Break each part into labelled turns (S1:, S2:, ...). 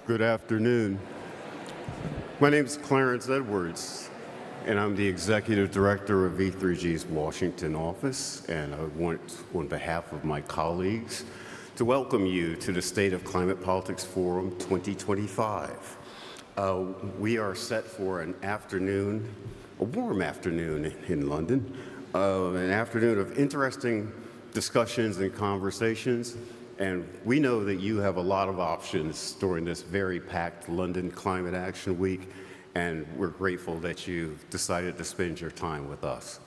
S1: Good afternoon. My name is Clarence Edwards, and I'm the Executive Director of V3G's Washington office, and I want, on behalf of my colleagues, to welcome you to the State of Climate Politics Forum 2025. We are set for an afternoon, a warm afternoon in London, an afternoon of interesting discussions and conversations. And we know that you have a lot of options during this very packed London Climate Action Week, and we're grateful that you've decided to spend your time with us.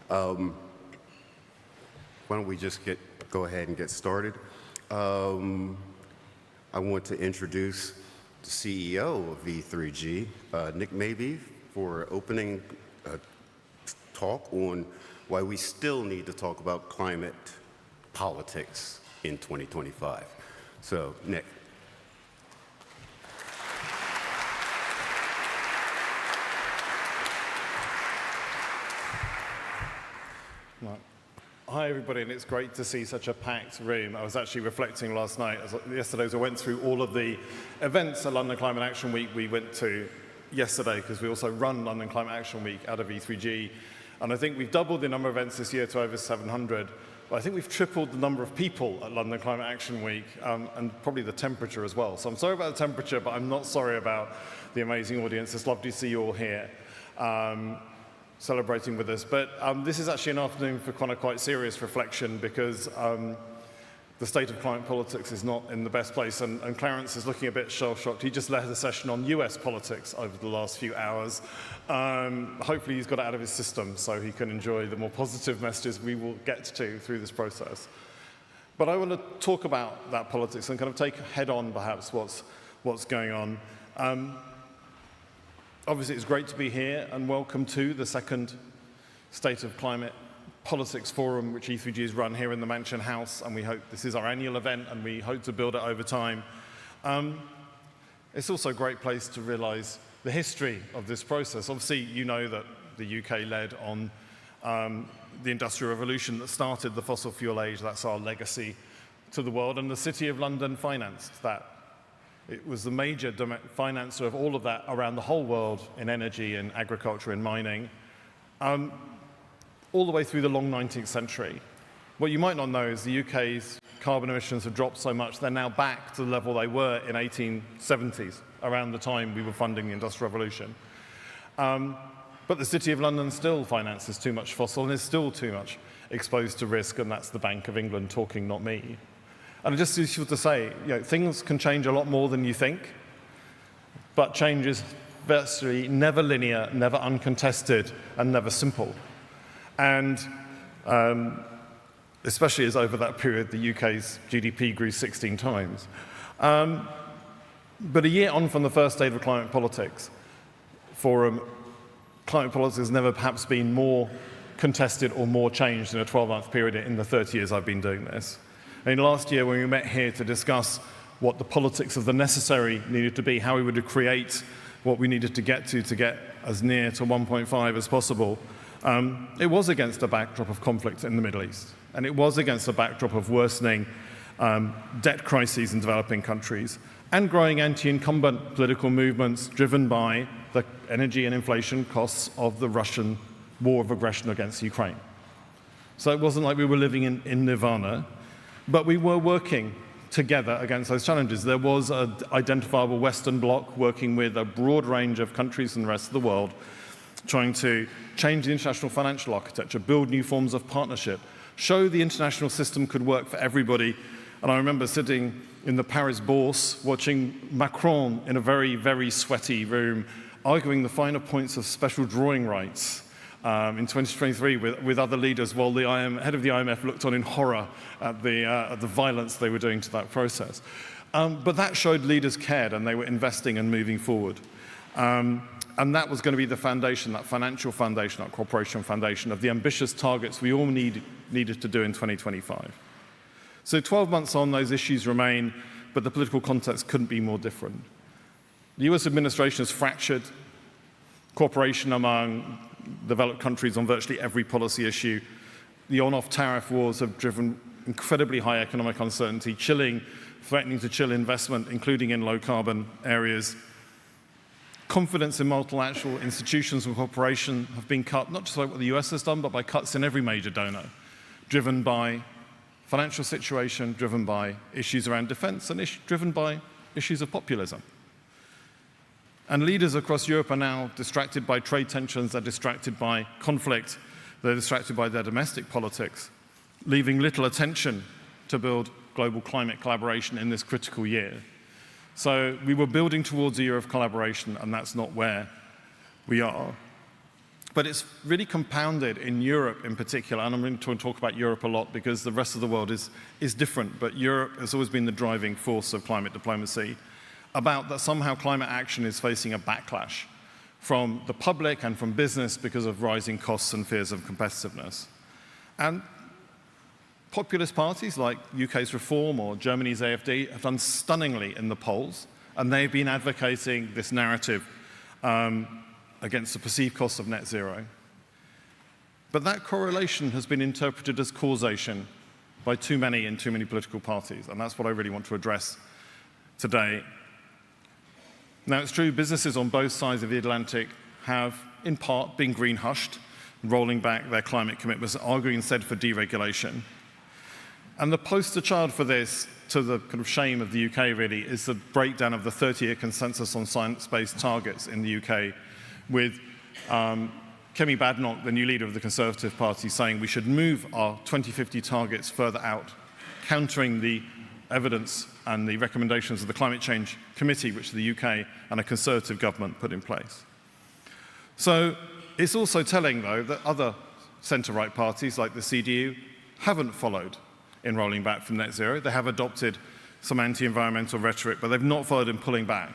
S1: Why don't we just go ahead and get started? I want to introduce the CEO of V3G, Nick Mabey, for opening a talk on why we still need to talk about climate politics in 2025. So, Nick.
S2: Hi, everybody, and it's great to see such a packed room. I was actually reflecting last night, yesterday, as I went through all of the events at London Climate Action Week we went to yesterday, because we also run London Climate Action Week out of V3G. And I think we've doubled the number of events this year to over 700. But I think we've tripled the number of people at London Climate Action Week, and probably the temperature as well. So I'm sorry about the temperature, but I'm not sorry about the amazing audience. It's lovely to see you all here celebrating with us. But this is actually an afternoon for kind of quite serious reflection, because the state of climate politics is not in the best place, and Clarence is looking a bit shell-shocked. He just led a session on US politics over the last few hours. Hopefully he's got it out of his system so he can enjoy the more positive messages we will get to through this process. But I want to talk about that politics and kind of take head-on perhaps what's going on. Obviously it's great to be here, and welcome to the second State of Climate Politics Forum, which V3G has run here in the Mansion House, and we hope this is our annual event, and we hope to build it over time. It's also a great place to realize the history of this process. Obviously, you know that the UK led on the Industrial Revolution that started the fossil fuel age. That's our legacy to the world, and the City of London financed that. It was the major financer of all of that around the whole world in energy, in agriculture, in mining. All the way through the long 19th century. What you might not know is the UK's carbon emissions have dropped so much, they're now back to the level they were in 1870s, around the time we were funding the Industrial Revolution. But the City of London still finances too much fossil and is still too much exposed to risk, and that's the Bank of England talking, not me. And just useful to say, things can change a lot more than you think, but change is virtually never linear, never uncontested, and never simple. And especially as over that period, the UK's GDP grew 16 times. But a year on from the first State of Climate Politics Forum, climate politics has never perhaps been more contested or more changed in a 12-month period in the 30 years I've been doing this. I mean, last year when we met here to discuss what the politics of the necessary needed to be, how we would create what we needed to get as near to 1.5 as possible, it was against a backdrop of conflict in the Middle East, and it was against a backdrop of worsening debt crises in developing countries and growing anti-incumbent political movements driven by the energy and inflation costs of the Russian war of aggression against Ukraine. So it wasn't like we were living in nirvana, but we were working together against those challenges. There was an identifiable Western bloc working with a broad range of countries in the rest of the world, trying to change the international financial architecture, build new forms of partnership, show the international system could work for everybody. And I remember sitting in the Paris Bourse watching Macron in a very, very sweaty room, arguing the finer points of special drawing rights in 2023 with other leaders, while the head of the IMF looked on in horror at the violence they were doing to that process. But that showed leaders cared, and they were investing and moving forward. And that was going to be the foundation, that financial foundation, that cooperation foundation of the ambitious targets we all needed to do in 2025. So 12 months on, those issues remain, but the political context couldn't be more different. The US administration has fractured cooperation among developed countries on virtually every policy issue. The on-off tariff wars have driven incredibly high economic uncertainty, chilling threatening to chill investment, including in low-carbon areas. Confidence in multilateral institutions and cooperation have been cut, not just by what the US has done, but by cuts in every major donor, driven by financial situation, driven by issues around defense, and driven by issues of populism. And leaders across Europe are now distracted by trade tensions, they're distracted by conflict, they're distracted by their domestic politics, leaving little attention to build global climate collaboration in this critical year. So we were building towards a year of collaboration, and that's not where we are. But it's really compounded in Europe in particular, and I'm going to talk about Europe a lot because the rest of the world is different, but Europe has always been the driving force of climate diplomacy, about that somehow climate action is facing a backlash from the public and from business because of rising costs and fears of competitiveness. And populist parties like UK's Reform or Germany's AfD have done stunningly in the polls, and they've been advocating this narrative against the perceived costs of net zero. But that correlation has been interpreted as causation by too many in too many political parties, and that's what I really want to address today. Now, it's true businesses on both sides of the Atlantic have, in part, been green hushed, rolling back their climate commitments, arguing instead for deregulation. And the poster child for this, to the kind of shame of the UK really, is the breakdown of the 30-year consensus on science-based targets in the UK, with Kemi Badenoch, the new leader of the Conservative Party, saying we should move our 2050 targets further out, countering the evidence and the recommendations of the Climate Change Committee, which the UK and a Conservative government put in place. So it's also telling, though, that other centre-right parties like the CDU haven't followed in rolling back from net zero. They have adopted some anti-environmental rhetoric, but they've not followed in pulling back.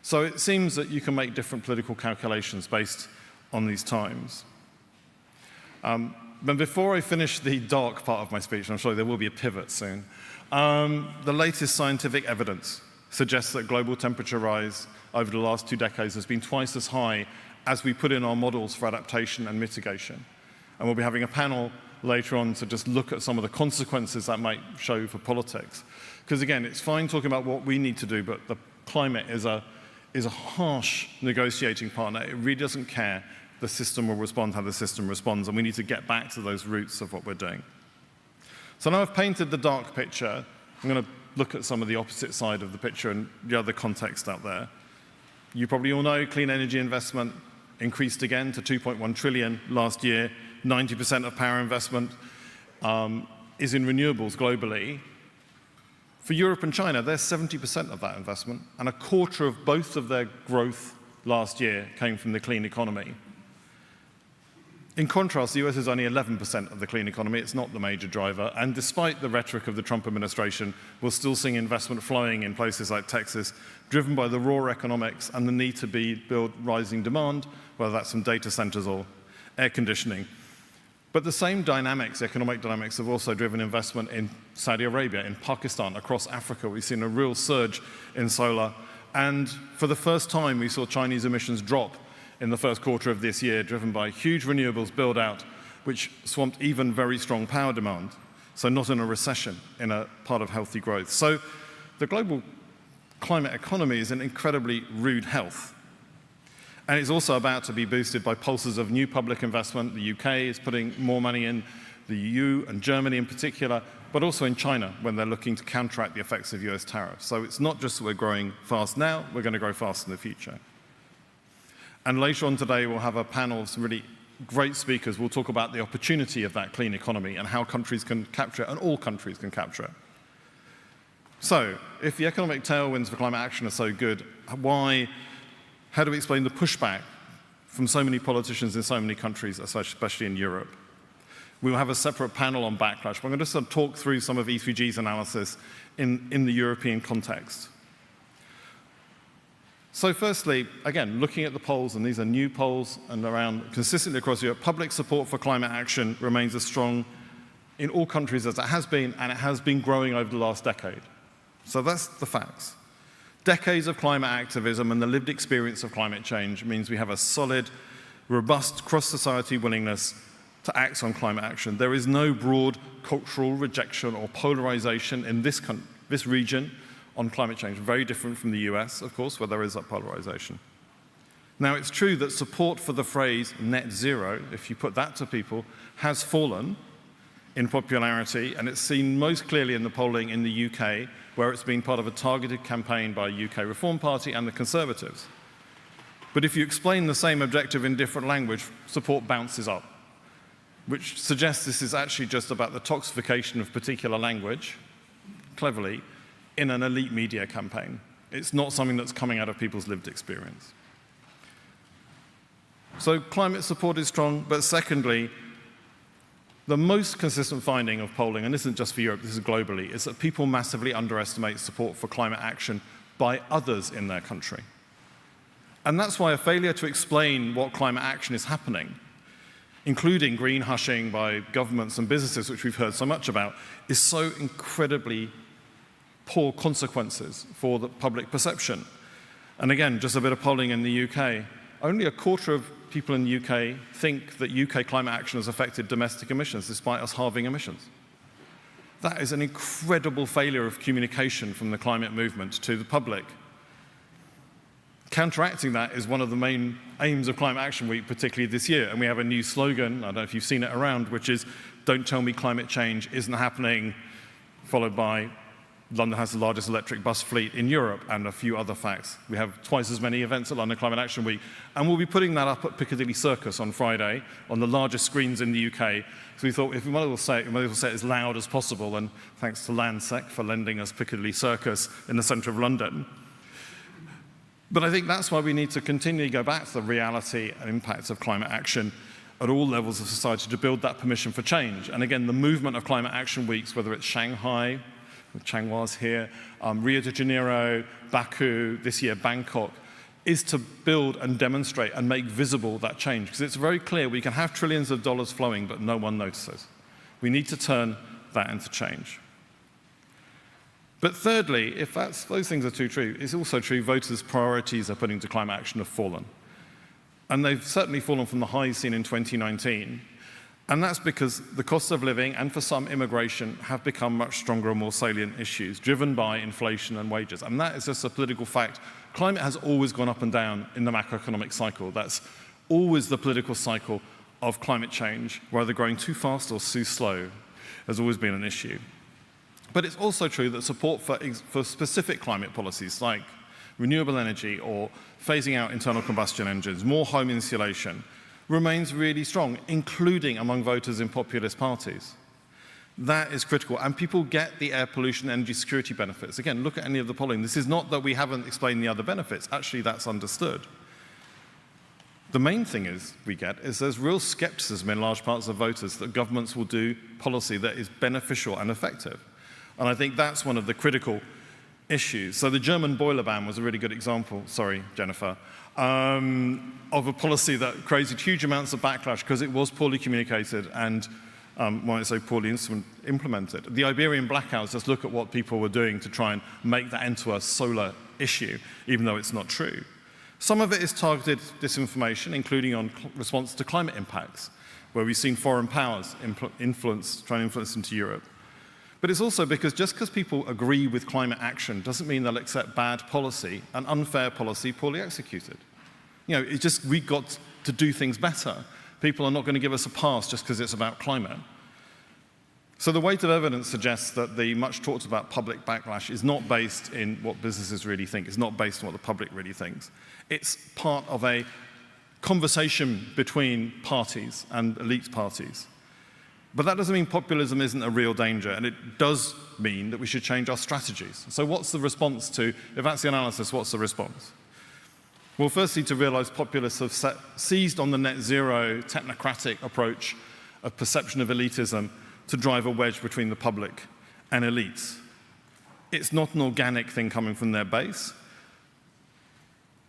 S2: So it seems that you can make different political calculations based on these times. But before I finish the dark part of my speech, and I'm sure there will be a pivot soon, the latest scientific evidence suggests that global temperature rise over the last 2 decades has been twice as high as we put in our models for adaptation and mitigation. And we'll be having a panel later on to just look at some of the consequences that might show for politics. Because again, it's fine talking about what we need to do, but the climate is a harsh negotiating partner. It really doesn't care. The system will respond how the system responds, and we need to get back to those roots of what we're doing. So now I've painted the dark picture. I'm going to look at some of the opposite side of the picture and the other context out there. You probably all know clean energy investment increased again to 2.1 trillion last year. 90% of power investment is in renewables globally. For Europe and China, they're 70% of that investment, and a quarter of both of their growth last year came from the clean economy. In contrast, the US is only 11% of the clean economy. It's not the major driver. And despite the rhetoric of the Trump administration, we're still seeing investment flowing in places like Texas, driven by the raw economics and the need to build rising demand, whether that's from data centers or air conditioning. But the same dynamics, economic dynamics, have also driven investment in Saudi Arabia, in Pakistan, across Africa. We've seen a real surge in solar. And for the first time, we saw Chinese emissions drop in the first quarter of this year, driven by huge renewables build-out, which swamped even very strong power demand. So not in a recession, in a part of healthy growth. So the global climate economy is in incredibly rude health. And it's also about to be boosted by pulses of new public investment. The UK is putting more money in, the EU and Germany in particular, but also in China when they're looking to counteract the effects of US tariffs. So it's not just that we're growing fast now, we're going to grow fast in the future. And later on today, we'll have a panel of some really great speakers. We'll talk about the opportunity of that clean economy and how countries can capture it, and all countries can capture it. So, if the economic tailwinds for climate action are so good, how do we explain the pushback from so many politicians in so many countries, especially in Europe? We will have a separate panel on backlash, but I'm going to sort of talk through some of E3G's analysis in the European context. So firstly, again, looking at the polls, and these are new polls and around consistently across Europe, public support for climate action remains as strong in all countries as it has been, and it has been growing over the last decade. So that's the facts. Decades of climate activism and the lived experience of climate change means we have a solid, robust cross-society willingness to act on climate action. There is no broad cultural rejection or polarization in this this region on climate change, very different from the US, of course, where there is that polarization. Now, it's true that support for the phrase net zero, if you put that to people, has fallen in popularity, and it's seen most clearly in the polling in the UK, where it's been part of a targeted campaign by UK Reform Party and the Conservatives. But if you explain the same objective in different language, support bounces up, which suggests this is actually just about the toxification of particular language, cleverly, in an elite media campaign. It's not something that's coming out of people's lived experience. So climate support is strong, but secondly, the most consistent finding of polling, and this isn't just for Europe, this is globally, is that people massively underestimate support for climate action by others in their country. And that's why a failure to explain what climate action is happening, including green hushing by governments and businesses, which we've heard so much about, is so incredibly poor consequences for the public perception. And again, just a bit of polling in the UK, only a quarter of people in the UK think that UK climate action has affected domestic emissions, despite us halving emissions. That is an incredible failure of communication from the climate movement to the public. Counteracting that is one of the main aims of Climate Action Week, particularly this year. And we have a new slogan, I don't know if you've seen it around, which is, "Don't tell me climate change isn't happening," followed by, "London has the largest electric bus fleet in Europe," and a few other facts. We have twice as many events at London Climate Action Week. And we'll be putting that up at Piccadilly Circus on Friday, on the largest screens in the UK. So we thought, if we might as well say it as loud as possible, and thanks to Landsec for lending us Piccadilly Circus in the centre of London. But I think that's why we need to continually go back to the reality and impacts of climate action at all levels of society to build that permission for change. And again, the movement of Climate Action Weeks, whether it's Shanghai, Changhua's here, Rio de Janeiro, Baku, this year Bangkok, is to build and demonstrate and make visible that change. Because it's very clear we can have trillions of dollars flowing, but no one notices. We need to turn that into change. But thirdly, if those things are too true, it's also true voters' priorities are put into climate action have fallen. And they've certainly fallen from the highs seen in 2019. And that's because the cost of living and, for some, immigration have become much stronger and more salient issues, driven by inflation and wages. And that is just a political fact. Climate has always gone up and down in the macroeconomic cycle. That's always the political cycle of climate change, whether growing too fast or too slow has always been an issue. But it's also true that support for specific climate policies like renewable energy or phasing out internal combustion engines, more home insulation, remains really strong, including among voters in populist parties. That is critical, and people get the air pollution and energy security benefits. Again, look at any of the polling. This is not that we haven't explained the other benefits. Actually, that's understood. The main thing we get is there's real skepticism in large parts of voters that governments will do policy that is beneficial and effective. And I think that's one of the critical issues. So the German boiler ban was a really good example, sorry, Jennifer, of a policy that created huge amounts of backlash because it was poorly communicated and, when I say poorly implemented. The Iberian blackouts, just look at what people were doing to try and make that into a solar issue, even though it's not true. Some of it is targeted disinformation, including on response to climate impacts, where we've seen foreign powers trying to influence into Europe. But it's also because just because people agree with climate action doesn't mean they'll accept bad policy and unfair policy poorly executed. You know, it's just we've got to do things better. People are not going to give us a pass just because it's about climate. So the weight of evidence suggests that the much talked about public backlash is not based in what businesses really think. It's not based on what the public really thinks. It's part of a conversation between parties and elite parties. But that doesn't mean populism isn't a real danger, and it does mean that we should change our strategies. So what's the response to, if that's the analysis, what's the response? Well, firstly, to realize populists have seized on the net zero technocratic approach of perception of elitism to drive a wedge between the public and elites. It's not an organic thing coming from their base.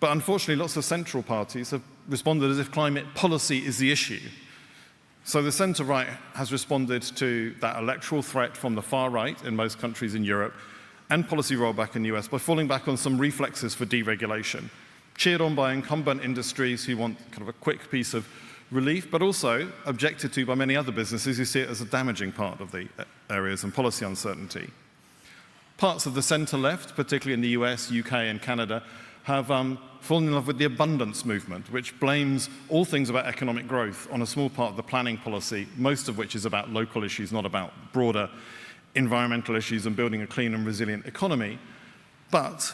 S2: But unfortunately, lots of central parties have responded as if climate policy is the issue. So the centre-right has responded to that electoral threat from the far right in most countries in Europe and policy rollback in the US by falling back on some reflexes for deregulation, cheered on by incumbent industries who want kind of a quick piece of relief, but also objected to by many other businesses who see it as a damaging part of the areas and policy uncertainty. Parts of the centre-left, particularly in the US, UK, and Canada, have fallen in love with the abundance movement, which blames all things about economic growth on a small part of the planning policy, most of which is about local issues, not about broader environmental issues and building a clean and resilient economy. But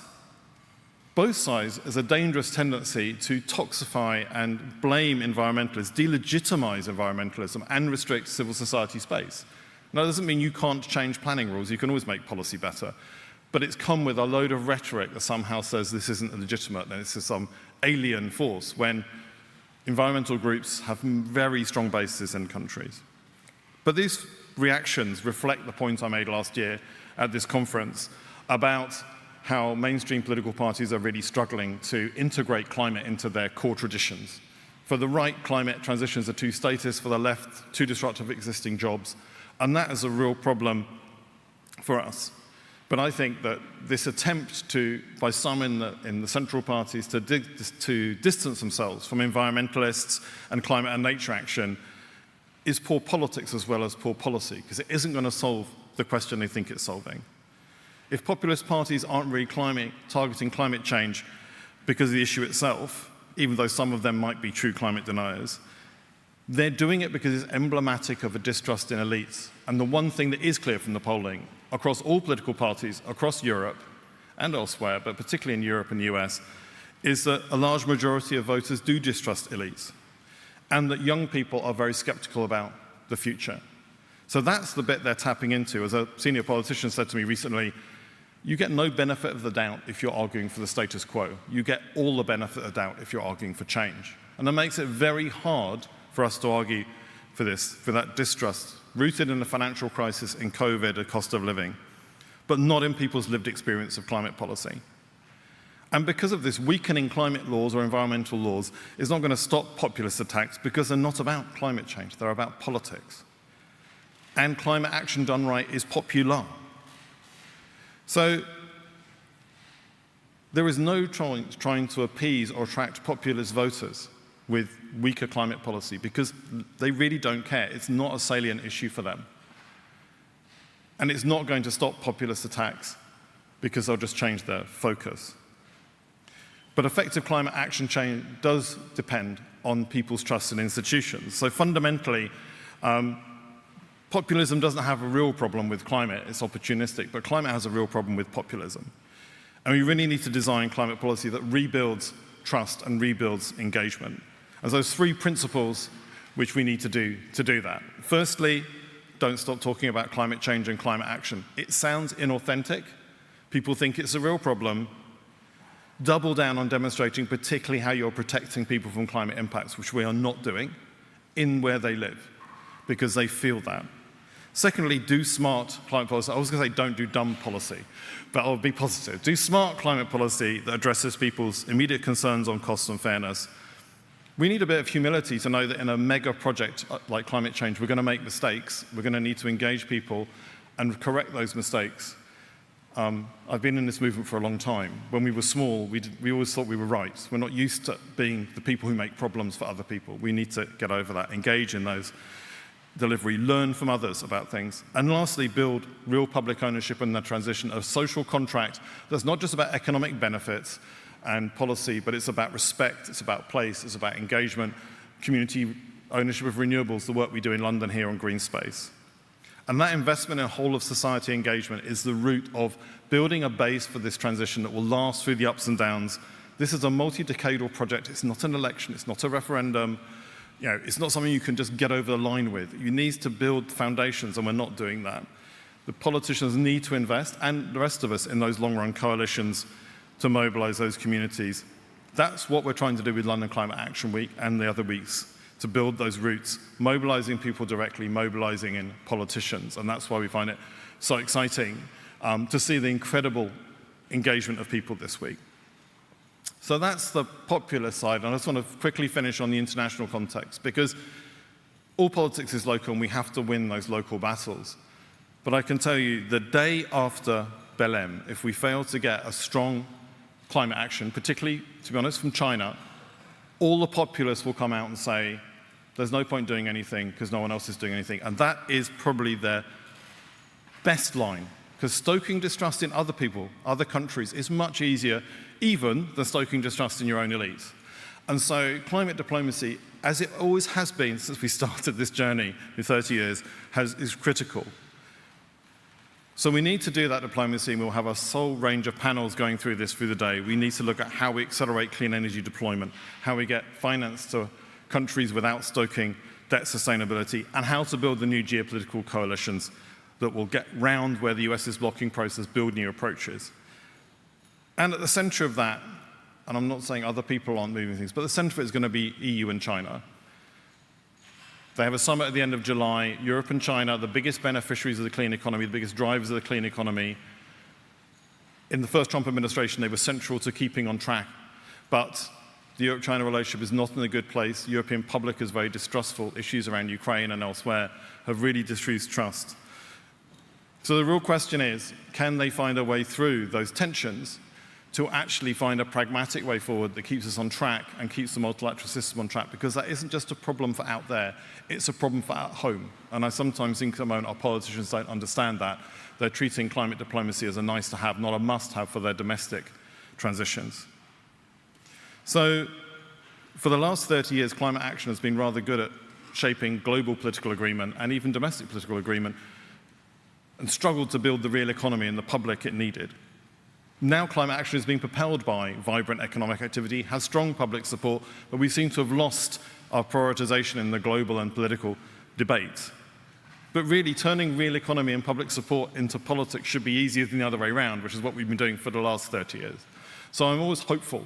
S2: both sides has a dangerous tendency to toxify and blame environmentalists, delegitimize environmentalism, and restrict civil society space. Now, that doesn't mean you can't change planning rules. You can always make policy better. But it's come with a load of rhetoric that somehow says this isn't legitimate, and this is some alien force, when environmental groups have very strong bases in countries. But these reactions reflect the point I made last year at this conference about how mainstream political parties are really struggling to integrate climate into their core traditions. For the right, climate transitions are too statist. For the left, too disruptive of existing jobs. And that is a real problem for us. But I think that this attempt by some in the central parties to distance themselves from environmentalists and climate and nature action is poor politics as well as poor policy, because it isn't going to solve the question they think it's solving. If populist parties aren't really targeting climate change because of the issue itself, even though some of them might be true climate deniers, they're doing it because it's emblematic of a distrust in elites. And the one thing that is clear from the polling across all political parties, across Europe and elsewhere, but particularly in Europe and the US, is that a large majority of voters do distrust elites, and that young people are very skeptical about the future. So that's the bit they're tapping into. As a senior politician said to me recently, you get no benefit of the doubt if you're arguing for the status quo. You get all the benefit of the doubt if you're arguing for change. And that makes it very hard for us to argue for that distrust, rooted in the financial crisis, in COVID, a cost of living, but not in people's lived experience of climate policy. And because of this, weakening climate laws or environmental laws is not going to stop populist attacks, because they're not about climate change, they're about politics. And climate action done right is popular. So there is no trying to appease or attract populist voters with weaker climate policy, because they really don't care. It's not a salient issue for them. And it's not going to stop populist attacks, because they'll just change their focus. But effective climate action change does depend on people's trust in institutions. So fundamentally, populism doesn't have a real problem with climate. It's opportunistic. But climate has a real problem with populism. And we really need to design climate policy that rebuilds trust and rebuilds engagement. And those three principles which we need to do that. Firstly, don't stop talking about climate change and climate action. It sounds inauthentic. People think it's a real problem. Double down on demonstrating particularly how you're protecting people from climate impacts, which we are not doing, in where they live, because they feel that. Secondly, do smart climate policy. I was going to say don't do dumb policy, but I'll be positive. Do smart climate policy that addresses people's immediate concerns on cost and fairness. We need a bit of humility to know that in a mega project like climate change, we're going to make mistakes. We're going to need to engage people and correct those mistakes. I've been in this movement for a long time. When we were small, we always thought we were right. We're not used to being the people who make problems for other people. We need to get over that, engage in those delivery, learn from others about things. And lastly, build real public ownership in the transition, a social contract that's not just about economic benefits and policy, but it's about respect, it's about place, it's about engagement, community ownership of renewables, the work we do in London here on green space. And that investment in whole of society engagement is the root of building a base for this transition that will last through the ups and downs. This is a multi-decadal project. It's not an election, it's not a referendum. It's not something you can just get over the line with. You need to build foundations, and we're not doing that. The politicians need to invest, and the rest of us, in those long-run coalitions to mobilize those communities. That's what we're trying to do with London Climate Action Week and the other weeks, to build those roots, mobilizing people directly, mobilizing in politicians. And that's why we find it so exciting to see the incredible engagement of people this week. So that's the popular side. And I just want to quickly finish on the international context, because all politics is local and we have to win those local battles. But I can tell you, the day after Belém, if we fail to get a strong climate action, particularly, to be honest, from China, all the populists will come out and say, there's no point doing anything because no one else is doing anything. And that is probably their best line Because stoking distrust in other people, other countries, is much easier even than stoking distrust in your own elites. And so climate diplomacy, as it always has been since we started this journey in 30 years, is critical. So we need to do that diplomacy, and we'll have a whole range of panels going through this through the day. We need to look at how we accelerate clean energy deployment, how we get finance to countries without stoking debt sustainability, and how to build the new geopolitical coalitions that will get round where the US is blocking process, build new approaches. And at the center of that, and I'm not saying other people aren't moving things, but the center of it is going to be EU and China. They have a summit at the end of July. Europe and China, the biggest beneficiaries of the clean economy, the biggest drivers of the clean economy. In the first Trump administration, they were central to keeping on track. But the Europe-China relationship is not in a good place. European public is very distrustful. Issues around Ukraine and elsewhere have really decreased trust. So the real question is, can they find a way through those tensions to actually find a pragmatic way forward that keeps us on track and keeps the multilateral system on track? Because that isn't just a problem for out there, it's a problem for at home. And I sometimes think at the moment our politicians don't understand that. They're treating climate diplomacy as a nice to have, not a must have for their domestic transitions. So for the last 30 years, climate action has been rather good at shaping global political agreement and even domestic political agreement, and struggled to build the real economy and the public it needed. Now climate action is being propelled by vibrant economic activity, has strong public support, but we seem to have lost our prioritization in the global and political debate. But really, turning real economy and public support into politics should be easier than the other way around, which is what we've been doing for the last 30 years. So I'm always hopeful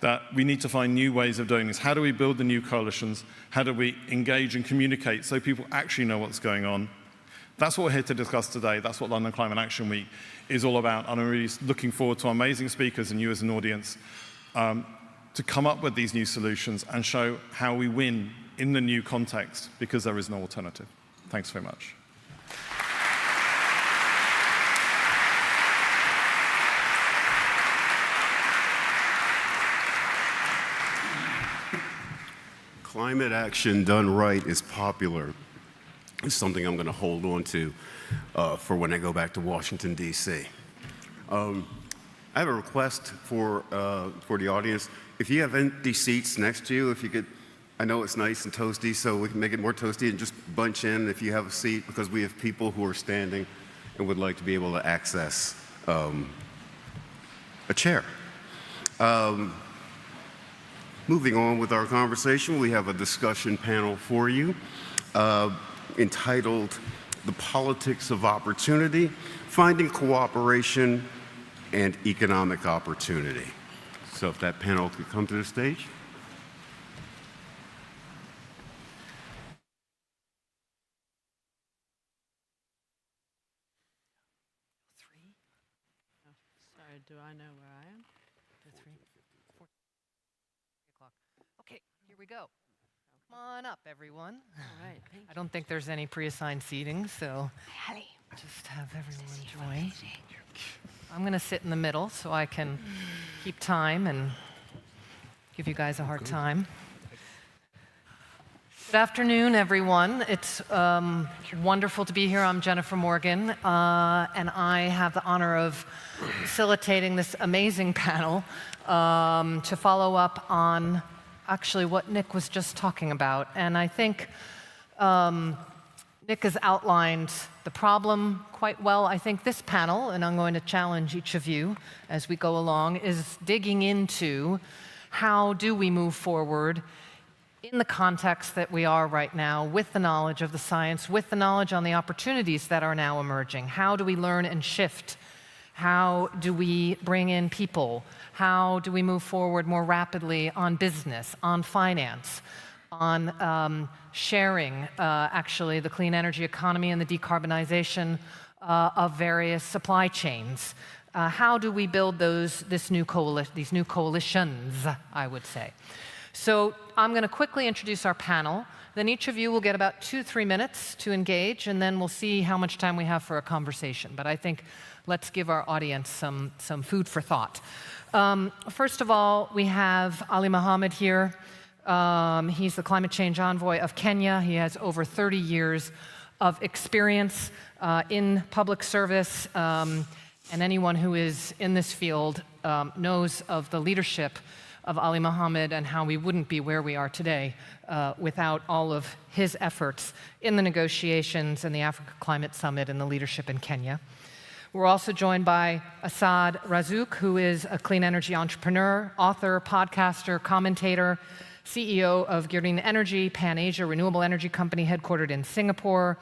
S2: that we need to find new ways of doing this. How do we build the new coalitions? How do we engage and communicate so people actually know what's going on? That's what we're here to discuss today. That's what London Climate Action Week is all about. And I'm really looking forward to amazing speakers and you as an audience to come up with these new solutions and show how we win in the new context, because there is no alternative. Thanks very much.
S1: Climate action done right is popular. It's something I'm going to hold on to for when I go back to Washington, D.C. I have a request for the audience. If you have empty seats next to you, if you could, I know it's nice and toasty, so we can make it more toasty and just bunch in if you have a seat, because we have people who are standing and would like to be able to access a chair. Moving on with our conversation, we have a discussion panel for you entitled The Politics of Opportunity, Finding Cooperation and Economic Opportunity. So if that panel could come to the stage.
S3: Three? Oh, sorry, do I know where I am? 2, 3, 4, 3 o'clock. Okay, here we go. Come on up, everyone. All right, thank you.
S4: I don't think there's any pre-assigned seating, so just have everyone join. I'm going to sit in the middle so I can keep time and give you guys a hard time. Good afternoon, everyone. It's wonderful to be here. I'm Jennifer Morgan, and I have the honor of facilitating this amazing panel to follow up on actually what Nick was just talking about. And I think Nick has outlined the problem quite well. I think this panel, and I'm going to challenge each of you as we go along, is digging into how do we move forward in the context that we are right now, with the knowledge of the science, with the knowledge on the opportunities that are now emerging. How do we learn and shift? How do we bring in people? How do we move forward more rapidly on business, on finance, on sharing, actually, the clean energy economy and the decarbonization of various supply chains? How do we build these new coalitions, I would say? So I'm going to quickly introduce our panel. Then each of you will get about 2-3 minutes to engage, and then we'll see how much time we have for a conversation. But I think let's give our audience some food for thought. First of all, we have Ali Mohammed here. He's the climate change envoy of Kenya. He has over 30 years of experience in public service, and anyone who is in this field knows of the leadership of Ali Mohammed and how we wouldn't be where we are today without all of his efforts in the negotiations and the Africa Climate Summit and the leadership in Kenya. We're also joined by Asad Razouk, who is a clean energy entrepreneur, author, podcaster, commentator, CEO of Green Energy, Pan-Asia renewable energy company headquartered in Singapore,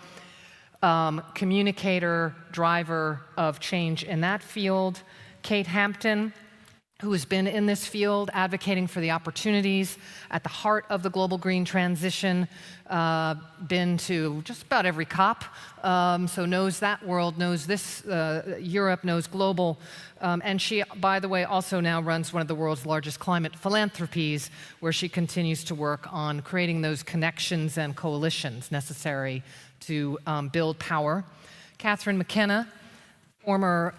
S4: communicator, driver of change in that field. Kate Hampton, who has been in this field advocating for the opportunities at the heart of the global green transition, been to just about every COP, so knows that world, knows this, Europe, knows global. And she, by the way, also now runs one of the world's largest climate philanthropies, where she continues to work on creating those connections and coalitions necessary to build power. Catherine McKenna, former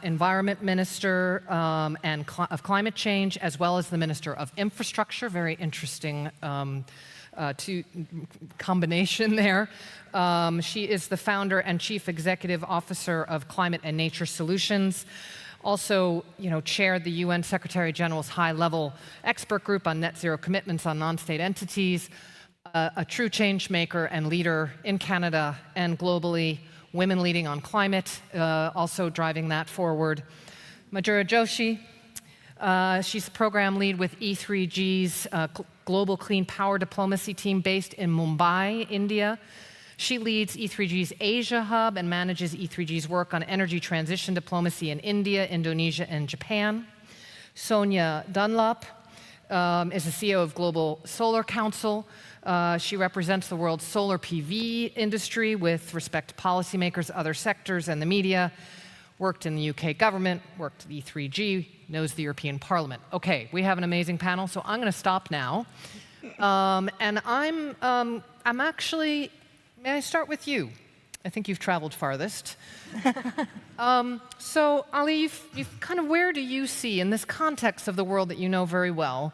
S4: environment minister of climate change, as well as the minister of infrastructure. Very interesting combination there. She is the founder and chief executive officer of Climate and Nature Solutions. Also, chaired the UN Secretary General's high-level expert group on net zero commitments on non-state entities. A true change maker and leader in Canada and globally. Women leading on climate, also driving that forward. Majura Joshi, she's the program lead with E3G's Global Clean Power Diplomacy team based in Mumbai, India. She leads E3G's Asia Hub and manages E3G's work on energy transition diplomacy in India, Indonesia, and Japan. Sonia Dunlop is the CEO of Global Solar Council. She represents the world's solar PV industry with respect to policymakers, other sectors, and the media. Worked in the UK government, worked at E3G, knows the European Parliament. Okay, we have an amazing panel, so I'm going to stop now. And I'm actually, may I start with you? I think you've traveled farthest. So Ali, you've kind of, where do you see, in this context of the world that you know very well,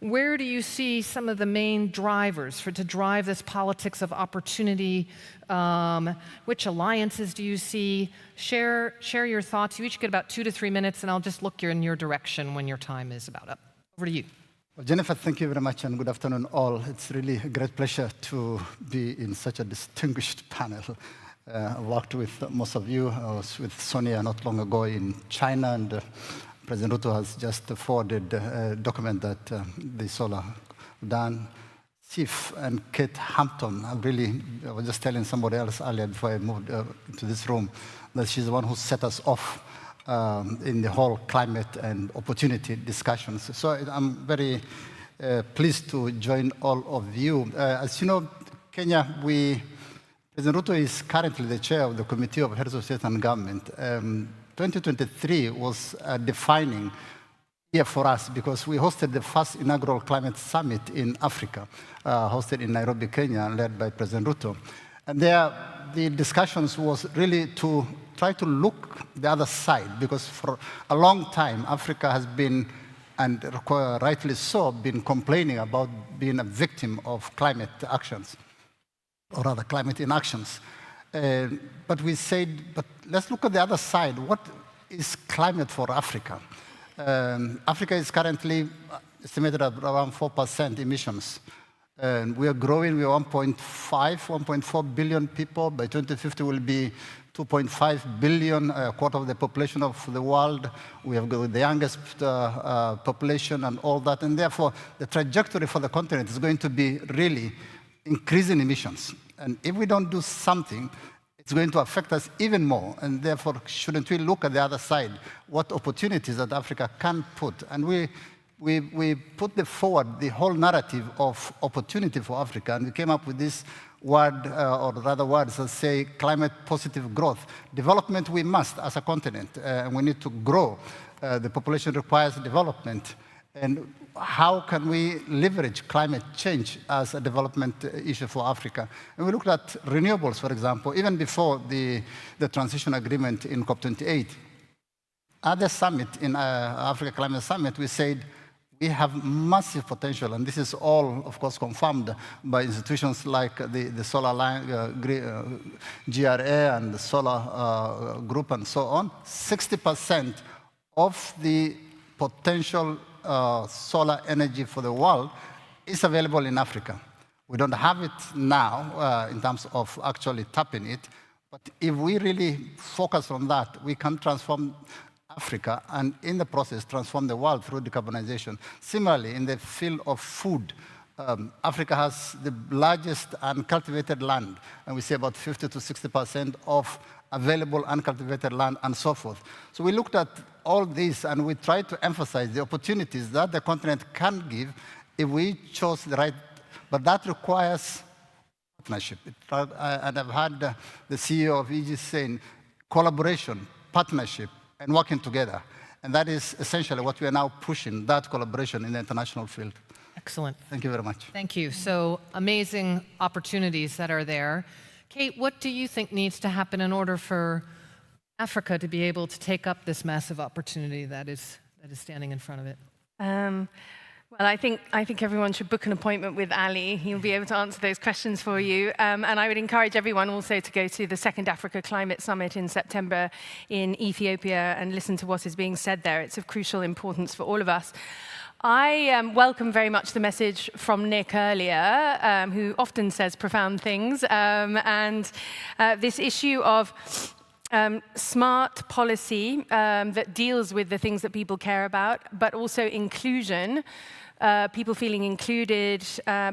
S4: where do you see some of the main drivers to drive this politics of opportunity? Which alliances do you see? Share your thoughts. You each get about 2 to 3 minutes, and I'll just look in your direction when your time is about up. Over to you.
S5: Well, Jennifer, thank you very much, and good afternoon, all. It's really a great pleasure to be in such a distinguished panel. I worked with most of you. I was with Sonia not long ago in China, and President Ruto has just forwarded a document that the Solar done. Sif and Kate Hampton, I was just telling somebody else earlier before I moved into this room that she's the one who set us off in the whole climate and opportunity discussions. So I'm very pleased to join all of you. As you know, Kenya, President Ruto is currently the chair of the Committee of Heads of State and Government. 2023 was a defining year for us because we hosted the first inaugural climate summit in Africa, hosted in Nairobi, Kenya, led by President Ruto. And there, the discussions was really to try to look the other side, because for a long time, Africa has been, and rightly so, been complaining about being a victim of climate actions, or rather climate inactions. But we said, but let's look at the other side. What is climate for Africa? Africa is currently estimated at around 4% emissions. And we are growing. We are 1.4 billion people. By 2050, we'll be 2.5 billion, a quarter of the population of the world. We have got the youngest population and all that. And therefore, the trajectory for the continent is going to be really increasing emissions. And if we don't do something, it's going to affect us even more. And therefore, shouldn't we look at the other side, what opportunities that Africa can put? And we put forward the whole narrative of opportunity for Africa, and we came up with this word, or rather words that say climate positive growth. Development we must as a continent, and we need to grow. The population requires development. And how can we leverage climate change as a development issue for Africa? And we looked at renewables, for example, even before the transition agreement in COP28. At the summit, in Africa Climate Summit, we said We have massive potential, and this is all, of course, confirmed by institutions like the Solar GRA and the Solar Group and so on. 60% of the potential solar energy for the world is available in Africa. We don't have it now in terms of actually tapping it, but if we really focus on that, we can transform Africa, and in the process, transform the world through decarbonization. Similarly, in the field of food, Africa has the largest uncultivated land, and we say about 50 to 60% of available uncultivated land and so forth. So we looked at all this, and we tried to emphasize the opportunities that the continent can give if we chose the right, but that requires partnership. And I've had the CEO of Aegis saying collaboration, partnership, and working together. And that is essentially what we are now pushing, that collaboration in the international field.
S4: Excellent.
S5: Thank you very much.
S4: Thank you. So amazing opportunities that are there. Kate, what do you think needs to happen in order for Africa to be able to take up this massive opportunity that is standing in front of it?
S6: Well, I think everyone should book an appointment with Ali. He'll be able to answer those questions for you. And I would encourage everyone also to go to the second Africa Climate Summit in September in Ethiopia and listen to what is being said there. It's of crucial importance for all of us. I welcome very much the message from Nick earlier, who often says profound things, and this issue of smart policy that deals with the things that people care about, but also inclusion, people feeling included,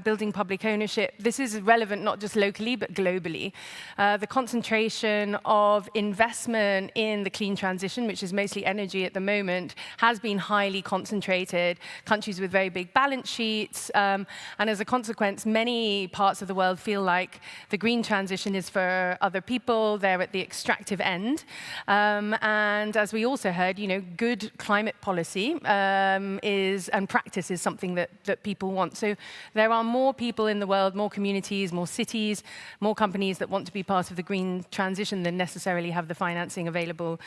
S6: building public ownership. This is relevant not just locally, but globally. The concentration of investment in the clean transition, which is mostly energy at the moment, has been highly concentrated. Countries with very big balance sheets, and as a consequence, many parts of the world feel like the green transition is for other people. They're at the extractive end. And as we also heard, good climate policy and practice is something that people want. So there are more people in the world, more communities, more cities, more companies that want to be part of the green transition than necessarily have the financing available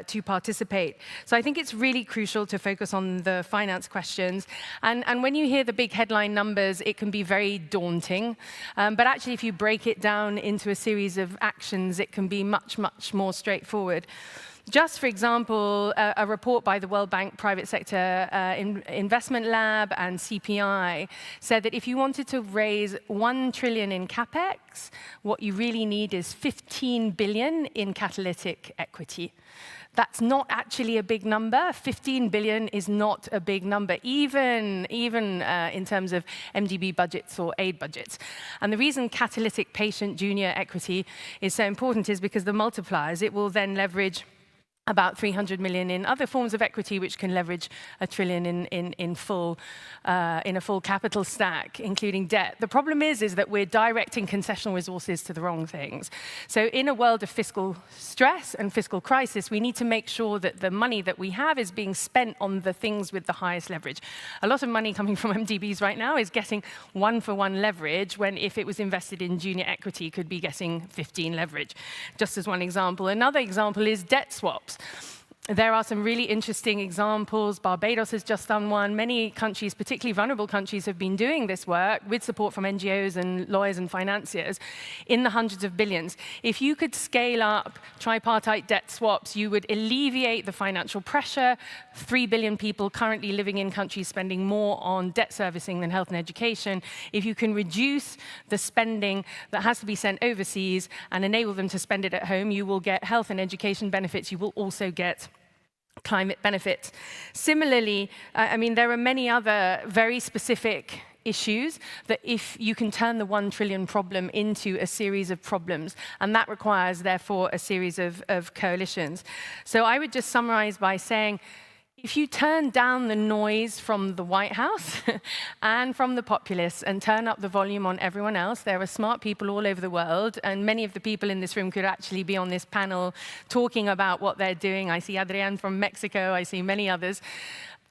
S6: to participate. So I think it's really crucial to focus on the finance questions. And when you hear the big headline numbers, it can be very daunting. But actually, if you break it down into a series of actions, it can be much, much more straightforward. Just for example, a report by the World Bank Private Sector Investment Lab and CPI said that if you wanted to raise 1 trillion in capex, what you really need is 15 billion in catalytic equity. That's not actually a big number. 15 billion is not a big number, even in terms of MDB budgets or aid budgets. And the reason catalytic patient junior equity is so important is because the multipliers, it will then leverage about 300 million in other forms of equity, which can leverage 1 trillion in a full capital stack, including debt. The problem is that we're directing concessional resources to the wrong things. So in a world of fiscal stress and fiscal crisis, we need to make sure that the money that we have is being spent on the things with the highest leverage. A lot of money coming from MDBs right now is getting 1-for-1 leverage, when if it was invested in junior equity, could be getting 15 leverage, just as one example. Another example is debt swaps. There are some really interesting examples. Barbados has just done one. Many countries, particularly vulnerable countries, have been doing this work with support from NGOs and lawyers and financiers in the hundreds of billions. If you could scale up tripartite debt swaps, you would alleviate the financial pressure. 3 billion people currently living in countries spending more on debt servicing than health and education. If you can reduce the spending that has to be sent overseas and enable them to spend it at home, you will get health and education benefits. You will also get climate benefits. Similarly, there are many other very specific issues that if you can turn the 1 trillion problem into a series of problems, and that requires, therefore, a series of coalitions. So I would just summarize by saying, if you turn down the noise from the White House and from the populists and turn up the volume on everyone else, there are smart people all over the world, and many of the people in this room could actually be on this panel talking about what they're doing. I see Adrian from Mexico, I see many others.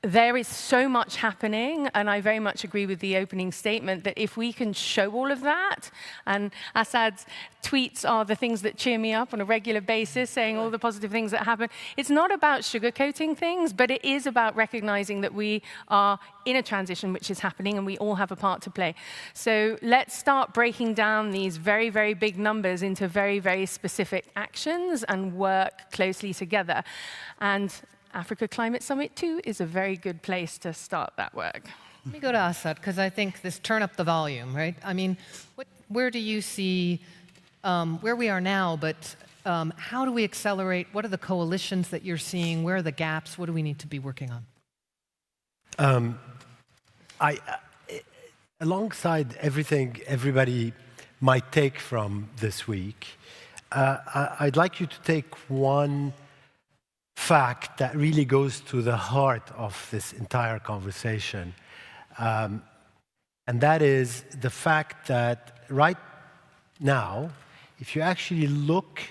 S6: there is so much happening, and I very much agree with the opening statement that if we can show all of that, and Assad's tweets are the things that cheer me up on a regular basis, saying all the positive things that happen. It's not about sugarcoating things, but it is about recognizing that we are in a transition which is happening, and we all have a part to play. So let's start breaking down these very, very big numbers into very, very specific actions and work closely together. And Africa Climate Summit 2 is a very good place to start that work.
S4: Let me go to Assad, because I think this turn up the volume, right? I mean, where do you see where we are now, but how do we accelerate? What are the coalitions that you're seeing? Where are the gaps? What do we need to be working on?
S7: Alongside everything everybody might take from this week, I'd like you to take one fact that really goes to the heart of this entire conversation. And that is the fact that right now, if you actually look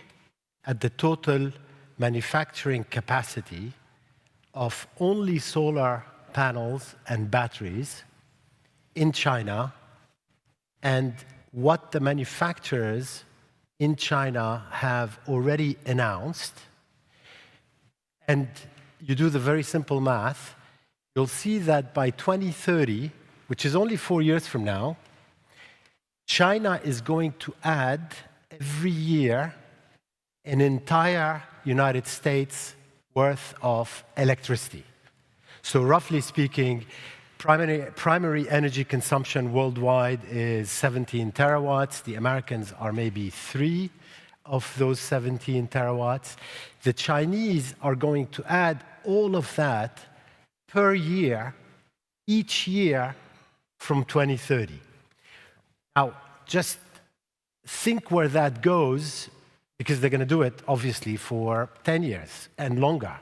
S7: at the total manufacturing capacity of only solar panels and batteries in China, and what the manufacturers in China have already announced, and you do the very simple math, you'll see that by 2030, which is only 4 years from now, China is going to add every year an entire United States worth of electricity. So roughly speaking, primary energy consumption worldwide is 17 terawatts. The Americans are maybe 3 of those 17 terawatts. The Chinese are going to add all of that per year, each year from 2030. Now, just think where that goes, because they're going to do it, obviously, for 10 years and longer.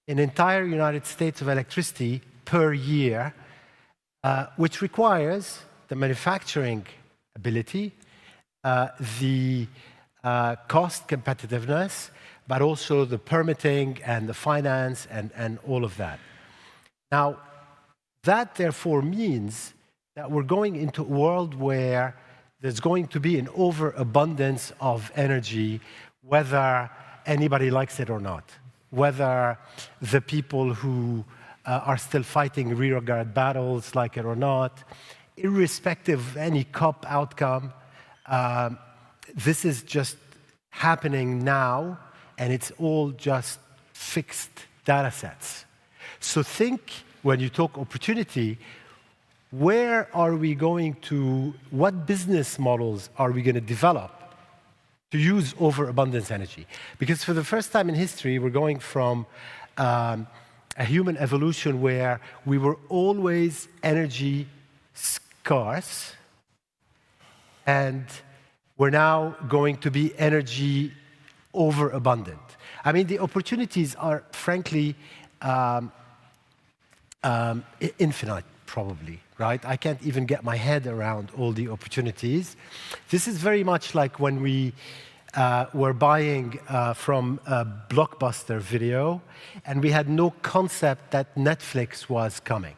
S7: An entire United States of electricity per year, which requires the manufacturing ability, the cost competitiveness, but also the permitting and the finance and all of that. Now, that therefore means that we're going into a world where there's going to be an overabundance of energy, whether anybody likes it or not, whether the people who are still fighting rearguard battles like it or not, irrespective of any COP outcome. This is just happening now, and it's all just fixed data sets. So think, when you talk opportunity, where are we going to, what business models are we going to develop to use overabundance energy? Because for the first time in history, we're going from a human evolution where we were always energy scarce, and we're now going to be energy overabundant. I mean, the opportunities are frankly infinite, probably, right? I can't even get my head around all the opportunities. This is very much like when we were buying from a Blockbuster video, and we had no concept that Netflix was coming,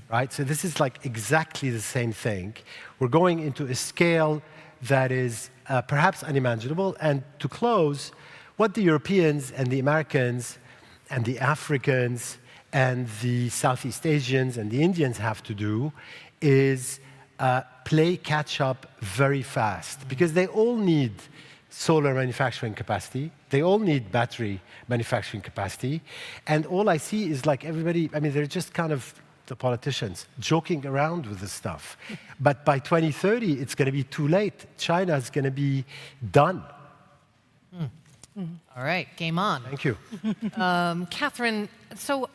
S7: right? So this is like exactly the same thing. We're going into a scale that is perhaps unimaginable. And to close, what the Europeans and the Americans and the Africans and the Southeast Asians and the Indians have to do is play catch up very fast, because they all need solar manufacturing capacity. They all need battery manufacturing capacity. And all I see is like everybody, I mean, they're just kind of the politicians joking around with this stuff. But by 2030, it's going to be too late. China's going to be done.
S4: All right, game on.
S7: Thank you.
S4: Catherine, so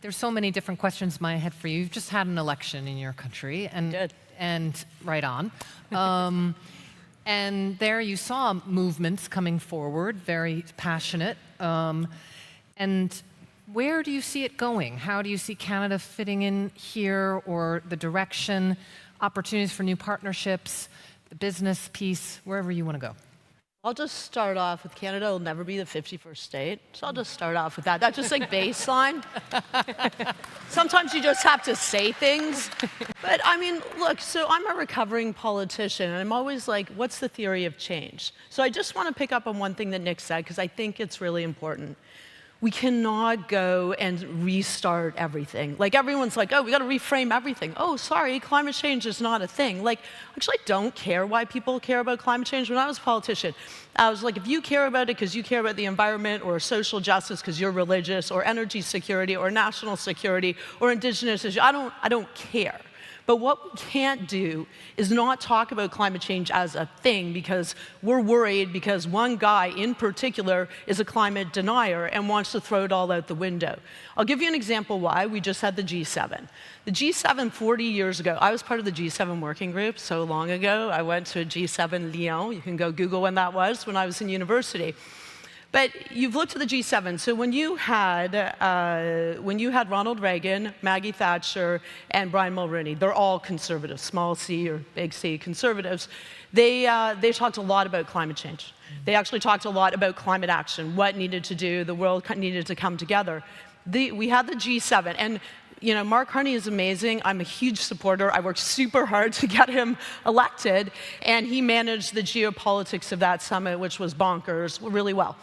S4: there's so many different questions in my head for you. You've just had an election in your country, and right on. And there you saw movements coming forward, very passionate. And where do you see it going? How do you see Canada fitting in here, or the direction, opportunities for new partnerships, the business piece, wherever you want to go?
S8: I'll just start off with Canada will never be the 51st state. So I'll just start off with that. That's just like baseline. Sometimes you just have to say things. But I mean, look, so I'm a recovering politician, and I'm always like, what's the theory of change? So I just want to pick up on one thing that Nick said, because I think it's really important. We cannot go and restart everything. Like everyone's like, oh, we got to reframe everything. Oh, sorry, climate change is not a thing. Like, actually, I don't care why people care about climate change. When I was a politician, I was like, if you care about it because you care about the environment or social justice because you're religious or energy security or national security or indigenous issues, I don't care. But what we can't do is not talk about climate change as a thing because we're worried because one guy in particular is a climate denier and wants to throw it all out the window. I'll give you an example why. We just had the G7. The G7 40 years ago, I was part of the G7 working group so long ago. I went to a G7 Lyon. You can go Google when that was, when I was in university. But you've looked at the G7. So when you had Ronald Reagan, Maggie Thatcher, and Brian Mulroney, they're all conservatives, small c or big C conservatives. They talked a lot about climate change. They actually talked a lot about climate action, what needed to do, the world needed to come together. We had the G7, and you know, Mark Carney is amazing. I'm a huge supporter. I worked super hard to get him elected, and he managed the geopolitics of that summit, which was bonkers, really well.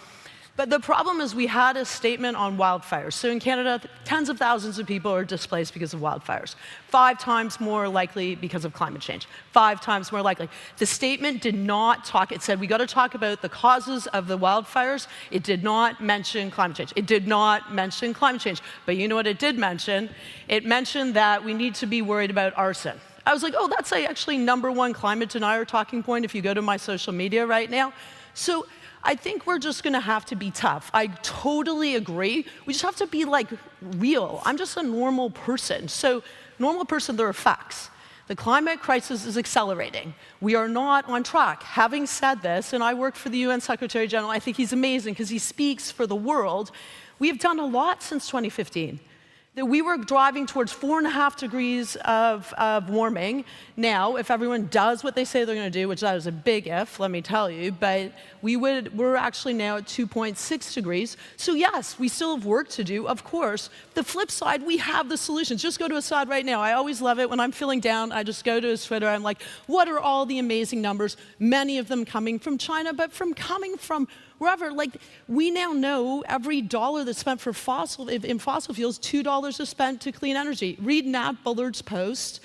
S8: But the problem is we had a statement on wildfires. So in Canada, tens of thousands of people are displaced because of wildfires. 5 times more likely because of climate change. 5 times more likely. The statement did not talk, it said we got to talk about the causes of the wildfires. It did not mention climate change. It did not mention climate change. But you know what it did mention? It mentioned that we need to be worried about arson. I was like, oh, that's actually #1 climate denier talking point if you go to my social media right now. So I think we're just going to have to be tough. I totally agree. We just have to be like real. I'm just a normal person. So normal person, there are facts. The climate crisis is accelerating. We are not on track. Having said this, and I work for the UN Secretary General, I think he's amazing because he speaks for the world. We have done a lot since 2015. That we were driving towards 4.5 degrees of warming. Now, if everyone does what they say they're going to do, which that is a big if, let me tell you, but we're actually now at 2.6 degrees. So yes, we still have work to do, of course. The flip side, we have the solutions. Just go to Assad right now. I always love it when I'm feeling down. I just go to his Twitter. I'm like, what are all the amazing numbers? Many of them coming from China, but coming from wherever. Like, we now know every dollar that's spent for in fossil fuels, $2 is spent to clean energy. Read Nat Bullard's post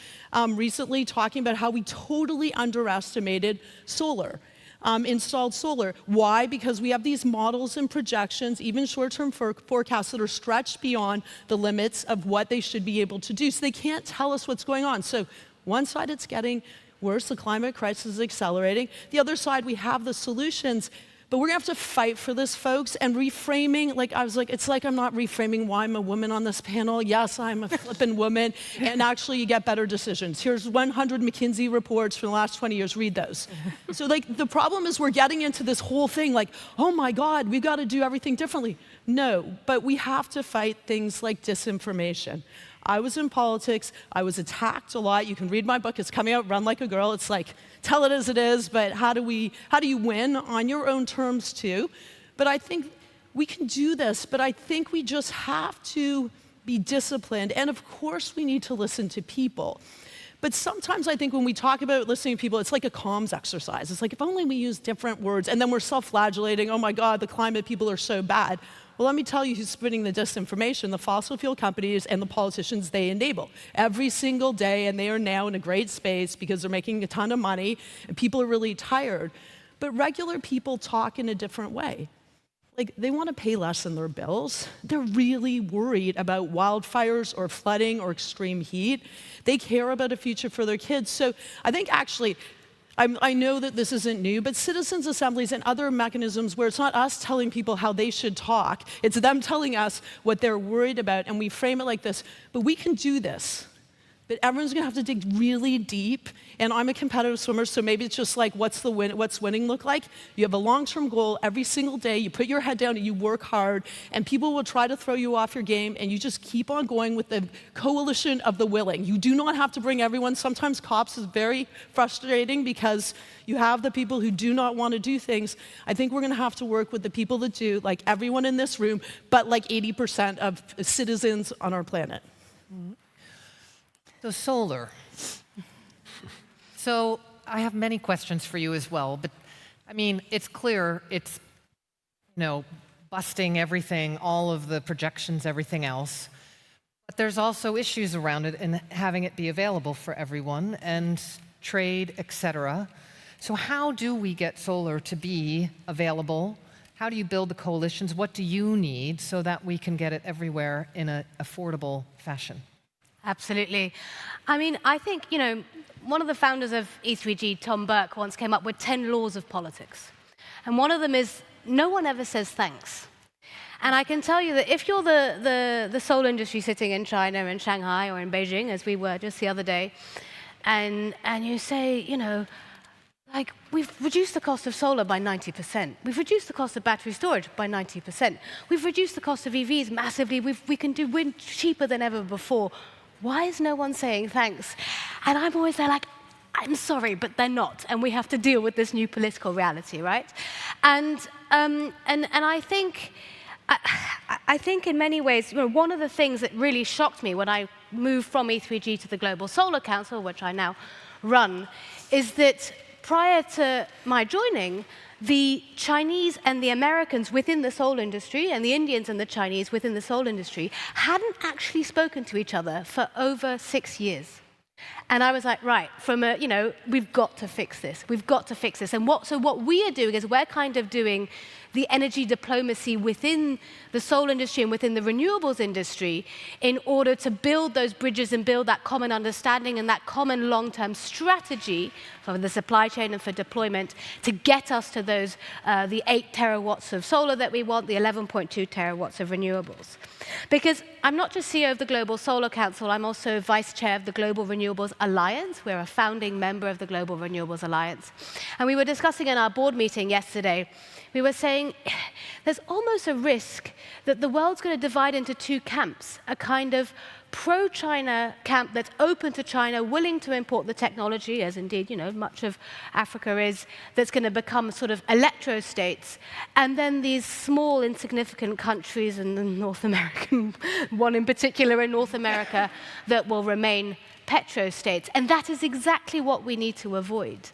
S8: recently talking about how we totally underestimated solar. Installed solar. Why? Because we have these models and projections, even short-term forecasts that are stretched beyond the limits of what they should be able to do. So they can't tell us what's going on. So one side, it's getting worse. The climate crisis is accelerating. The other side, we have the solutions. But we're going to have to fight for this, folks, and reframing, like I was like, it's like I'm not reframing why I'm a woman on this panel. Yes, I'm a flippin' woman, and actually you get better decisions. Here's 100 McKinsey reports from the last 20 years, read those. So like the problem is we're getting into this whole thing like, oh my God, we've got to do everything differently. No, but we have to fight things like disinformation. I was in politics, I was attacked a lot. You can read my book, it's coming out, Run Like a Girl. It's like, tell it as it is, but how do you win on your own terms too? But I think we can do this, but I think we just have to be disciplined. And of course we need to listen to people. But sometimes I think when we talk about listening to people, it's like a comms exercise. It's like, if only we use different words, and then we're self-flagellating, oh my God, the climate people are so bad. Well, let me tell you who's spreading the disinformation: the fossil fuel companies and the politicians they enable every single day, and they are now in a great space because they're making a ton of money, and people are really tired. But regular people talk in a different way. Like, they want to pay less in their bills. They're really worried about wildfires or flooding or extreme heat. They care about a future for their kids. So I think actually, I know that this isn't new, but citizens' assemblies and other mechanisms where it's not us telling people how they should talk, it's them telling us what they're worried about, and we frame it like this. But we can do this. but everyone's going to have to dig really deep. And I'm a competitive swimmer, so maybe it's just like, what's winning look like? You have a long-term goal every single day. You put your head down and you work hard, and people will try to throw you off your game, and you just keep on going with the coalition of the willing. You do not have to bring everyone. Sometimes COPs is very frustrating because you have the people who do not want to do things. I think we're going to have to work with the people that do, like everyone in this room, but like 80% of citizens on our planet.
S4: So solar. So I have many questions for you as well, but I mean, it's clear it's, busting everything, all of the projections, everything else. But there's also issues around it and having it be available for everyone and trade, etc. So how do we get solar to be available? How do you build the coalitions? What do you need so that we can get it everywhere in an affordable fashion?
S9: Absolutely. I mean, I think, one of the founders of E3G, Tom Burke, once came up with 10 laws of politics. And one of them is, no one ever says thanks. And I can tell you that if you're the solar industry sitting in China, in Shanghai, or in Beijing, as we were just the other day, and you say, like, we've reduced the cost of solar by 90%. We've reduced the cost of battery storage by 90%. We've reduced the cost of EVs massively. We can do wind cheaper than ever before. Why is no one saying thanks? And I'm always there like, I'm sorry, but they're not. And we have to deal with this new political reality, right? And I think in many ways, one of the things that really shocked me when I moved from E3G to the Global Solar Council, which I now run, is that prior to my joining, the Chinese and the Americans within the solar industry and the Indians and the Chinese within the solar industry hadn't actually spoken to each other for over 6 years. And I was like, right, we've got to fix this. We've got to fix this. And so what we are doing is we're kind of doing the energy diplomacy within the solar industry and within the renewables industry in order to build those bridges and build that common understanding and that common long-term strategy for the supply chain and for deployment to get us to those, the 8 terawatts of solar that we want, the 11.2 terawatts of renewables. Because I'm not just CEO of the Global Solar Council, I'm also vice chair of the Global Renewables Alliance. We're a founding member of the Global Renewables Alliance. And we were discussing in our board meeting yesterday, we were saying there's almost a risk that the world's going to divide into 2 camps, a kind of pro-China camp that's open to China, willing to import the technology, as indeed, much of Africa is, that's going to become sort of electro-states, and then these small, insignificant countries in the North American, one in particular in North America, that will remain petro-states. And that is exactly what we need to avoid.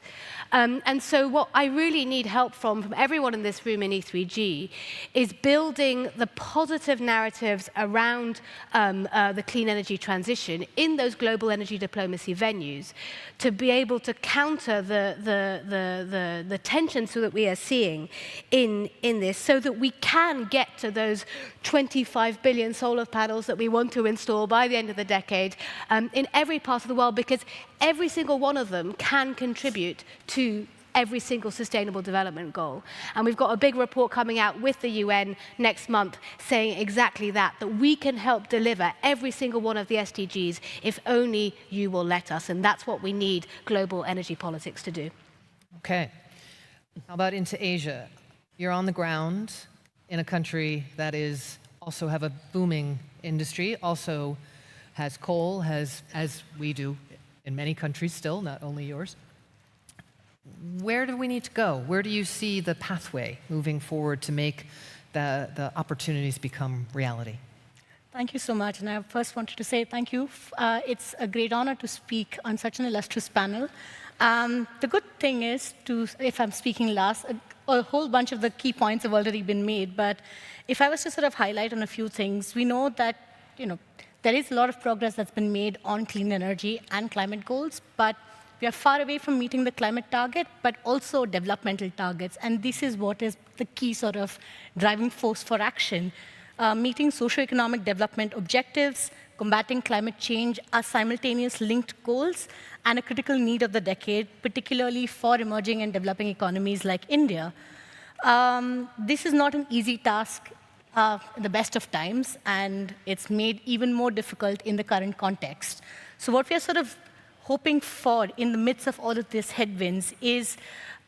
S9: And so what I really need help from everyone in this room in E3G is building the positive narratives around the clean energy transition in those global energy diplomacy venues to be able to counter the tensions that we are seeing in this so that we can get to those 25 billion solar panels that we want to install by the end of the decade in every part of the world, because every single one of them can contribute to every single sustainable development goal. And we've got a big report coming out with the UN next month saying exactly that we can help deliver every single one of the SDGs if only you will let us. And that's what we need global energy politics to do.
S4: Okay. How about into Asia? You're on the ground in a country that is also have a booming industry, also has coal, as we do in many countries still, not only yours. Where do we need to go? Where do you see the pathway moving forward to make the opportunities become reality?
S10: Thank you so much. And I first wanted to say thank you. It's a great honor to speak on such an illustrious panel. The good thing is, if I'm speaking last, a whole bunch of the key points have already been made. But if I was to sort of highlight on a few things, we know that there is a lot of progress that's been made on clean energy and climate goals, but we are far away from meeting the climate target, but also developmental targets. And this is what is the key sort of driving force for action. Meeting socioeconomic development objectives, combating climate change are simultaneous linked goals and a critical need of the decade, particularly for emerging and developing economies like India. This is not an easy task. in the best of times, and it's made even more difficult in the current context. So what we are sort of hoping for in the midst of all of these headwinds is,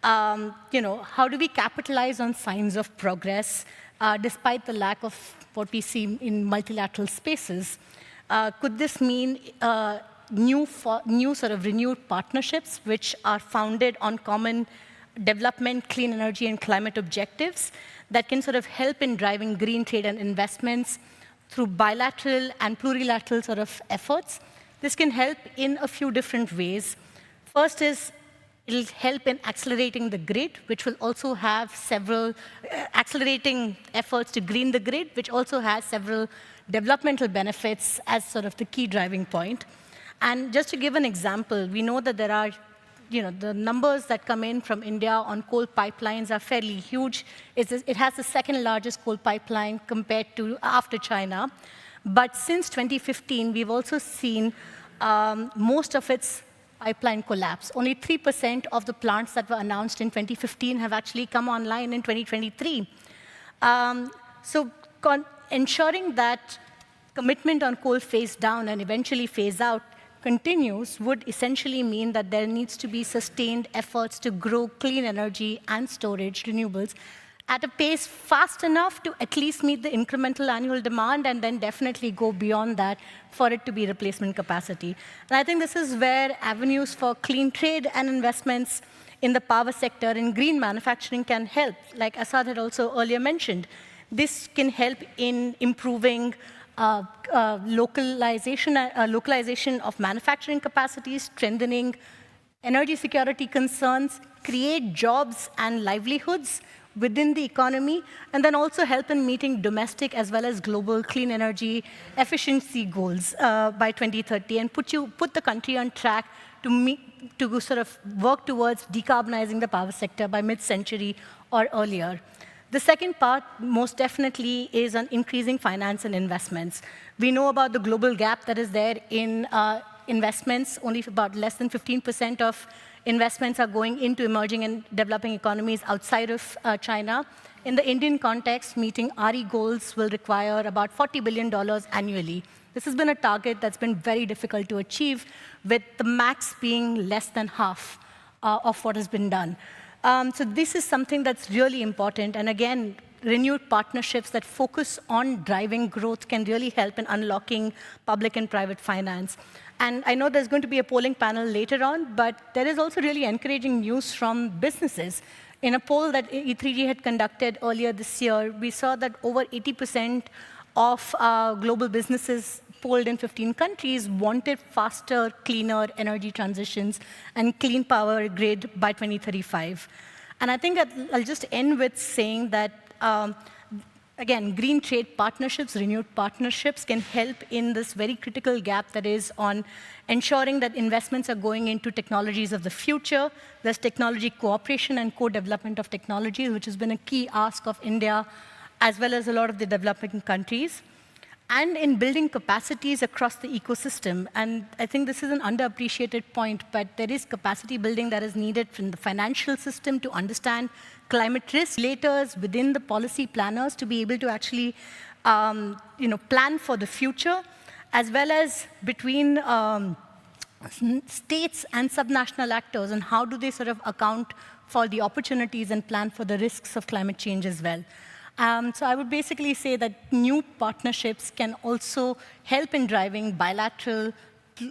S10: how do we capitalize on signs of progress despite the lack of what we see in multilateral spaces? Could this mean new sort of renewed partnerships which are founded on common development, clean energy, and climate objectives that can sort of help in driving green trade and investments through bilateral and plurilateral sort of efforts? This can help in a few different ways. First is it'll help in accelerating the grid, which will also have several accelerating efforts to green the grid, which also has several developmental benefits as sort of the key driving point. And just to give an example, we know that there are, the numbers that come in from India on coal pipelines are fairly huge. It has the second largest coal pipeline compared to after China. But since 2015, we've also seen most of its pipeline collapse. Only 3% of the plants that were announced in 2015 have actually come online in 2023. So ensuring that commitment on coal phase down and eventually phase out continues would essentially mean that there needs to be sustained efforts to grow clean energy and storage renewables at a pace fast enough to at least meet the incremental annual demand, and then definitely go beyond that for it to be replacement capacity. And I think this is where avenues for clean trade and investments in the power sector and green manufacturing can help. Like Asad had also earlier mentioned, this can help in improving localization of manufacturing capacities, strengthening energy security concerns, create jobs and livelihoods within the economy, and then also help in meeting domestic as well as global clean energy efficiency goals by 2030, and put the country on track to sort of work towards decarbonizing the power sector by mid-century or earlier. The second part, most definitely, is on increasing finance and investments. We know about the global gap that is there in investments. Only about less than 15% of investments are going into emerging and developing economies outside of China. In the Indian context, meeting RE goals will require about $40 billion annually. This has been a target that's been very difficult to achieve, with the max being less than half of what has been done. So this is something that's really important. And again, renewed partnerships that focus on driving growth can really help in unlocking public and private finance. And I know there's going to be a polling panel later on, but there is also really encouraging news from businesses. In a poll that E3G had conducted earlier this year, we saw that over 80% of global businesses polled in 15 countries wanted faster, cleaner energy transitions and clean power grid by 2035. And I think I'll just end with saying that, again, green trade partnerships, renewed partnerships can help in this very critical gap that is on ensuring that investments are going into technologies of the future. There's technology cooperation and co-development of technologies, which has been a key ask of India, as well as a lot of the developing countries, and in building capacities across the ecosystem. And I think this is an underappreciated point, but there is capacity building that is needed from the financial system to understand climate risk, regulators within the policy planners to be able to actually plan for the future, as well as between states and subnational actors, and how do they sort of account for the opportunities and plan for the risks of climate change as well. So I would basically say that new partnerships can also help in driving bilateral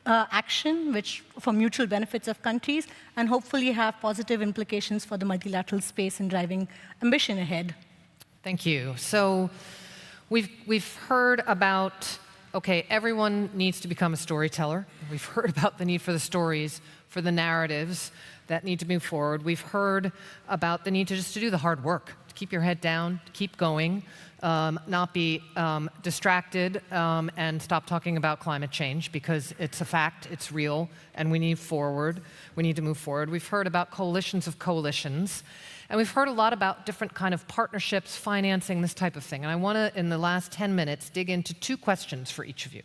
S10: action, which for mutual benefits of countries, and hopefully have positive implications for the multilateral space in driving ambition ahead.
S4: Thank you. So we've heard about, okay, everyone needs to become a storyteller. We've heard about the need for the stories, for the narratives that need to move forward. We've heard about the need to just to do the hard work, to keep your head down, to keep going, not be distracted, and stop talking about climate change, because it's a fact, it's real, and we need forward. We need to move forward. We've heard about coalitions of coalitions, and we've heard a lot about different kind of partnerships, financing, this type of thing. And I want to, in the last 10 minutes, dig into 2 questions for each of you.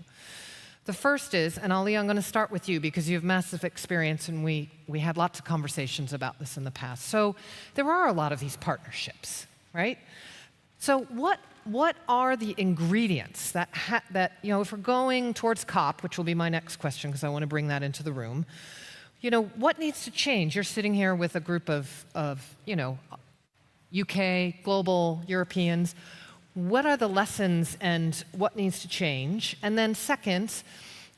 S4: The first is, and Ali, I'm going to start with you because you have massive experience, and we had lots of conversations about this in the past. So there are a lot of these partnerships, right? So what what are the ingredients that, if we're going towards COP, which will be my next question because I want to bring that into the room, what needs to change? You're sitting here with a group of UK, global, Europeans. What are the lessons and what needs to change? And then second,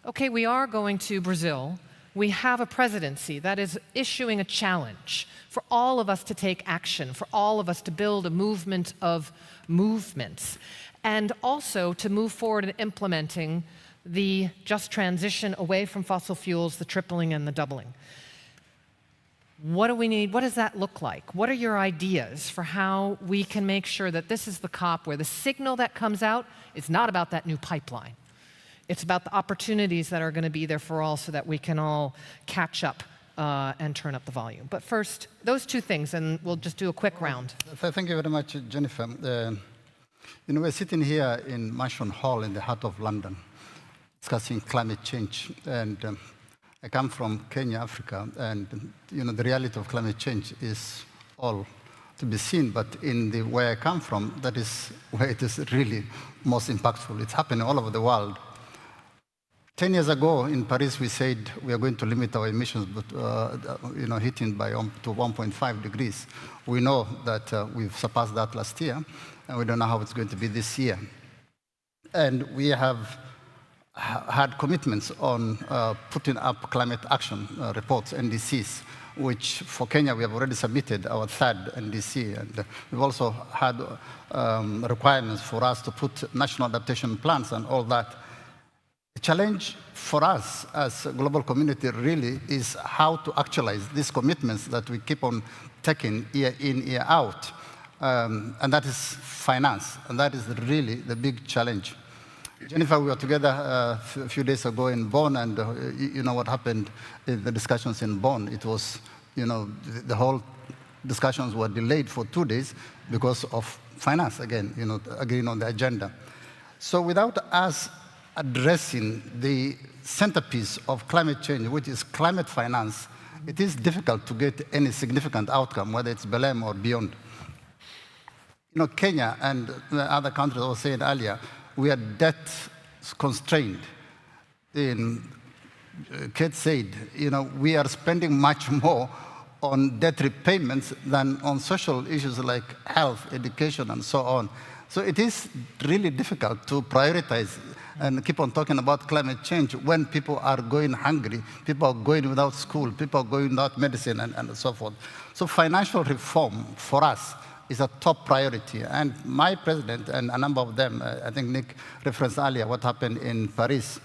S4: okay, we are going to Brazil. We have a presidency that is issuing a challenge for all of us to take action, for all of us to build a movement of movements, and also to move forward in implementing the just transition away from fossil fuels, the tripling and the doubling. What do we need? What does that look like? What are your ideas for how we can make sure that this is the COP where the signal that comes out is not about that new pipeline? It's about the opportunities that are going to be there for all so that we can all catch up and turn up the volume. But first, those two things, and we'll just do a quick round.
S5: Thank you very much, Jennifer. We're sitting here in Mansion Hall in the heart of London, discussing climate change. And I come from Kenya, Africa, and the reality of climate change is all to be seen. But in the where I come from, that is where it is really most impactful. It's happening all over the world. 10 years ago in Paris, we said we are going to limit our emissions, but heating by to 1.5 degrees. We know that we've surpassed that last year, and we don't know how it's going to be this year. And we have had commitments on putting up climate action reports, NDCs, which for Kenya we have already submitted our third NDC, and we've also had requirements for us to put national adaptation plans and all that. The challenge for us as a global community really is how to actualize these commitments that we keep on taking year in, year out. And that is finance, and that is really the big challenge. Jennifer, we were together a few days ago in Bonn, and you know what happened in the discussions in Bonn. It was, the whole discussions were delayed for 2 days because of finance, again, agreeing on the agenda. So without us addressing the centerpiece of climate change, which is climate finance, it is difficult to get any significant outcome, whether it's Belém or beyond. Kenya and the other countries I was saying earlier, we are debt constrained. Kate said, we are spending much more on debt repayments than on social issues like health, education, and so on. So it is really difficult to prioritize and keep on talking about climate change when people are going hungry, people are going without school, people are going without medicine, and so forth. So financial reform for us is a top priority. And my president and a number of them, I think Nick referenced earlier what happened in Paris,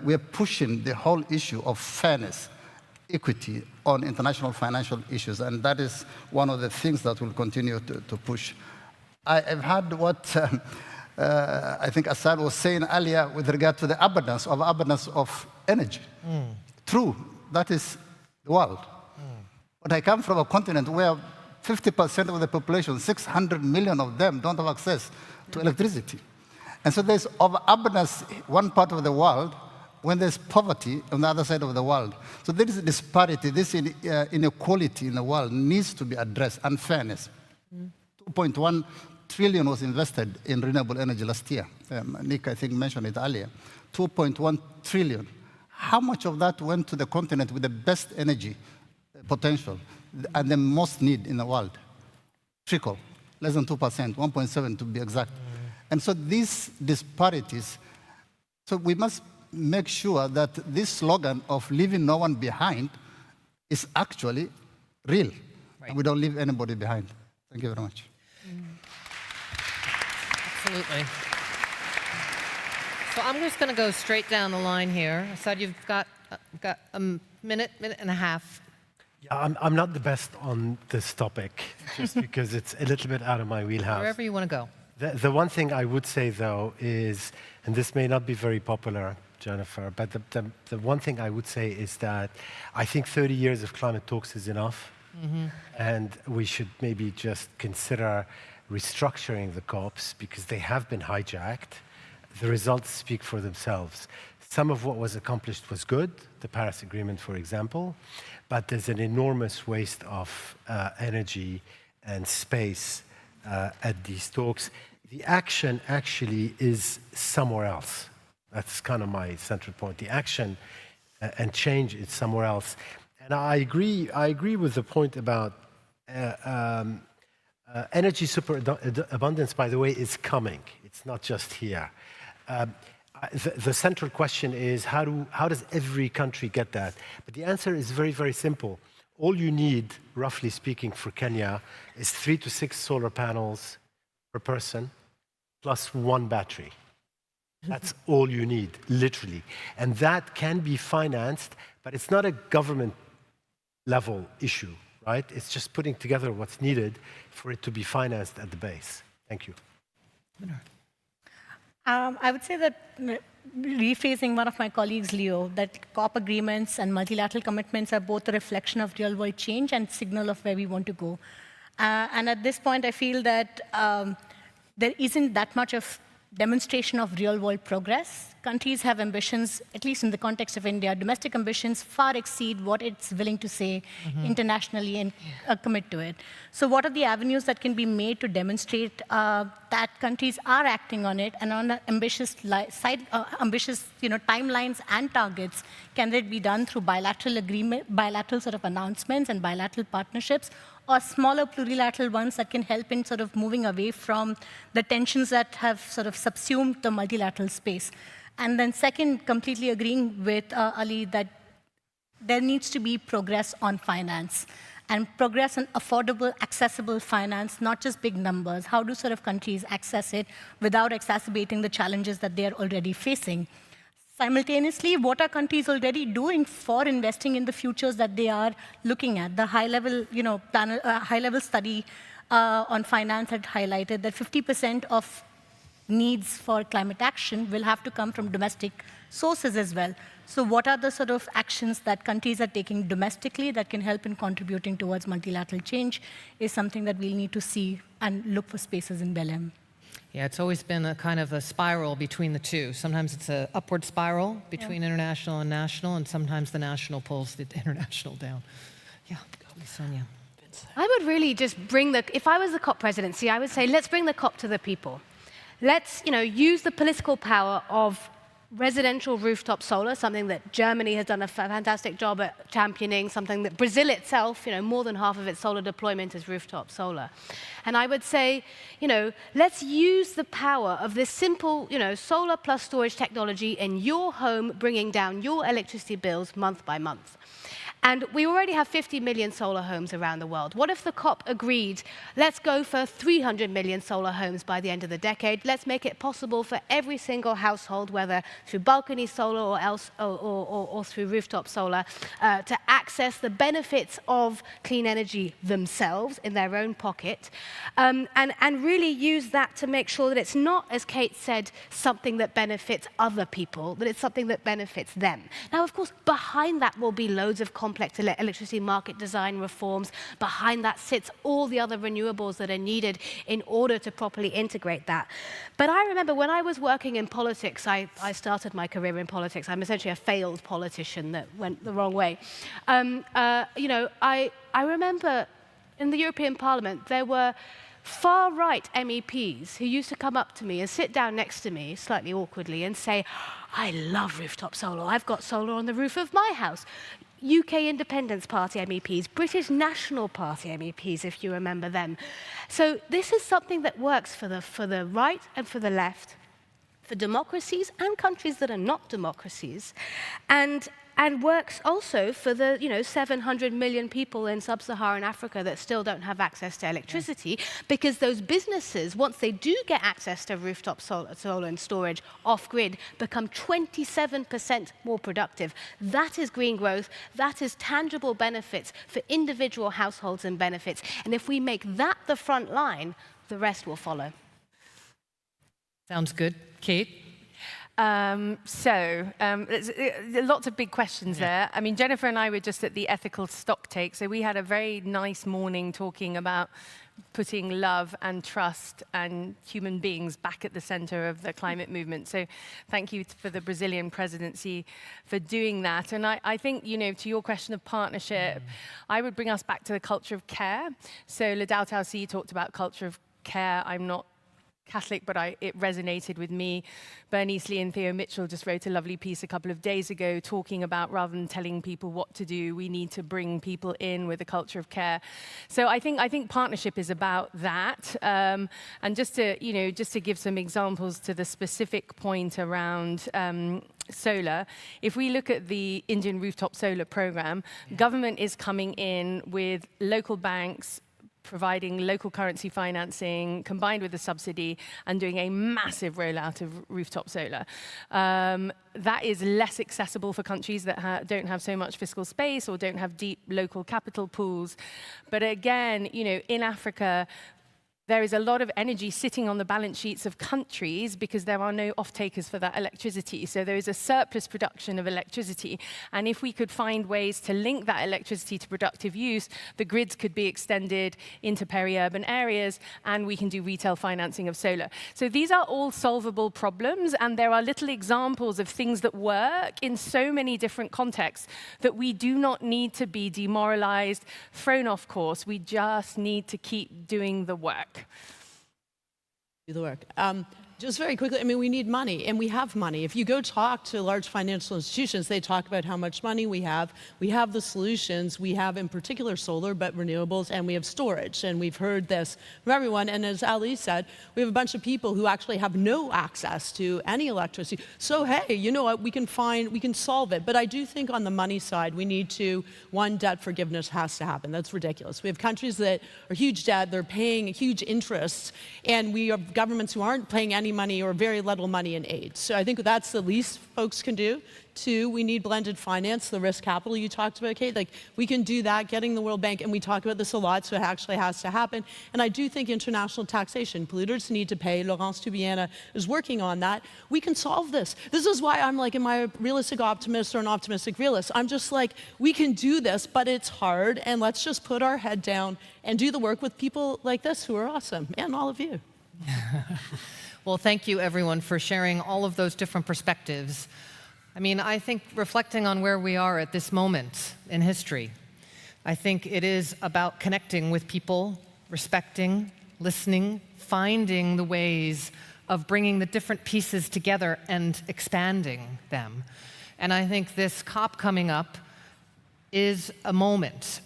S5: we are pushing the whole issue of fairness, equity on international financial issues. And that is one of the things that we'll continue to push. I've heard what I think Assad was saying earlier with regard to the abundance of energy. True, that is the world. But I come from a continent where 50% of the population, 600 million of them, don't have access to electricity. And so there's overabundance one part of the world when there's poverty on the other side of the world. So there is a disparity, this inequality in the world needs to be addressed, unfairness. 2.1 trillion was invested in renewable energy last year. Nick, I think, mentioned it earlier. 2.1 trillion. How much of that went to the continent with the best energy potential and the most need in the world? Trickle, less than 2%, 1.7 to be exact. And so these disparities, so we must make sure that this slogan of leaving no one behind is actually real. Right. And we don't leave anybody behind. Thank you very much.
S4: Absolutely. So I'm just going to go straight down the line here. Assad, you've got a minute and a half.
S7: Yeah, I'm not the best on this topic, just because it's a little bit out of my wheelhouse.
S4: Wherever you want to go.
S7: The one thing I would say, though, is, and this may not be very popular, Jennifer, but the one thing I would say is that I think 30 years of climate talks is enough, and we should maybe just consider restructuring the COPs because they have been hijacked. The results speak for themselves. Some of what was accomplished was good, the Paris Agreement, for example, but there's an enormous waste of energy and space at these talks. The action actually is somewhere else. That's kind of my central point. The action and change is somewhere else. And I agree with the point about energy superabundance, by the way, is coming. It's not just here. The central question is how does every country get that? But the answer is very, very simple. All you need, roughly speaking, for Kenya is 3 to 6 solar panels per person, plus 1 battery. That's all you need, literally. And that can be financed, but it's not a government level issue, right? It's just putting together what's needed for it to be financed at the base. Thank you.
S10: I would say that, rephrasing one of my colleagues, Leo, that COP agreements and multilateral commitments are both a reflection of real-world change and signal of where we want to go. And at this point, I feel that there isn't that much of demonstration of real-world progress. Countries have ambitions, at least in the context of India, domestic ambitions far exceed what it's willing to say internationally and commit to it. So what are the avenues that can be made to demonstrate that countries are acting on it and on ambitious timelines and targets? Can it be done through bilateral sort of announcements and bilateral partnerships, or smaller plurilateral ones that can help in sort of moving away from the tensions that have sort of subsumed the multilateral space? And then second, completely agreeing with Ali that there needs to be progress on finance, and progress on affordable, accessible finance, not just big numbers. How do sort of countries access it without exacerbating the challenges that they are already facing? Simultaneously, what are countries already doing for investing in the futures that they are looking at? The high-level, high-level study on finance had highlighted that 50% of needs for climate action will have to come from domestic sources as well. So what are the sort of actions that countries are taking domestically that can help in contributing towards multilateral change is something that we'll need to see and look for spaces in Belém.
S4: Yeah, it's always been a kind of a spiral between the two. Sometimes it's an upward spiral between international and national, and sometimes the national pulls the international down. Yeah, Sonia.
S9: I would really just if I was the COP presidency, I would say, let's bring the COP to the people. Let's, use the political power of residential rooftop solar, something that Germany has done a fantastic job at championing, something that Brazil itself, more than half of its solar deployment is rooftop solar. And I would say, let's use the power of this simple, solar plus storage technology in your home, bringing down your electricity bills month by month. And we already have 50 million solar homes around the world. What if the COP agreed, let's go for 300 million solar homes by the end of the decade? Let's make it possible for every single household, whether through balcony solar or through rooftop solar, to access the benefits of clean energy themselves in their own pocket, and really use that to make sure that it's not, as Kate said, something that benefits other people, that it's something that benefits them. Now, of course, behind that will be loads of complex electricity market design reforms. Behind that sits all the other renewables that are needed in order to properly integrate that. But I remember when I was working in politics, I started my career in politics. I'm essentially a failed politician that went the wrong way. I remember in the European Parliament, there were far-right MEPs who used to come up to me and sit down next to me, slightly awkwardly, and say, I love rooftop solar. I've got solar on the roof of my house. UK Independence Party MEPs, British National Party MEPs, if you remember them. So this is something that works for the right and for the left, for democracies and countries that are not democracies, and works also for the 700 million people in sub-Saharan Africa that still don't have access to electricity, because those businesses, once they do get access to rooftop solar and storage off-grid, become 27% more productive. That is green growth. That is tangible benefits for individual households and benefits. And if we make that the front line, the rest will follow.
S4: Sounds good. Kate?
S6: Lots of big questions there. I mean, Jennifer and I were just at the ethical stock take, so we had a very nice morning talking about putting love and trust and human beings back at the center of the climate movement. So thank you for the Brazilian presidency for doing that. And I think, to your question of partnership, I would bring us back to the culture of care. So Ladao Taosi talked about culture of care. I'm not Catholic, but it resonated with me. Bernice Lee and Theo Mitchell just wrote a lovely piece a couple of days ago talking about, rather than telling people what to do, we need to bring people in with a culture of care. So I think partnership is about that. And just to give some examples to the specific point around solar, if we look at the Indian rooftop solar program, government is coming in with local banks, providing local currency financing combined with a subsidy and doing a massive rollout of rooftop solar. That is less accessible for countries that don't have so much fiscal space or don't have deep local capital pools. But again, in Africa, there is a lot of energy sitting on the balance sheets of countries because there are no off-takers for that electricity. So there is a surplus production of electricity. And if we could find ways to link that electricity to productive use, the grids could be extended into peri-urban areas, and we can do retail financing of solar. So these are all solvable problems, and there are little examples of things that work in so many different contexts that we do not need to be demoralized, thrown off course. We just need to keep doing the work.
S8: Do the work. Just very quickly, I mean, we need money, and we have money. If you go talk to large financial institutions, they talk about how much money we have. We have the solutions. We have, in particular, solar, but renewables, and we have storage. And we've heard this from everyone. And as Ali said, we have a bunch of people who actually have no access to any electricity. So, hey, you know what? We can solve it. But I do think on the money side, we need to, one, debt forgiveness has to happen. That's ridiculous. We have countries that are huge debt. They're paying huge interests. And we have governments who aren't paying any money or very little money in aid. So I think that's the least folks can do. Two, we need blended finance, the risk capital you talked about, Kate. Like, we can do that, getting the World Bank, and we talk about this a lot, so it actually has to happen. And I do think international taxation, polluters need to pay. Laurence Tubiana is working on that. We can solve this. This is why I'm like, am I a realistic optimist or an optimistic realist? I'm just like, we can do this, but it's hard, and let's just put our head down and do the work with people like this who are awesome, and all of you.
S4: Well, thank you, everyone, for sharing all of those different perspectives. I mean, I think reflecting on where we are at this moment in history, I think it is about connecting with people, respecting, listening, finding the ways of bringing the different pieces together and expanding them. And I think this COP coming up is a moment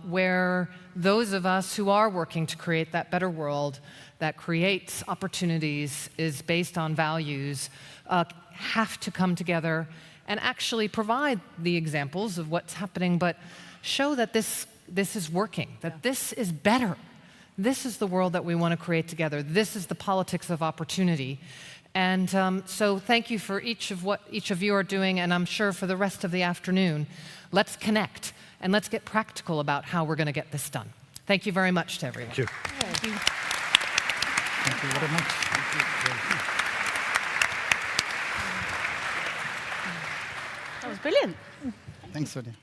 S4: where those of us who are working to create that better world that creates opportunities, is based on values, have to come together and actually provide the examples of what's happening, but show that this is working, that this is better. This is the world that we want to create together. This is the politics of opportunity. And so thank you for each of what each of you are doing, and I'm sure for the rest of the afternoon. Let's connect, and let's get practical about how we're going to get this done. Thank you very much to everyone.
S7: Thank you.
S8: Thank you.
S5: Thank you very much.
S8: That was brilliant.
S5: Thanks, Sonia.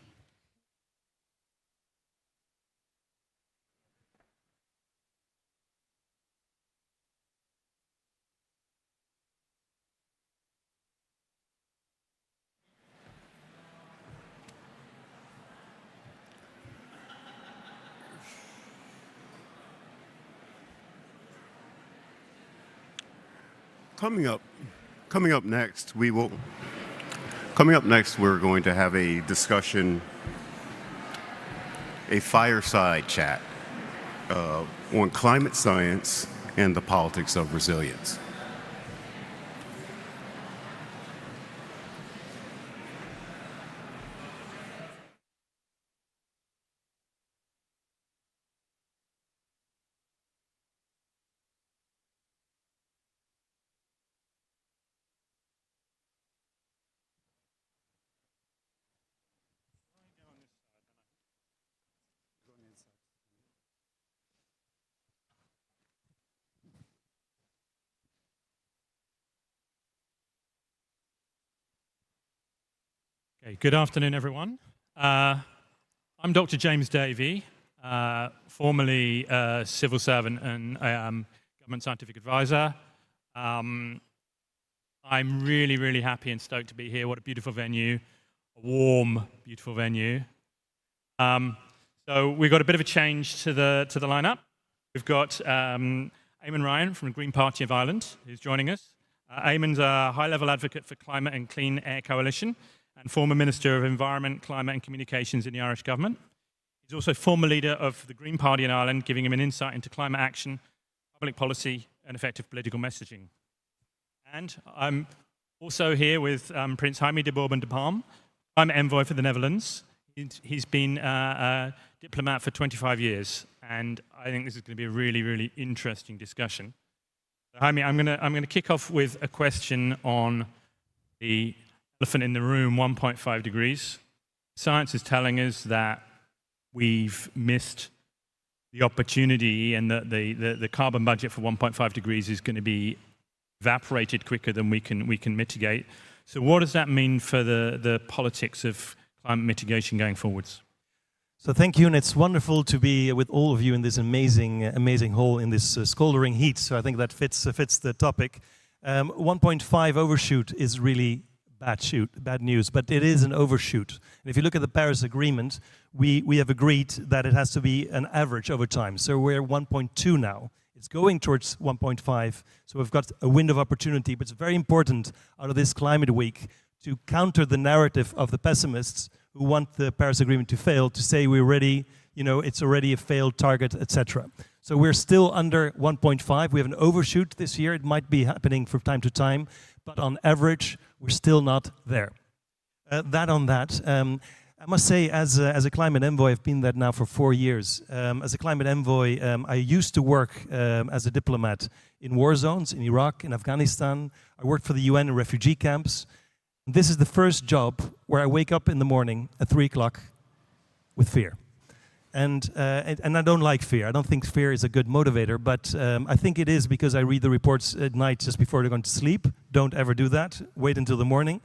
S1: Coming up next, we're going to have a discussion, a fireside chat on climate science and the politics of resilience.
S11: Okay, good afternoon, everyone. I'm Dr. James Davey, formerly a civil servant and government scientific advisor. I'm really, really happy and stoked to be here. What a beautiful venue, a warm, beautiful venue. So we've got a bit of a change to the lineup. We've got Eamon Ryan from the Green Party of Ireland, who's joining us. Eamon's a high-level advocate for Climate and Clean Air Coalition and former Minister of Environment, Climate and Communications in the Irish government. He's also former leader of the Green Party in Ireland, giving him an insight into climate action, public policy, and effective political messaging. And I'm also here with Prince Jaime de Bourbon de Palm, climate envoy for the Netherlands. He's been a diplomat for 25 years, and I think this is going to be a really, really interesting discussion. So, Jaime, I'm going to kick off with a question on the elephant in the room, 1.5 degrees. Science is telling us that we've missed the opportunity and that the carbon budget for 1.5 degrees is going to be evaporated quicker than we can mitigate. So what does that mean for the politics of climate mitigation going forwards?
S12: So thank you, and it's wonderful to be with all of you in this amazing hall in this scalding heat. So I think that fits the topic. 1.5 overshoot is really bad news, but it is an overshoot. And if you look at the Paris Agreement, we have agreed that it has to be an average over time. So we're 1.2 now. It's going towards 1.5, so we've got a window of opportunity. But it's very important out of this climate week to counter the narrative of the pessimists who want the Paris Agreement to fail, to say we're ready, it's already a failed target, etc. So we're still under 1.5. We have an overshoot this year. It might be happening from time to time, but on average, we're still not there. I must say, as a climate envoy, I've been that now for 4 years. As a climate envoy, I used to work as a diplomat in war zones, in Iraq, in Afghanistan. I worked for the UN in refugee camps. This is the first job where I wake up in the morning at 3 o'clock with fear. And I don't like fear. I don't think fear is a good motivator, but I think it is because I read the reports at night just before they're going to sleep. Don't ever do that. Wait until the morning.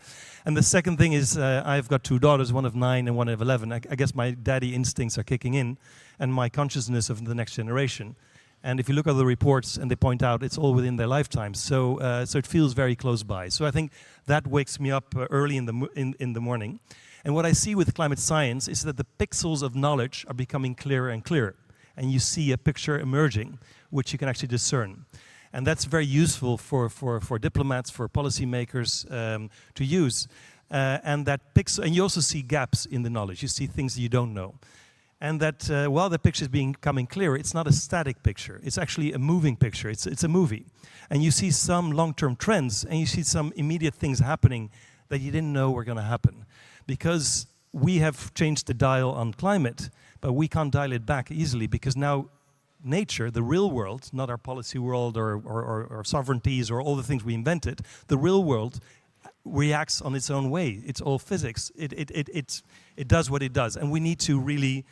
S12: And the second thing is I've got 2 daughters, one of 9 and one of 11. I guess my daddy instincts are kicking in and my consciousness of the next generation. And if you look at the reports and they point out it's all within their lifetime, so it feels very close by. So I think that wakes me up early in the morning. And what I see with climate science is that the pixels of knowledge are becoming clearer and clearer. And you see a picture emerging, which you can actually discern. And that's very useful for diplomats, for policymakers to use. And you also see gaps in the knowledge. You see things that you don't know. And that while the picture is becoming clearer, it's not a static picture. It's actually a moving picture. It's a movie. And you see some long-term trends, and you see some immediate things happening that you didn't know were going to happen. Because we have changed the dial on climate, but we can't dial it back easily because now nature, the real world, not our policy world or sovereignties or all the things we invented, the real world reacts on its own way. It's all physics. It does what it does. And we need to really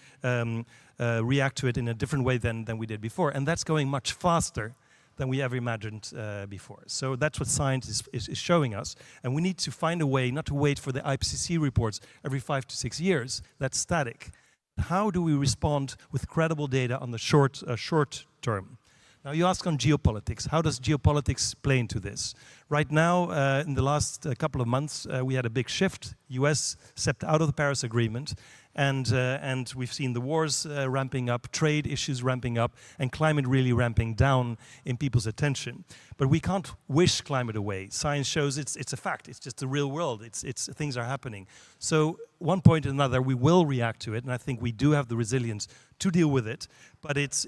S12: react to it in a different way than we did before. And that's going much faster than we ever imagined before. So that's what science is showing us. And we need to find a way not to wait for the IPCC reports every 5 to 6 years. That's static. How do we respond with credible data on the short term? Now you ask on geopolitics. How does geopolitics play into this? Right now, in the last couple of months, we had a big shift. US stepped out of the Paris Agreement, and we've seen the wars ramping up, trade issues ramping up, and climate really ramping down in people's attention. But we can't wish climate away. Science shows it's a fact. It's just the real world. Things are happening. So one point or another, we will react to it, and I think we do have the resilience to deal with it. But it's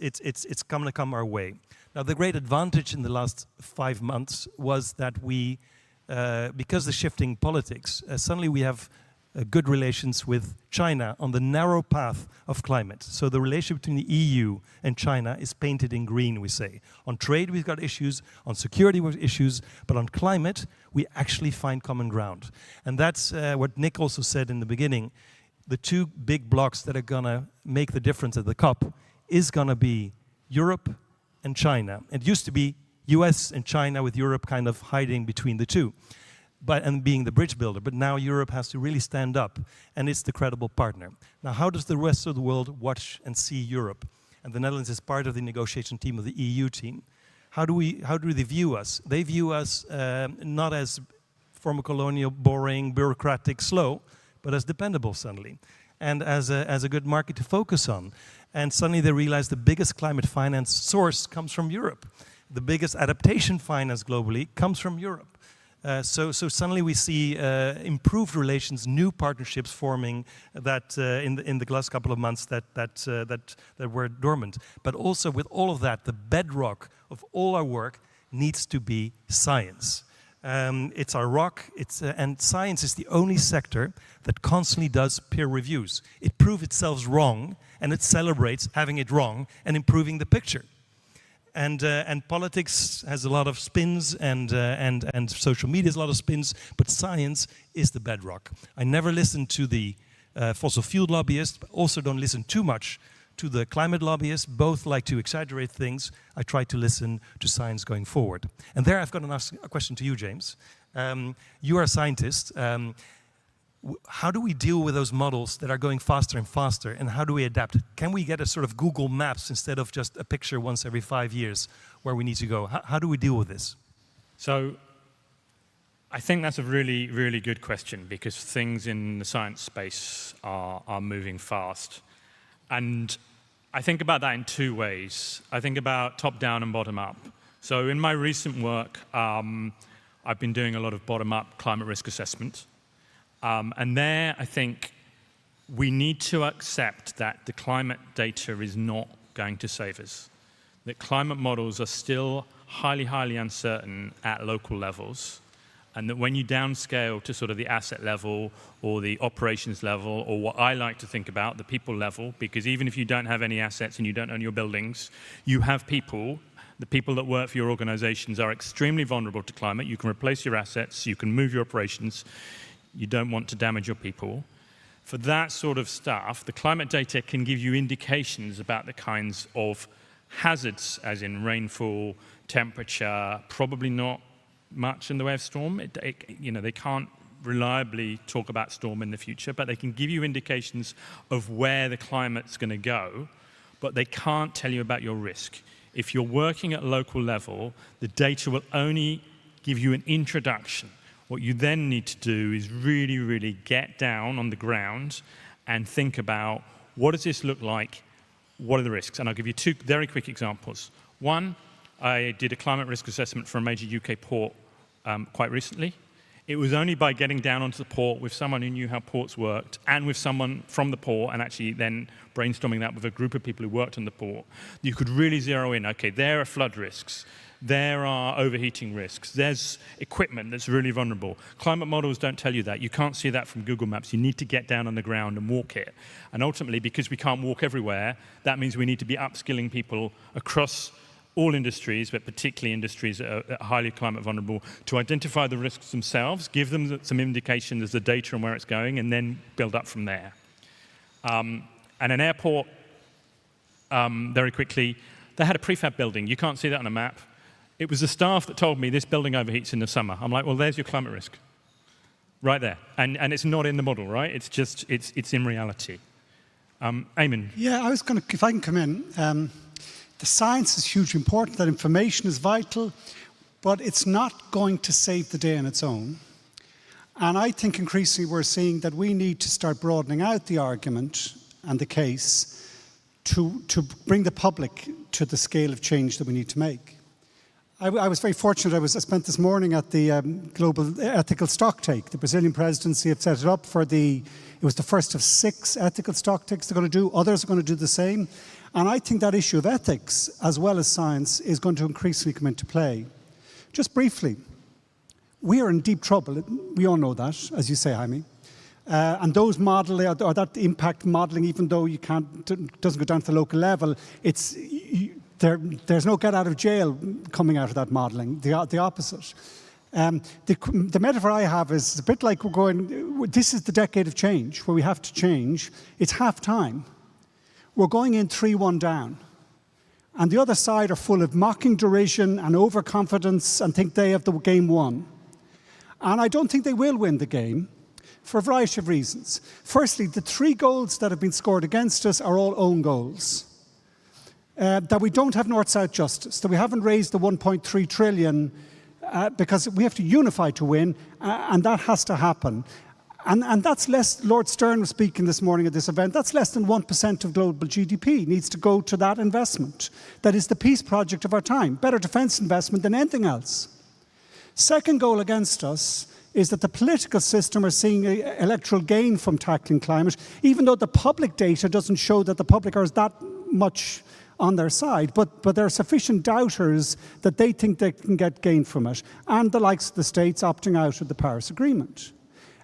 S12: going to come our way. Now, the great advantage in the last 5 months was that we, because the shifting politics, suddenly we have good relations with China on the narrow path of climate. So the relationship between the EU and China is painted in green, we say. On trade, we've got issues. On security, we've got issues. But on climate, we actually find common ground. And that's what Nick also said in the beginning. The 2 big blocks that are going to make the difference at the COP is going to be Europe and China. It used to be US and China with Europe kind of hiding between the 2. And being the bridge builder, but now Europe has to really stand up, and it's the credible partner. Now, how does the rest of the world watch and see Europe? And the Netherlands is part of the negotiation team of the EU team. How do they view us? They view us not as former colonial, boring, bureaucratic, slow, but as dependable suddenly, and as a good market to focus on. And suddenly they realize the biggest climate finance source comes from Europe. the biggest adaptation finance globally comes from Europe. So suddenly we see improved relations, new partnerships forming that in the last couple of months that were dormant. But also with all of that, the bedrock of all our work needs to be science. It's our rock, and science is the only sector that constantly does peer reviews. It proves itself wrong, and it celebrates having it wrong and improving the picture. And politics has a lot of spins, and social media has a lot of spins, but science is the bedrock. I never listen to the fossil fuel lobbyists, but also don't listen too much to the climate lobbyists. Both like to exaggerate things. I try to listen to science going forward. And there I've got a question to you, James. You are a scientist. How do we deal with those models that are going faster and faster, and how do we adapt? Can we get a sort of Google Maps instead of just a picture once every 5 years where we need to go? How do we deal with this?
S11: So I think that's a really, really good question, because things in the science space are moving fast. And I think about that in two ways. I think about top-down and bottom-up. So in my recent work, I've been doing a lot of bottom-up climate risk assessment. And there, I think we need to accept that the climate data is not going to save us. That climate models are still highly, highly uncertain at local levels. And that when you downscale to sort of the asset level or the operations level, or what I like to think about, the people level, because even if you don't have any assets and you don't own your buildings, you have people. The people that work for your organizations are extremely vulnerable to climate. You can replace your assets, you can move your operations. You don't want to damage your people. For that sort of stuff, the climate data can give you indications about the kinds of hazards, as in rainfall, temperature, probably not much in the way of storm. They can't reliably talk about storm in the future, but they can give you indications of where the climate's going to go, but they can't tell you about your risk. If you're working at local level, the data will only give you an introduction. What you then need to do is really, really get down on the ground and think about, what does this look like? What are the risks? And I'll give you two very quick examples. One, I did a climate risk assessment for a major UK port quite recently. It was only by getting down onto the port with someone who knew how ports worked, and with someone from the port, and actually then brainstorming that with a group of people who worked on the port, you could really zero in, okay, there are flood risks. There are overheating risks. There's equipment that's really vulnerable. Climate models don't tell you that. You can't see that from Google Maps. You need to get down on the ground and walk it. And ultimately, because we can't walk everywhere, that means we need to be upskilling people across all industries, but particularly industries that are highly climate vulnerable, to identify the risks themselves, give them some indication as the data and where it's going, and then build up from there. And an airport, very quickly, they had a prefab building. You can't see that on a map. It was the staff that told me this building overheats in the summer. I'm like, well, there's your climate risk, right there. And it's not in the model, right? It's just, it's in reality. Eamon.
S13: Yeah, I was going to, if I can come in, the science is hugely important, that information is vital, but it's not going to save the day on its own. And I think increasingly we're seeing that we need to start broadening out the argument and the case to bring the public to the scale of change that we need to make. I was very fortunate. I spent this morning at the Global Ethical Stocktake. The Brazilian presidency had set it up for it was the first of 6 ethical stocktakes they're going to do. Others are going to do the same. And I think that issue of ethics, as well as science, is going to increasingly come into play. Just briefly, we are in deep trouble. We all know that, as you say, Jaime. And those modeling, or that impact modeling, even though doesn't go down to the local level, there's no get out of jail coming out of that modeling, the opposite. The metaphor I have is a bit like this is the decade of change, where we have to change. It's half time. We're going in 3-1 down. And the other side are full of mocking derision and overconfidence and think they have the game won. And I don't think they will win the game for a variety of reasons. Firstly, the 3 goals that have been scored against us are all own goals. That we don't have north-south justice, that we haven't raised the 1.3 trillion because we have to unify to win, and that has to happen. And that's less, Lord Stern was speaking this morning at this event, that's less than 1% of global GDP needs to go to that investment. That is the peace project of our time, better defense investment than anything else. Second goal against us is that the political system are seeing electoral gain from tackling climate, even though the public data doesn't show that the public are that much on their side, but there are sufficient doubters that they think they can get gain from it, and the likes of the States opting out of the Paris Agreement.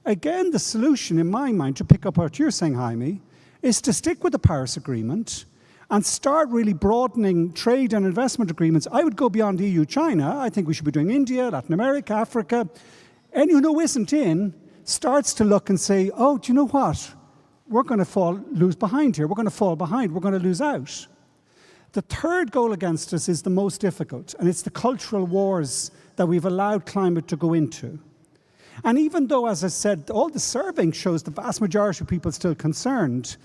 S13: Again, the solution, in my mind, to pick up what you're saying, Jaime, is to stick with the Paris Agreement and start really broadening trade and investment agreements. I would go beyond EU, China. I think we should be doing India, Latin America, Africa. Anyone who isn't in starts to look and say, oh, do you know what? We're going to lose behind here. We're going to fall behind. We're going to lose out. The third goal against us is the most difficult, and it's the cultural wars that we've allowed climate to go into. And even though, as I said, all the surveying shows the vast majority of people still concerned,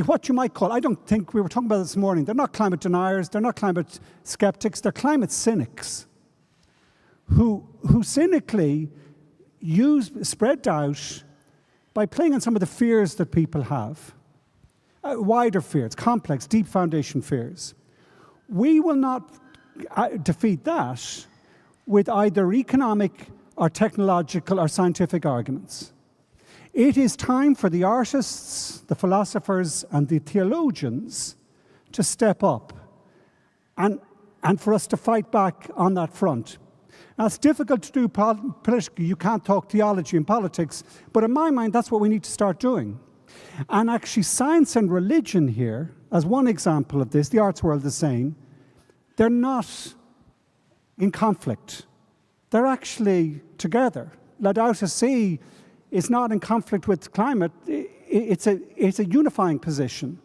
S13: what you might call, I don't think, we were talking about this morning, they're not climate deniers, they're not climate skeptics, they're climate cynics who cynically spread doubt by playing on some of the fears that people have. Wider fears, complex, deep foundation fears. We will not defeat that with either economic or technological or scientific arguments. It is time for the artists, the philosophers, and the theologians to step up and for us to fight back on that front. Now, it's difficult to do politically. You can't talk theology and politics, but in my mind, that's what we need to start doing. And actually, science and religion here, as one example of this, the arts world the same, they're not in conflict. They're actually together. Laudato Si is not in conflict with climate. It's a unifying position.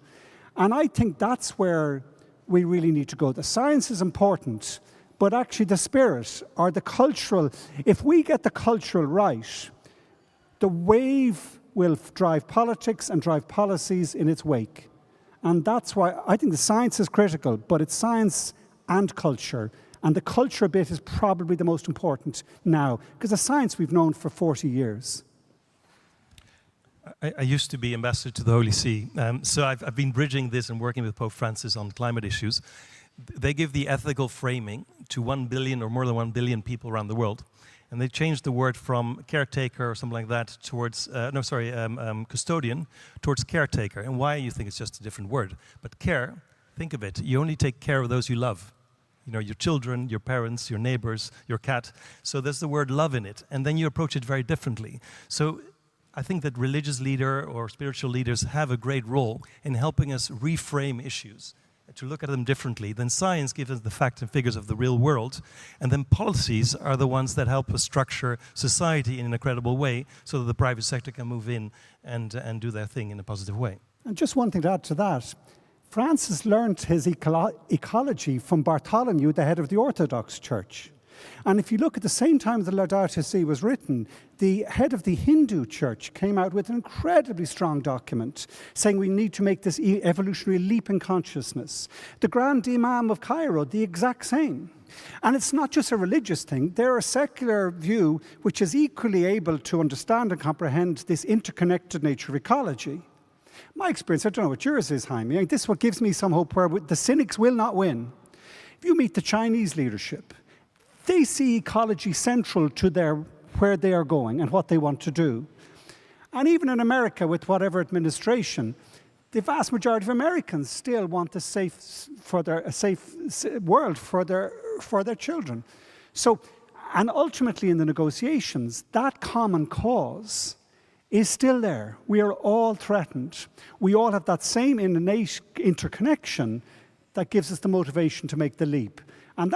S13: And I think that's where we really need to go. The science is important, but actually the spirit or the cultural, if we get the cultural right, the wave will drive politics and drive policies in its wake. And that's why I think the science is critical, but it's science and culture. And the culture bit is probably the most important now, because the science we've known for 40 years.
S12: I used to be ambassador to the Holy See, so I've been bridging this and working with Pope Francis on climate issues. They give the ethical framing to 1 billion or more than 1 billion people around the world. And they changed the word from caretaker or something like that towards, custodian, towards caretaker. And why you think it's just a different word. But care, think of it, you only take care of those you love. You know, your children, your parents, your neighbors, your cat. So there's the word love in it. And then you approach it very differently. So I think that religious leader or spiritual leaders have a great role in helping us reframe issues, to look at them differently. Then science gives us the facts and figures of the real world, and then policies are the ones that help us structure society in a credible way so that the private sector can move in and do their thing in a positive way.
S13: And just one thing to add to that. Francis learned his ecology from Bartholomew, the head of the Orthodox Church. And if you look at the same time that Laudato Si was written, the head of the Hindu church came out with an incredibly strong document saying we need to make this evolutionary leap in consciousness. The Grand Imam of Cairo, the exact same. And it's not just a religious thing. They're a secular view which is equally able to understand and comprehend this interconnected nature of ecology. My experience, I don't know what yours is, Jaime, this is what gives me some hope where the cynics will not win. If you meet the Chinese leadership, they see ecology central to where they are going and what they want to do. And even in America, with whatever administration, the vast majority of Americans still want a safe world for their children. So, and ultimately in the negotiations, that common cause is still there. We are all threatened. We all have that same innate interconnection that gives us the motivation to make the leap. And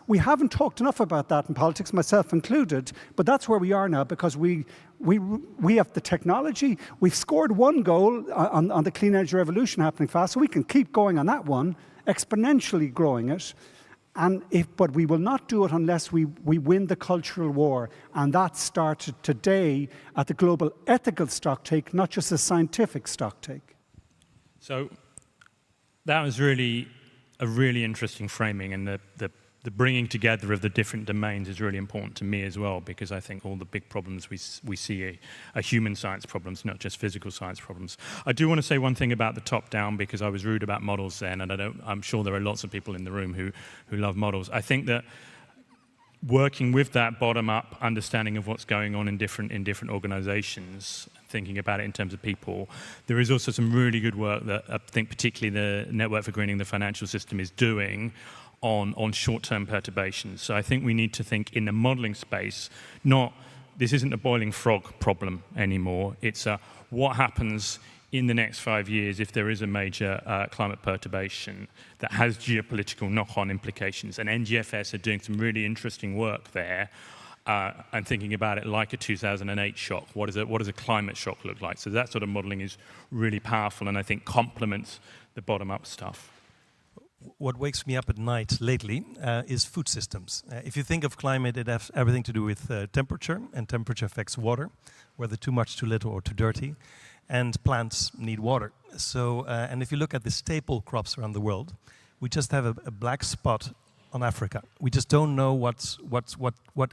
S13: we haven't talked enough about that in politics, myself included, but that's where we are now because we have the technology. We've scored one goal on the clean energy revolution happening fast, so we can keep going on that one, exponentially growing it. But we will not do it unless we win the cultural war. And that started today at the global ethical stocktake, not just a scientific stocktake.
S11: So that was really a really interesting framing, and the the bringing together of the different domains is really important to me as well, because I think all the big problems we see are human science problems, not just physical science problems. I do want to say one thing about the top-down, because I was rude about models then, and I'm sure there are lots of people in the room who love models. I think that working with that bottom-up understanding of what's going on in different organizations, thinking about it in terms of people, there is also some really good work that I think particularly the Network for Greening the Financial System is doing on short-term perturbations. So I think we need to think in the modeling space, this isn't a boiling frog problem anymore. It's what happens in the next 5 years if there is a major climate perturbation that has geopolitical knock-on implications. And NGFS are doing some really interesting work there and thinking about it like a 2008 shock. What does a climate shock look like? So that sort of modeling is really powerful and I think complements the bottom-up stuff.
S12: What wakes me up at night lately is food systems. If you think of climate, it has everything to do with temperature, and temperature affects water, whether too much, too little, or too dirty. And plants need water. So, and if you look at the staple crops around the world, we just have a black spot on Africa. We just don't know what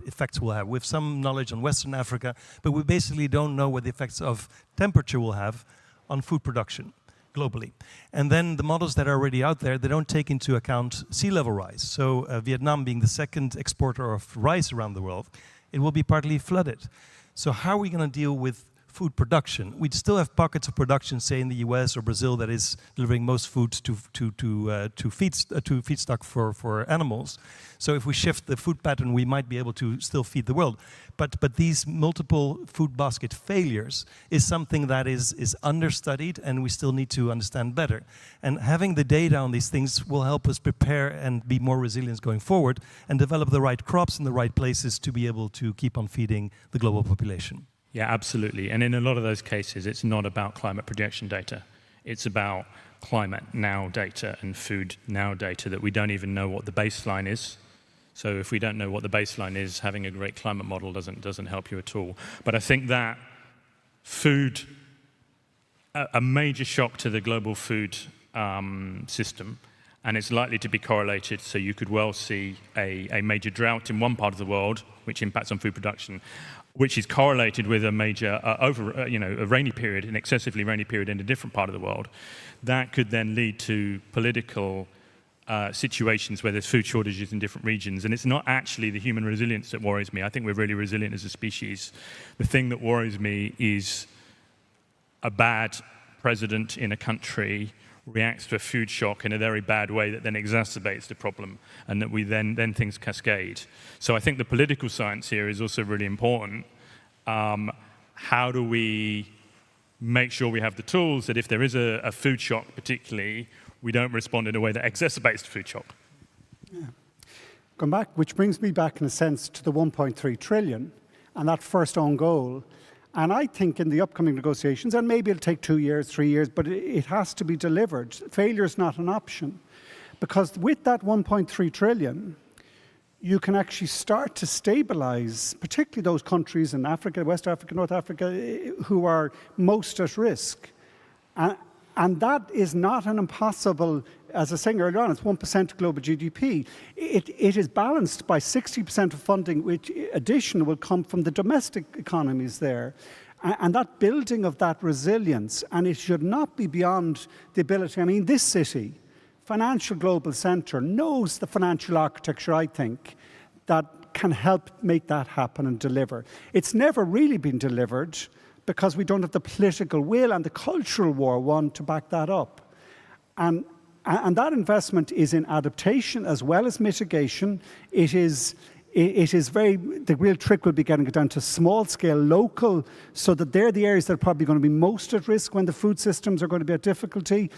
S12: effects we'll have. We have some knowledge on Western Africa, but we basically don't know what the effects of temperature will have on food production globally. And then the models that are already out there, they don't take into account sea level rise. So Vietnam being the second exporter of rice around the world, it will be partly flooded. So how are we going to deal with food production? We still have pockets of production, say in the US or Brazil, that is delivering most food to feedstock for animals. So if we shift the food pattern, we might be able to still feed the world. But these multiple food basket failures is something that is understudied, and we still need to understand better. And having the data on these things will help us prepare and be more resilient going forward, and develop the right crops in the right places to be able to keep on feeding the global population.
S11: Yeah, absolutely. And in a lot of those cases, it's not about climate projection data. It's about climate now data and food now data that we don't even know what the baseline is. So if we don't know what the baseline is, having a great climate model doesn't help you at all. But I think that food, a major shock to the global food system, and it's likely to be correlated, so you could well see a major drought in one part of the world, which impacts on food production, which is correlated with a major a rainy period, an excessively rainy period in a different part of the world. That could then lead to political situations where there's food shortages in different regions. And it's not actually the human resilience that worries me. I think we're really resilient as a species. The thing that worries me is a bad president in a country reacts to a food shock in a very bad way that then exacerbates the problem, and that we then things cascade. So I think the political science here is also really important. How do we make sure we have the tools that if there is a food shock particularly, we don't respond in a way that exacerbates the food shock?
S13: Yeah. Come back, which brings me back in a sense to the 1.3 trillion and that first own goal. And I think in the upcoming negotiations, and maybe it'll take 2 years, 3 years, but it has to be delivered. Failure is not an option. Because with that 1.3 trillion, you can actually start to stabilize, particularly those countries in Africa, West Africa, North Africa, who are most at risk. And that is not an impossible, as I was saying earlier on, it's 1% of global GDP. It is balanced by 60% of funding, which addition will come from the domestic economies there. And that building of that resilience, and it should not be beyond the ability, I mean, this city, financial global center, knows the financial architecture, I think, that can help make that happen and deliver. It's never really been delivered because we don't have the political will and the cultural war, one, to back that up. And that investment is in adaptation as well as mitigation. It is the real trick will be getting it down to small scale, local, so that they're the areas that are probably going to be most at risk when the food systems are going to be at difficulty.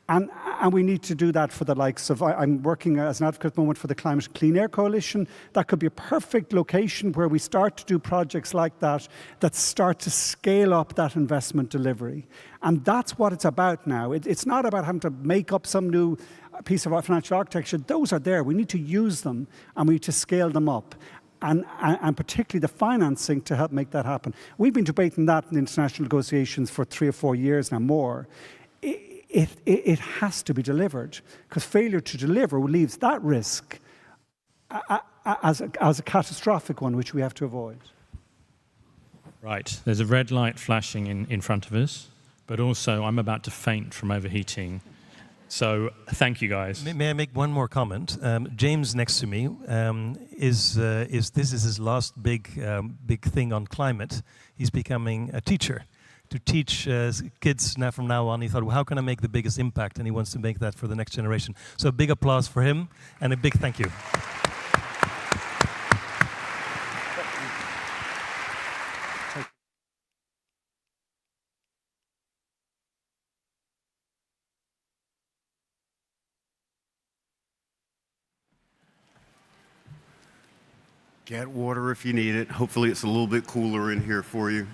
S13: And we need to do that for the likes of, I'm working as an advocate at the moment for the Climate Clean Air Coalition. That could be a perfect location where we start to do projects like that start to scale up that investment delivery. And that's what it's about now. It's not about having to make up some new piece of our financial architecture. Those are there. We need to use them, and we need to scale them up. And particularly the financing to help make that happen. We've been debating that in international negotiations for 3 or 4 years now more. It has to be delivered, because failure to deliver leaves that risk as a catastrophic one, which we have to avoid.
S11: Right, there's a red light flashing in front of us, but also I'm about to faint from overheating. So thank you, guys.
S12: May I make one more comment? James next to me this is his last big thing on climate. He's becoming a teacher to teach kids now from now on. He thought, well, how can I make the biggest impact? And he wants to make that for the next generation. So a big applause for him and a big thank you.
S1: Get water if you need it. Hopefully it's a little bit cooler in here for you.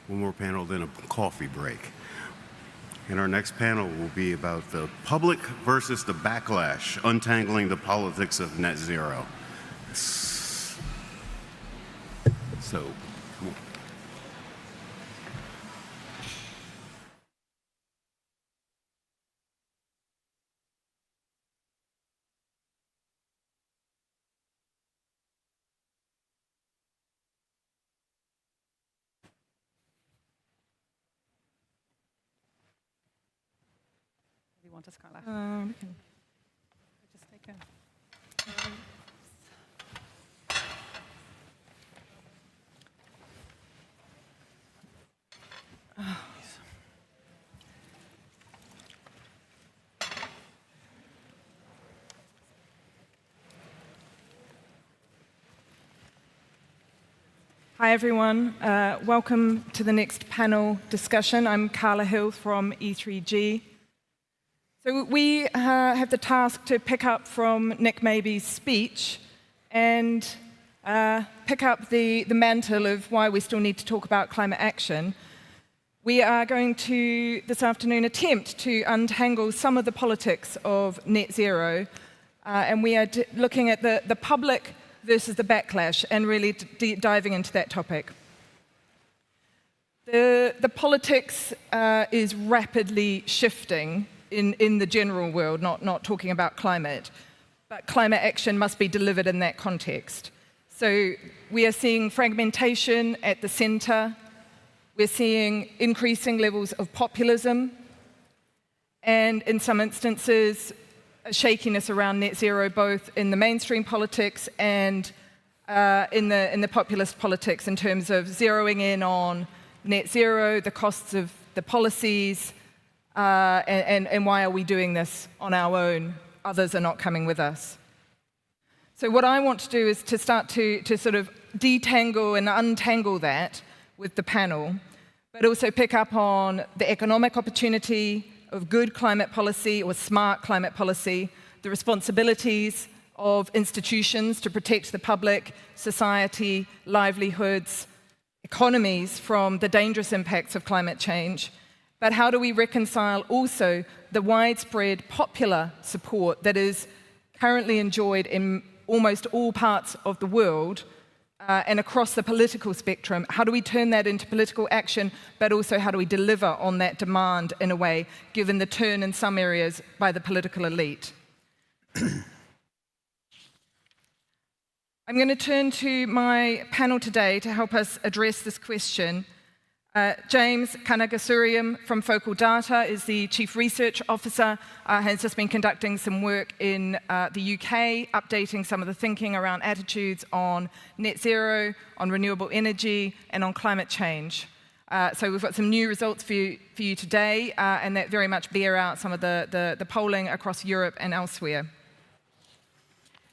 S1: One more panel, then a coffee break. And our next panel will be about the public versus the backlash, untangling the politics of net zero. So,
S14: You want us, Carla?
S15: We can just take a... Hi everyone, welcome to the next panel discussion. I'm Carla Hill from E3G. So we have the task to pick up from Nick Mabey's speech and pick up the mantle of why we still need to talk about climate action. We are going to, this afternoon, attempt to untangle some of the politics of net zero, and we are looking at the public versus the backlash and really diving into that topic. The politics is rapidly shifting in the general world, not talking about climate, but climate action must be delivered in that context. So we are seeing fragmentation at the center, we're seeing increasing levels of populism, and in some instances, a shakiness around net zero, both in the mainstream politics and in the populist politics in terms of zeroing in on net zero, the costs of the policies, and why are we doing this on our own? Others are not coming with us. So what I want to do is to start to sort of detangle and untangle that with the panel, but also pick up on the economic opportunity of good climate policy or smart climate policy, the responsibilities of institutions to protect the public, society, livelihoods, economies from the dangerous impacts of climate change. But how do we reconcile also the widespread popular support that is currently enjoyed in almost all parts of the world and across the political spectrum? How do we turn that into political action, but also how do we deliver on that demand in a way, given the turn in some areas by the political elite? I'm going to turn to my panel today to help us address this question. James Kanagasuriam from Focal Data is the Chief Research Officer, has just been conducting some work in the UK, updating some of the thinking around attitudes on net zero, on renewable energy, and on climate change. So we've got some new results for you today, and that very much bear out some of the polling across Europe and elsewhere.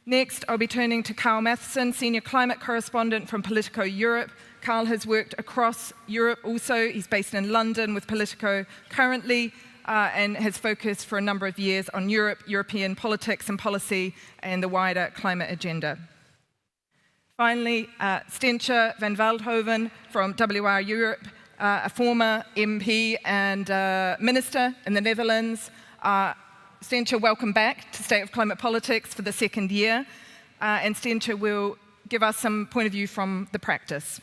S15: Next, I'll be turning to Carl Matheson, Senior Climate Correspondent from Politico Europe. Carl has worked across Europe also. He's based in London with Politico currently and has focused for a number of years on Europe, European politics and policy, and the wider climate agenda. Finally, Stentje van Veldhoven from WR Europe, a former MP and minister in the Netherlands. Stentje, welcome back to State of Climate Politics for the second year. And Stentje will give us some point of view from the practice.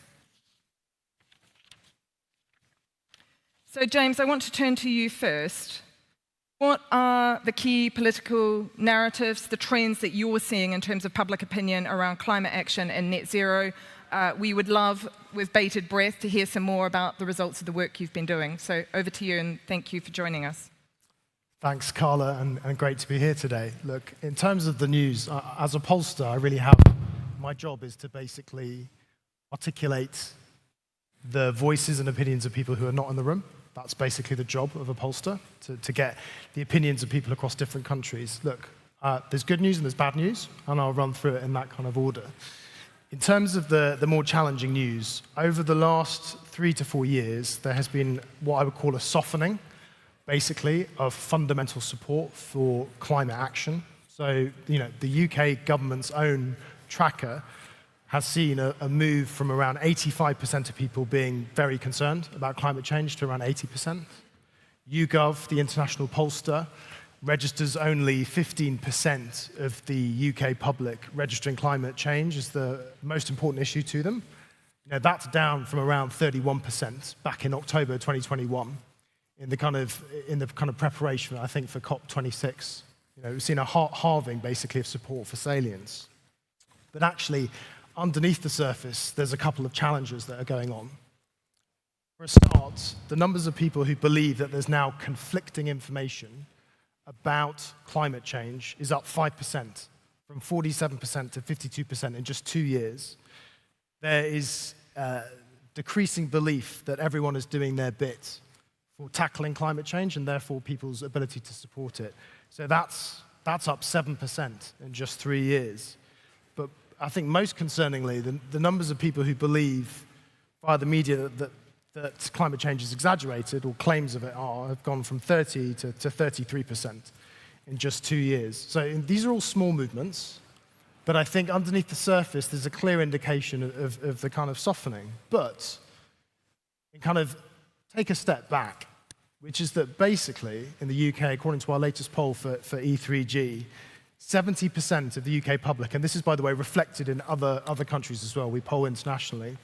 S15: So, James, I want to turn to you first. What are the key political narratives, the trends that you're seeing in terms of public opinion around climate action and net zero? We would love, with bated breath, to hear some more about the results of the work you've been doing. So over to you, and thank you for joining us.
S16: Thanks, Carla, and great to be here today. Look, in terms of the news, as a pollster, I really have, my job is to basically articulate the voices and opinions of people who are not in the room. That's basically the job of a pollster, to get the opinions of people across different countries. Look, there's good news and there's bad news, and I'll run through it in that kind of order. In terms of the more challenging news, over the last 3 to 4 years, there has been what I would call a softening, basically, of fundamental support for climate action. So, the UK government's own tracker has seen a move from around 85% of people being very concerned about climate change to around 80%. YouGov, the international pollster, registers only 15% of the UK public registering climate change as the most important issue to them. That's down from around 31% back in October 2021 in the kind of preparation, I think, for COP26. We've seen a halving, basically, of support for salience. But actually, underneath the surface, there's a couple of challenges that are going on. For a start, the numbers of people who believe that there's now conflicting information about climate change is up 5%, from 47% to 52% in just 2 years. There is decreasing belief that everyone is doing their bit for tackling climate change and therefore people's ability to support it. So that's up 7% in just 3 years. But I think most concerningly, the numbers of people who believe via the media that climate change is exaggerated, or claims of it have gone from 30 to 33% in just 2 years. So these are all small movements, but I think underneath the surface, there's a clear indication of the kind of softening. But we kind of take a step back, which is that basically in the UK, according to our latest poll for E3G, 70% of the UK public, and this is, by the way, reflected in other countries as well, we poll internationally,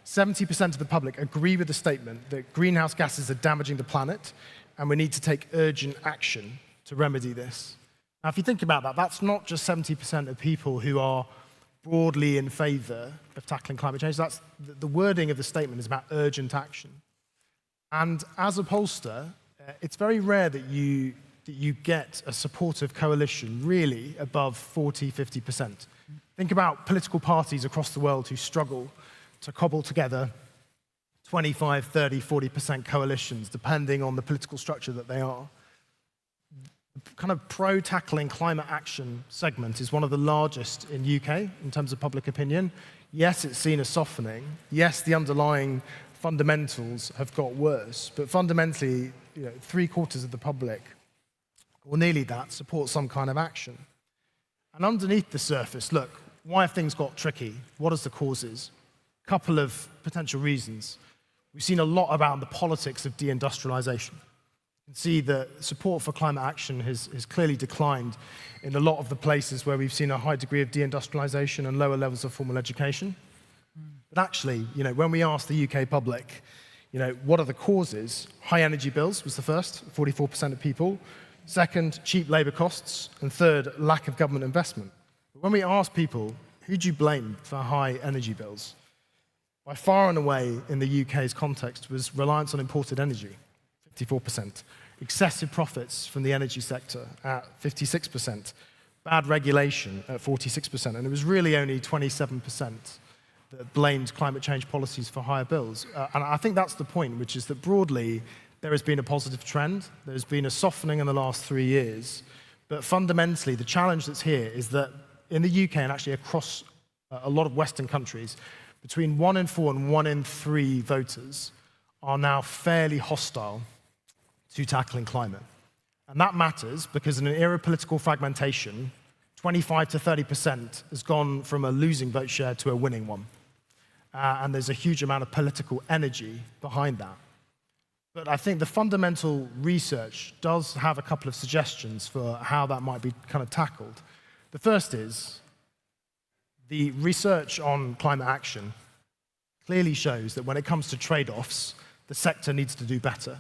S16: 70% of the public agree with the statement that greenhouse gases are damaging the planet and we need to take urgent action to remedy this. Now, if you think about that, that's not just 70% of people who are broadly in favor of tackling climate change. That's the wording of the statement is about urgent action. And as a pollster, it's very rare that you get a supportive coalition really above 40, 50%. Think about political parties across the world who struggle to cobble together 25, 30, 40% coalitions, depending on the political structure that they are. The kind of pro-tackling climate action segment is one of the largest in UK in terms of public opinion. Yes, it's seen a softening. Yes, the underlying fundamentals have got worse. But fundamentally, 3/4 of the public, or nearly that, support some kind of action. And underneath the surface, look, why have things got tricky? What are the causes? Couple of potential reasons. We've seen a lot about the politics of deindustrialization. You can see that support for climate action has clearly declined in a lot of the places where we've seen a high degree of deindustrialization and lower levels of formal education. But actually, when we asked the UK public, what are the causes? High energy bills was the first, 44% of people. Second, cheap labor costs. And third, lack of government investment. But when we asked people, who do you blame for high energy bills? By far and away, in the UK's context, was reliance on imported energy, 54%. Excessive profits from the energy sector at 56%. Bad regulation at 46%. And it was really only 27% that blamed climate change policies for higher bills. And I think that's the point, which is that broadly, there has been a positive trend. There's been a softening in the last 3 years. But fundamentally, the challenge that's here is that in the UK and actually across a lot of Western countries, between 1 in 4 and 1 in 3 voters are now fairly hostile to tackling climate. And that matters because in an era of political fragmentation, 25 to 30% has gone from a losing vote share to a winning one. And there's a huge amount of political energy behind that. But I think the fundamental research does have a couple of suggestions for how that might be kind of tackled. The first is the research on climate action clearly shows that when it comes to trade-offs, the sector needs to do better.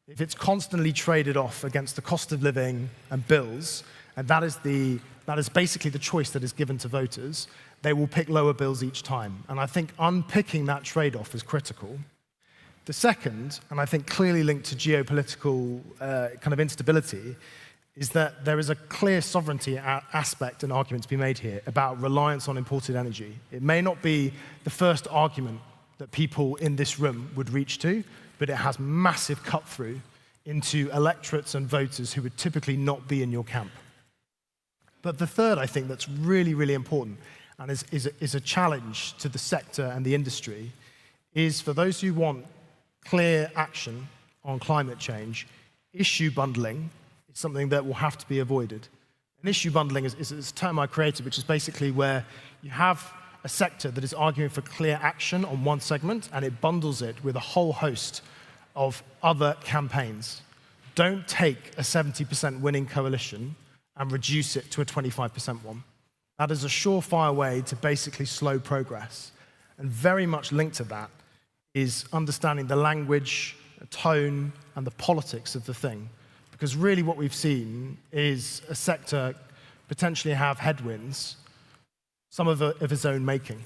S16: If it's constantly traded off against the cost of living and bills, and that is basically the choice that is given to voters, they will pick lower bills each time. And I think unpicking that trade-off is critical. The second, and I think clearly linked to geopolitical kind of instability, is that there is a clear sovereignty aspect and argument to be made here about reliance on imported energy. It may not be the first argument that people in this room would reach to, but it has massive cut-through into electorates and voters who would typically not be in your camp. But the third, I think, that's really, really important and is a challenge to the sector and the industry is for those who want clear action on climate change, issue bundling is something that will have to be avoided. And issue bundling is a term I created, which is basically where you have a sector that is arguing for clear action on one segment, and it bundles it with a whole host of other campaigns. Don't take a 70% winning coalition and reduce it to a 25% one. That is a surefire way to basically slow progress. And very much linked to that is understanding the language, the tone, and the politics of the thing. Because really what we've seen is a sector potentially have headwinds, some of its own making.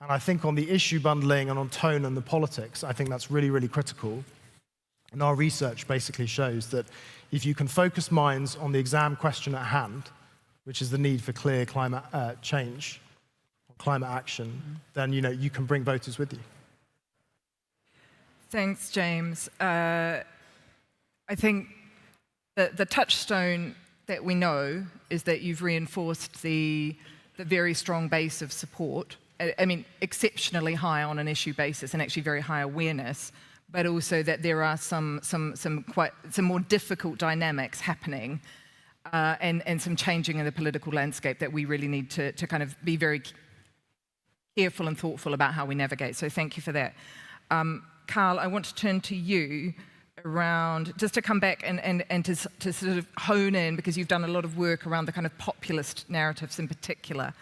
S16: And I think on the issue bundling and on tone and the politics, I think that's really, really critical. And our research basically shows that if you can focus minds on the exam question at hand, which is the need for clear climate change, or climate action, then you can bring voters with you.
S15: Thanks, James. I think that the touchstone that we know is that you've reinforced the very strong base of support. I mean, exceptionally high on an issue basis and actually very high awareness, but also that there are some more difficult dynamics happening and some changing in the political landscape that we really need to kind of be very careful and thoughtful about how we navigate. So thank you for that. Carl, I want to turn to you around, just to come back and to sort of hone in, because you've done a lot of work around the kind of populist narratives in particular.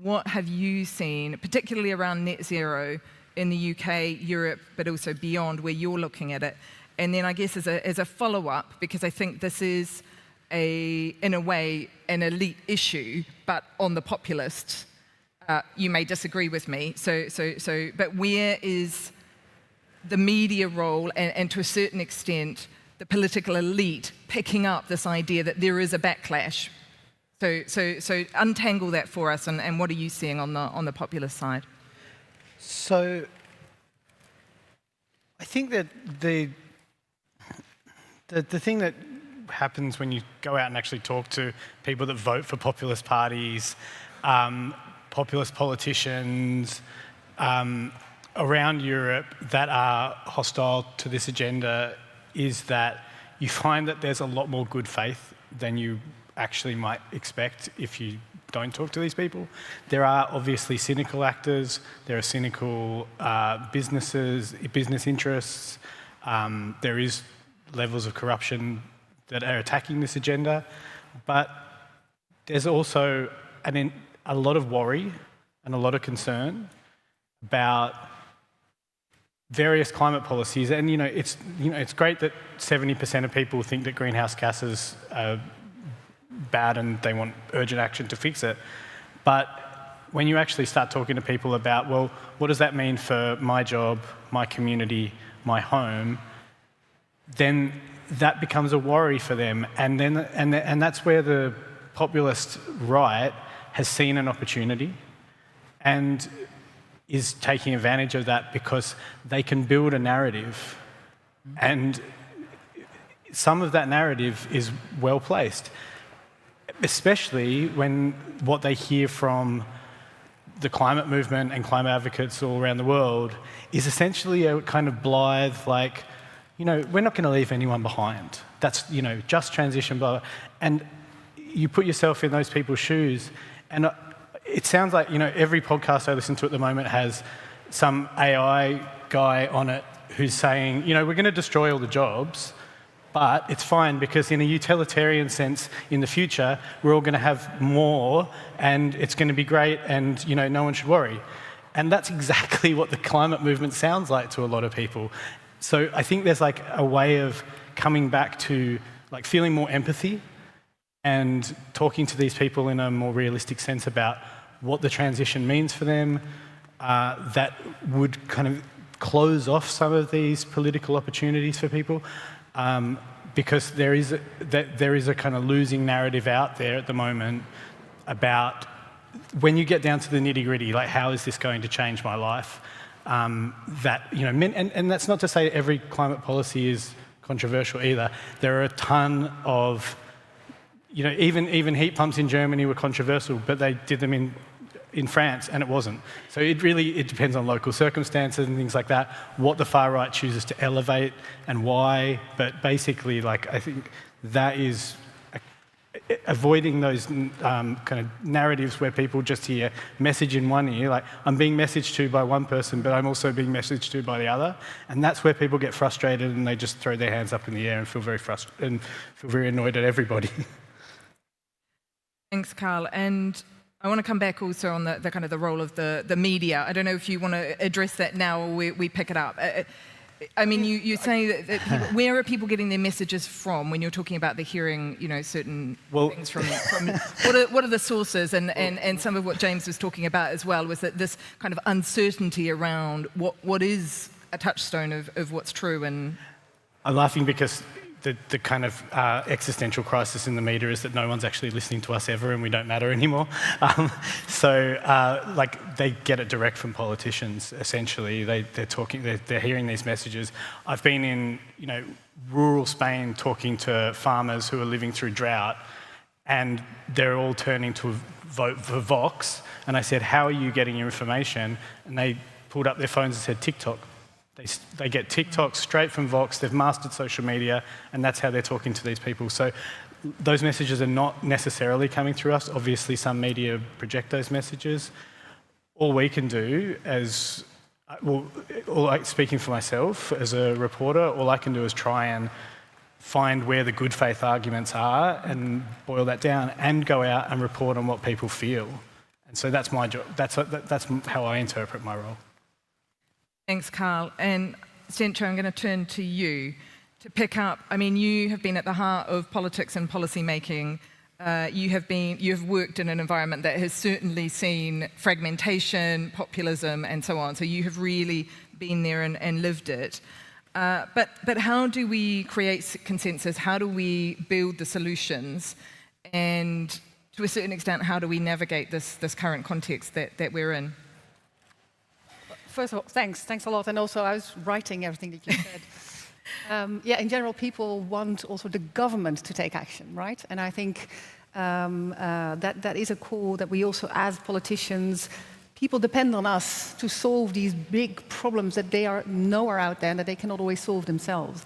S15: What have you seen, particularly around net zero in the UK, Europe, but also beyond, where you're looking at it? And then I guess as a follow-up, because I think this is, in a way, an elite issue, but on the populists, you may disagree with me. But where is the media role and to a certain extent the political elite picking up this idea that there is a backlash? So untangle that for us, and what are you seeing on the populist side?
S17: So I think that the thing that happens when you go out and actually talk to people that vote for populist parties, populist politicians around Europe that are hostile to this agenda is that you find that there's a lot more good faith than you actually might expect if you don't talk to these people. There are obviously cynical actors, there are cynical business interests, there is levels of corruption that are attacking this agenda, but there's also a lot of worry and a lot of concern about various climate policies. And it's great that 70% of people think that greenhouse gases are bad and they want urgent action to fix it. But when you actually start talking to people about, well, what does that mean for my job, my community, my home, then that becomes a worry for them. And that's where the populist right has seen an opportunity and is taking advantage of that because they can build a narrative. And some of that narrative is well placed, especially when what they hear from the climate movement and climate advocates all around the world is essentially a kind of blithe, like, we're not going to leave anyone behind. That's, just transition, blah, blah. And you put yourself in those people's shoes, and it sounds like, every podcast I listen to at the moment has some AI guy on it who's saying, we're going to destroy all the jobs, but it's fine because in a utilitarian sense, in the future, we're all going to have more and it's going to be great and, no one should worry. And that's exactly what the climate movement sounds like to a lot of people. So I think there's like a way of coming back to like feeling more empathy and talking to these people in a more realistic sense about what the transition means for them, that would kind of close off some of these political opportunities for people, because there is a kind of losing narrative out there at the moment about when you get down to the nitty-gritty, like how is this going to change my life? That, you know, and that's not to say every climate policy is controversial either. There are a ton of, you know, even heat pumps in Germany were controversial, but they did them in France and it wasn't. So it depends on local circumstances and things like that, what the far right chooses to elevate and why. But basically, like, I think that is avoiding those kind of narratives where people just hear message in one ear, like I'm being messaged to by one person, but I'm also being messaged to by the other. And that's where people get frustrated and they just throw their hands up in the air and feel very frustrated and feel very annoyed at everybody.
S15: Thanks, Carl. And I want to come back also on the kind of the role of the media. I don't know if you want to address that now or we pick it up. I mean, you say that people, where are people getting their messages from when you're talking about the hearing, you know, certain things from what are the sources? And some of what James was talking about as well was that this kind of uncertainty around what is a touchstone of what's true. And
S17: I'm laughing because the kind of existential crisis in the media is that no one's actually listening to us ever and we don't matter anymore. Like they get it direct from politicians, essentially. They're hearing these messages. I've been in, you know, rural Spain talking to farmers who are living through drought and they're all turning to vote for Vox. And I said, how are you getting your information? And they pulled up their phones and said, TikTok. They get TikTok straight from Vox, they've mastered social media, and that's how they're talking to these people. So those messages are not necessarily coming through us. Obviously, some media project those messages. All we can do as, speaking for myself as a reporter, all I can do is try and find where the good faith arguments are and boil that down and go out and report on what people feel. And so that's my job. That's how I interpret my role.
S15: Thanks, Carl. And Stencho, I'm going to turn to you to pick up. I mean, you have been at the heart of politics and policy making. You have worked in an environment that has certainly seen fragmentation, populism, and so on. So you have really been there and lived it. But how do we create consensus? How do we build the solutions? And to a certain extent, how do we navigate this current context that we're in?
S14: First of all, thanks a lot. And also, I was writing everything that you said. Yeah, in general, people want also the government to take action, right? And I think that is a call that we also, as politicians, people depend on us to solve these big problems that they know are out there and that they cannot always solve themselves.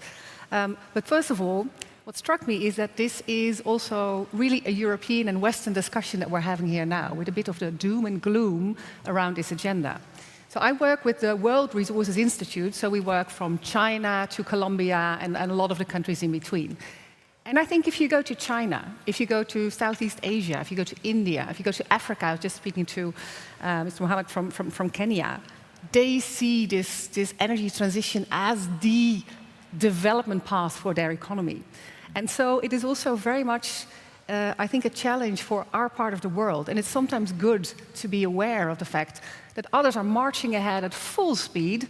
S14: But first of all, what struck me is that this is also really a European and Western discussion that we're having here now, with a bit of the doom and gloom around this agenda. So I work with the World Resources Institute, so we work from China to Colombia and a lot of the countries in between. And I think if you go to China, if you go to Southeast Asia, if you go to India, if you go to Africa, I was just speaking to Mr. Mohammed from Kenya, they see this energy transition as the development path for their economy. And so it is also very much, I think, a challenge for our part of the world. And it's sometimes good to be aware of the fact that others are marching ahead at full speed,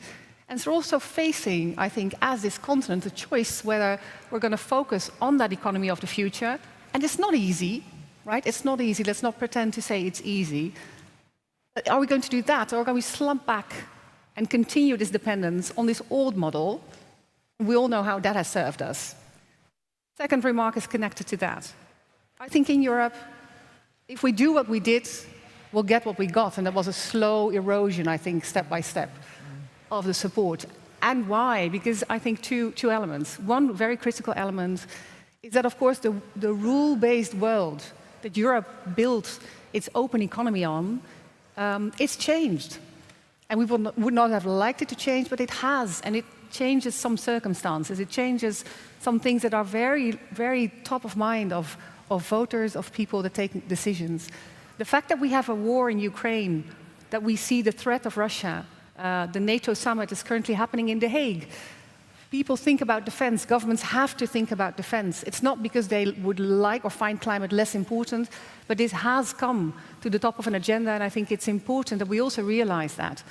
S14: and they're also facing, I think, as this continent, a choice whether we're going to focus on that economy of the future. And it's not easy, right? It's not easy. Let's not pretend to say it's easy. But are we going to do that, or are we slump back and continue this dependence on this old model? We all know how that has served us. Second remark is connected to that. I think in Europe, if we do what we did, we'll get what we got, and that was a slow erosion, I think, step by step, of the support. And why? Because I think two elements. One very critical element is that, of course, the rule-based world that Europe built its open economy on, it's changed. And we would not have liked it to change, but it has, and it changes some circumstances. It changes some things that are very, very top of mind of voters, of people that take decisions. The fact that we have a war in Ukraine, that we see the threat of Russia, the NATO summit is currently happening in The Hague. People think about defense. Governments have to think about defense. It's not because they would like or find climate less important, but this has come to the top of an agenda, and I think it's important that we also realize that.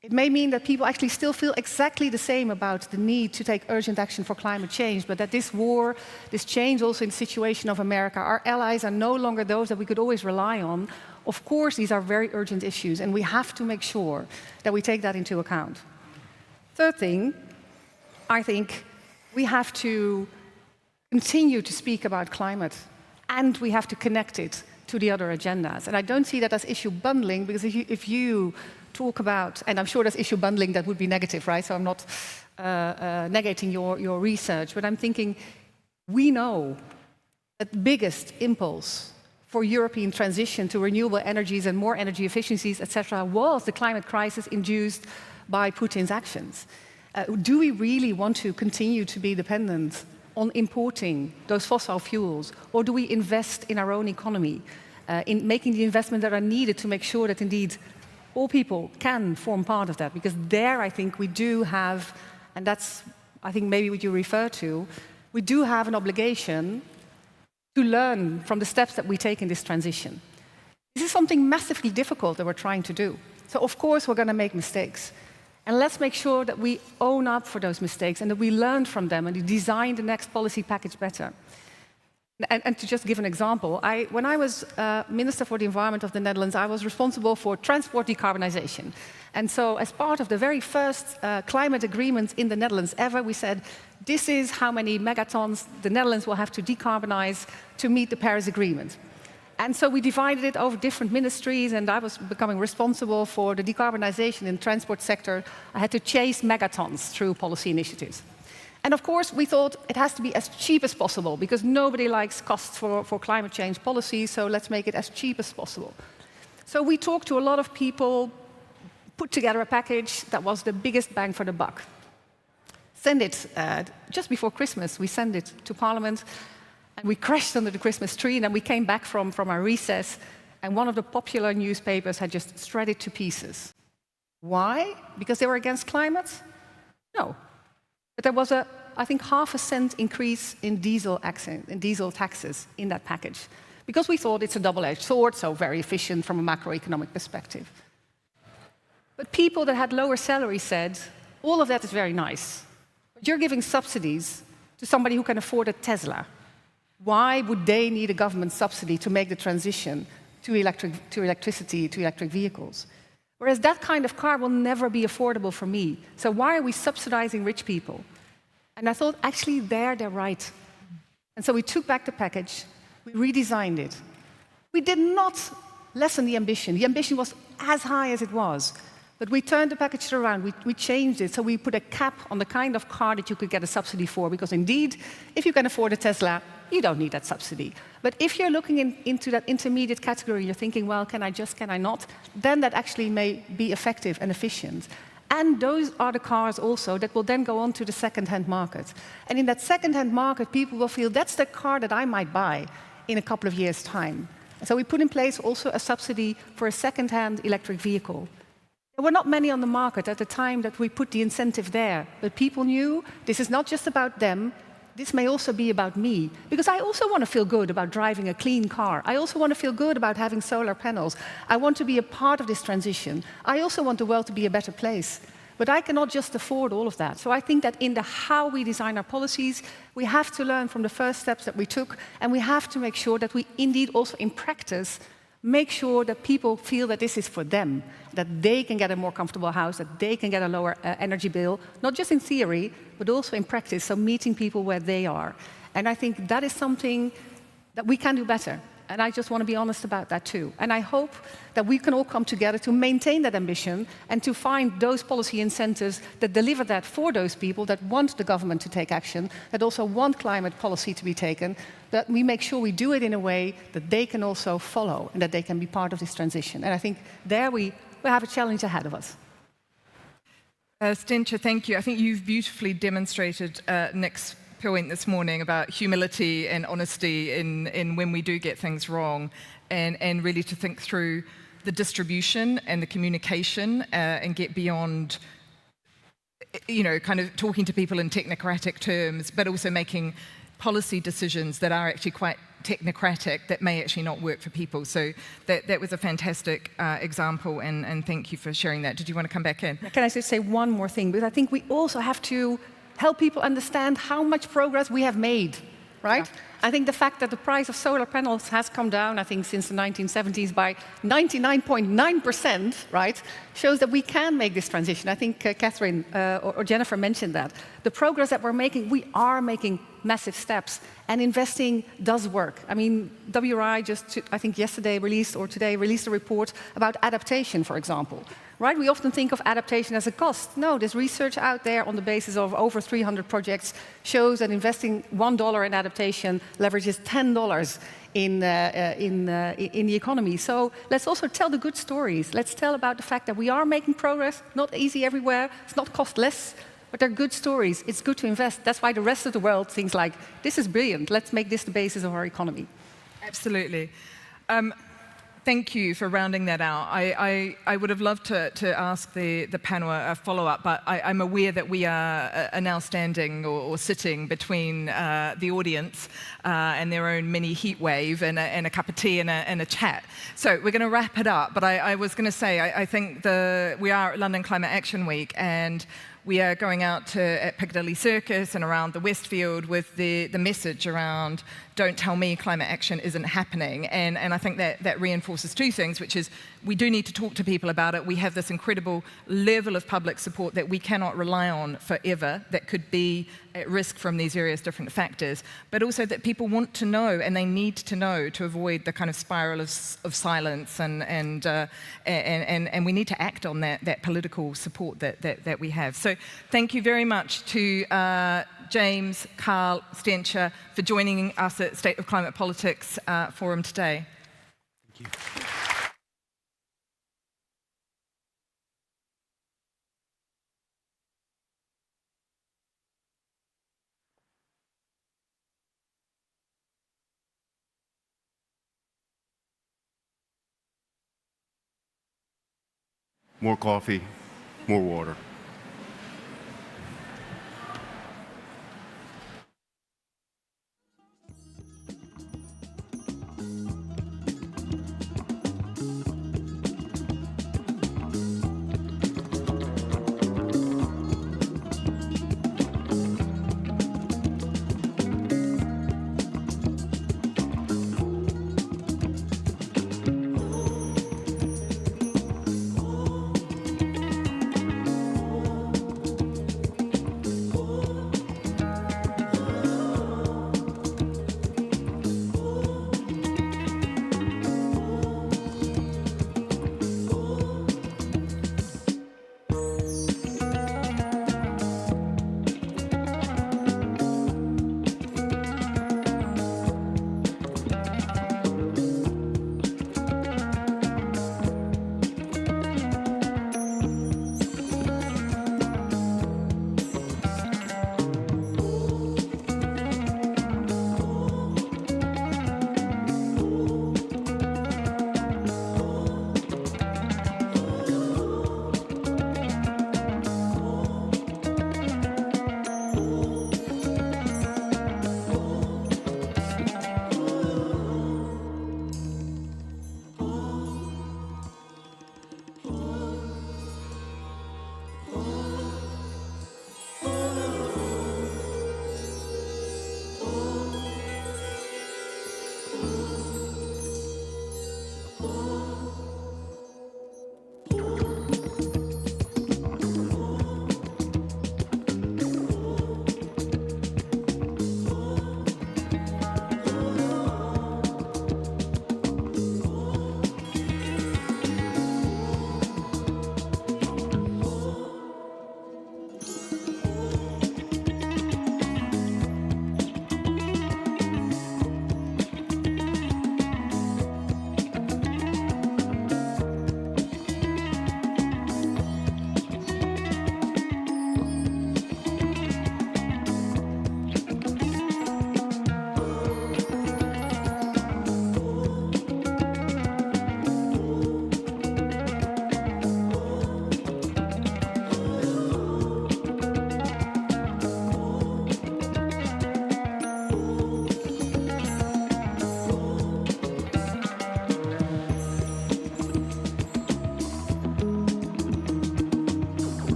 S14: It may mean that people actually still feel exactly the same about the need to take urgent action for climate change, but that this war, this change also in the situation of America, our allies are no longer those that we could always rely on. Of course, these are very urgent issues, and we have to make sure that we take that into account. Third thing, I think we have to continue to speak about climate, and we have to connect it to the other agendas. And I don't see that as issue bundling, because if you talk about, and I'm sure there's issue bundling that would be negative, right? So I'm not negating your research, but I'm thinking we know that the biggest impulse for European transition to renewable energies and more energy efficiencies, etc., was the climate crisis induced by Putin's actions. Do we really want to continue to be dependent on importing those fossil fuels, or do we invest in our own economy, in making the investments that are needed to make sure that indeed all people can form part of that? Because there I think we do have, and that's I think maybe what you refer to, we do have an obligation to learn from the steps that we take in this transition. This is something massively difficult that we're trying to do. So of course we're going to make mistakes. And let's make sure that we own up for those mistakes and that we learn from them and we design the next policy package better. And to just give an example, when I was Minister for the Environment of the Netherlands, I was responsible for transport decarbonization. And so as part of the very first climate agreement in the Netherlands ever, we said, this is how many megatons the Netherlands will have to decarbonize to meet the Paris Agreement. And so we divided it over different ministries, and I was becoming responsible for the decarbonization in the transport sector. I had to chase megatons through policy initiatives. And of course, we thought it has to be as cheap as possible, because nobody likes costs for climate change policy, so let's make it as cheap as possible. So we talked to a lot of people, put together a package that was the biggest bang for the buck. Send it, just before Christmas, we sent it to Parliament, and we crashed under the Christmas tree, and then we came back from our recess, and one of the popular newspapers had just shredded it to pieces. Why? Because they were against climate? No. But there was I think, 0.5 cent increase in diesel taxes in that package, because we thought it's a double-edged sword, so very efficient from a macroeconomic perspective. But people that had lower salaries said, all of that is very nice, but you're giving subsidies to somebody who can afford a Tesla. Why would they need a government subsidy to make the transition to electricity, to electric vehicles? Whereas that kind of car will never be affordable for me. So why are we subsidizing rich people? And I thought, actually, they're right. And so we took back the package, we redesigned it. We did not lessen the ambition. The ambition was as high as it was. But we turned the package around, we changed it, so we put a cap on the kind of car that you could get a subsidy for, because indeed, if you can afford a Tesla, you don't need that subsidy. But if you're looking into that intermediate category, you're thinking, well, can I not? Then that actually may be effective and efficient. And those are the cars also that will then go on to the second-hand market. And in that second-hand market, people will feel that's the car that I might buy in a couple of years' time. So we put in place also a subsidy for a second-hand electric vehicle. There were not many on the market at the time that we put the incentive there, but people knew this is not just about them, this may also be about me, because I also want to feel good about driving a clean car. I also want to feel good about having solar panels. I want to be a part of this transition. I also want the world to be a better place. But I cannot just afford all of that. So I think that in the how we design our policies, we have to learn from the first steps that we took, and we have to make sure that we indeed also in practice make sure that people feel that this is for them, that they can get a more comfortable house, that they can get a lower energy bill, not just in theory, but also in practice, so meeting people where they are. And I think that is something that we can do better. And I just want to be honest about that too. And I hope that we can all come together to maintain that ambition and to find those policy incentives that deliver that for those people that want the government to take action, that also want climate policy to be taken, that we make sure we do it in a way that they can also follow and that they can be part of this transition. And I think there we have a challenge ahead of us.
S15: Stencha, thank you. I think you've beautifully demonstrated Nick's point this morning about humility and honesty in when we do get things wrong, and really to think through the distribution and the communication and get beyond kind of talking to people in technocratic terms, but also making policy decisions that are actually quite technocratic that may actually not work for people. So that was a fantastic example, and thank you for sharing that. Did you want to come back in?
S14: Can I just say one more thing? Because I think we also have to help people understand how much progress we have made, right? Yeah. I think the fact that the price of solar panels has come down, I think since the 1970s by 99.9%, right, shows that we can make this transition. I think Catherine or Jennifer mentioned that. The progress that we're making, we are making massive steps, and investing does work. I mean, WRI just, I think yesterday released, or today released a report about adaptation, for example. Right? We often think of adaptation as a cost. No, there's research out there on the basis of over 300 projects shows that investing $1 in adaptation leverages $10 in the economy. So let's also tell the good stories. Let's tell about the fact that we are making progress, not easy everywhere, it's not cost less, but they're good stories. It's good to invest. That's why the rest of the world thinks like, this is brilliant, let's make this the basis of our economy.
S15: Absolutely. Thank you for rounding that out. I would have loved to ask the panel a follow-up, but I'm aware that we are now standing or sitting between the audience and their own mini heat wave and a cup of tea and a chat. So we're going to wrap it up, but I was going to say, I think we are at London Climate Action Week, and we are going out at Piccadilly Circus and around the Westfield with the message around don't tell me climate action isn't happening. And I think that reinforces two things, which is we do need to talk to people about it. We have this incredible level of public support that we cannot rely on forever, that could be at risk from these various different factors, but also that people want to know and they need to know to avoid the kind of spiral of silence, and we need to act on that political support that we have. So thank you very much to James, Carl, Stencher for joining us at State of Climate Politics Forum today.
S7: Thank you.
S1: More coffee, more water.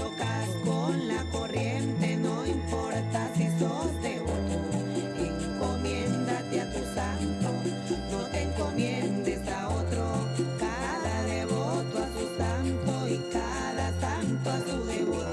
S18: chocas con la corriente, no importa si sos devoto. Encomiéndate a tu santo, no te encomiendes a otro. Cada devoto a su santo y cada santo a su devoto.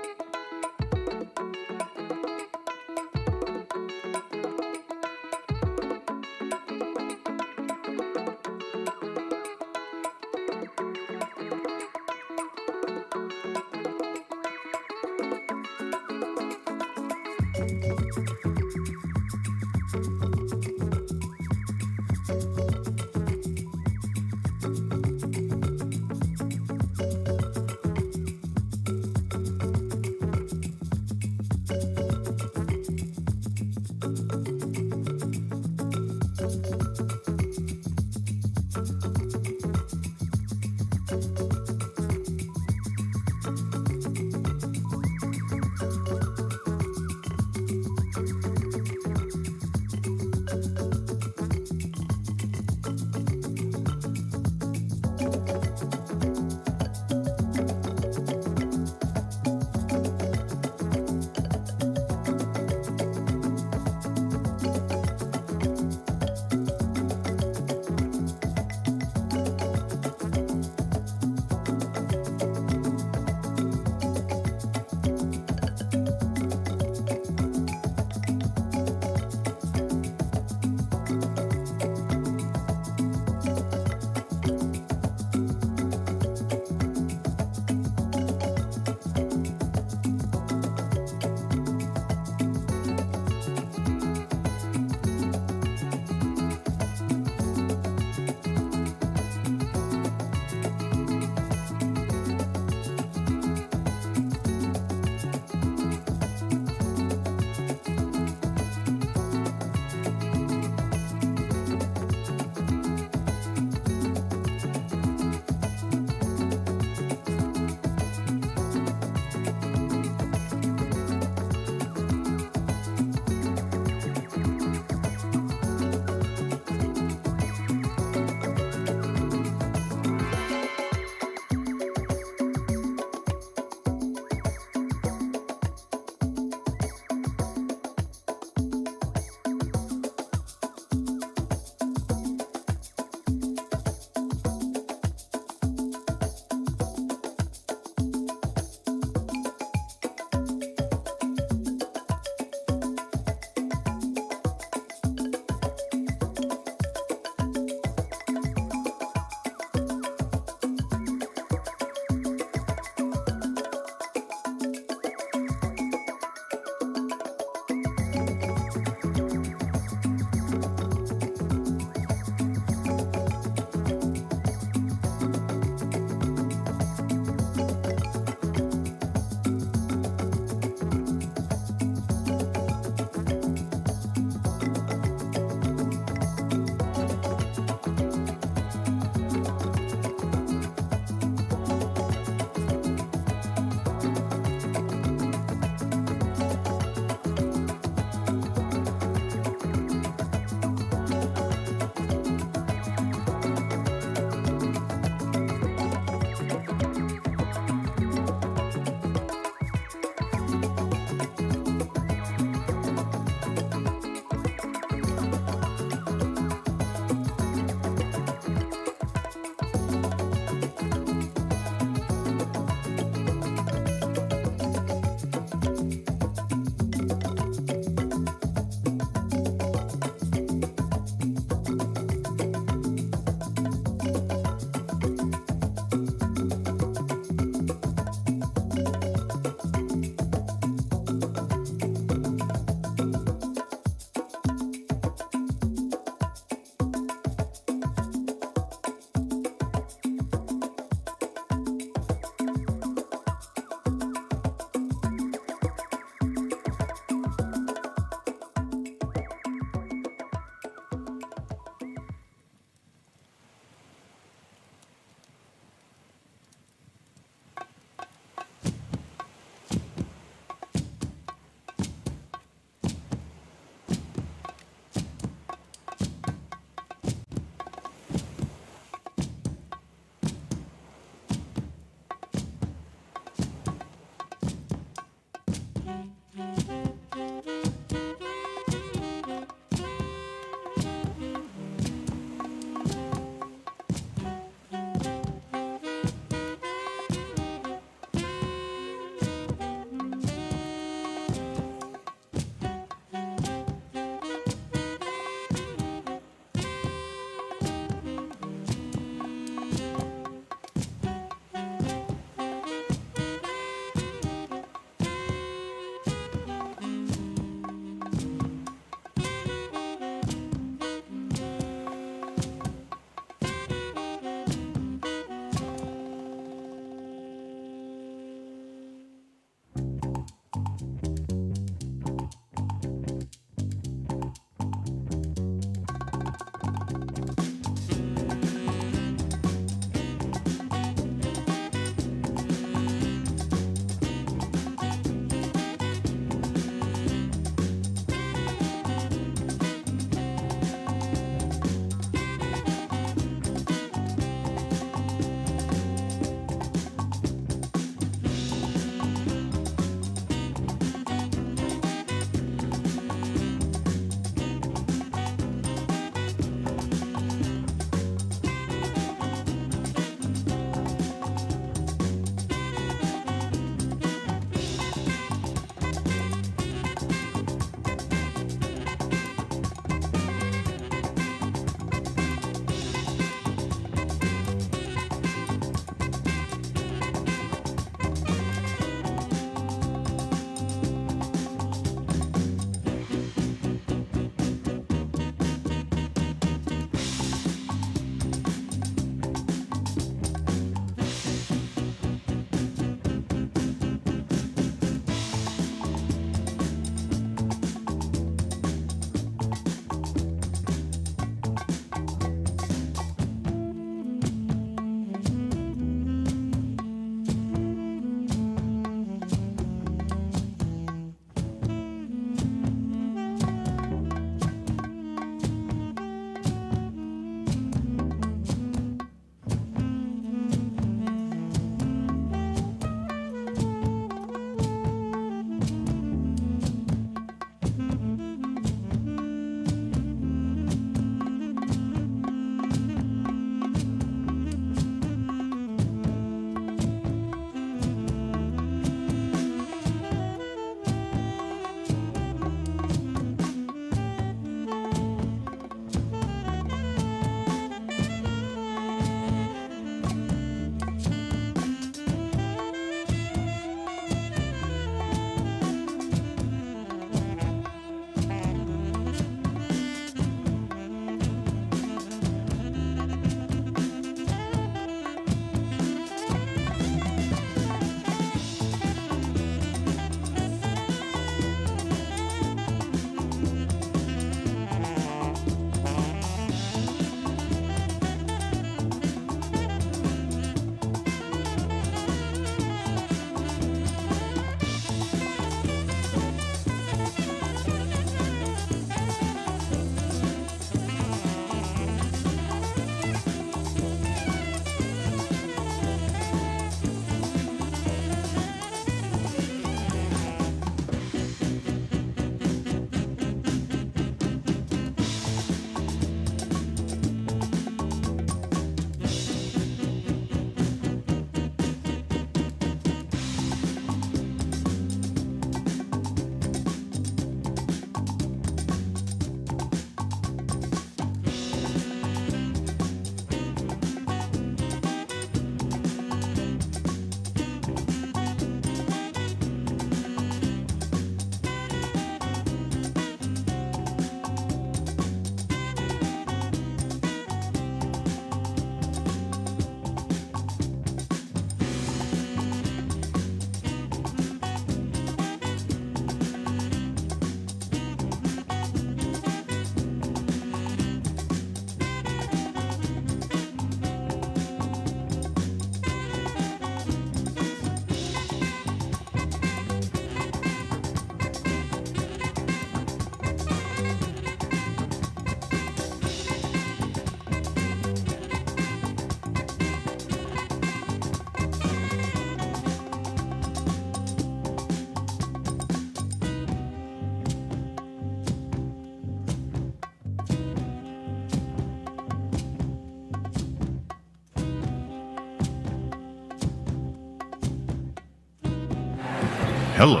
S1: Hello.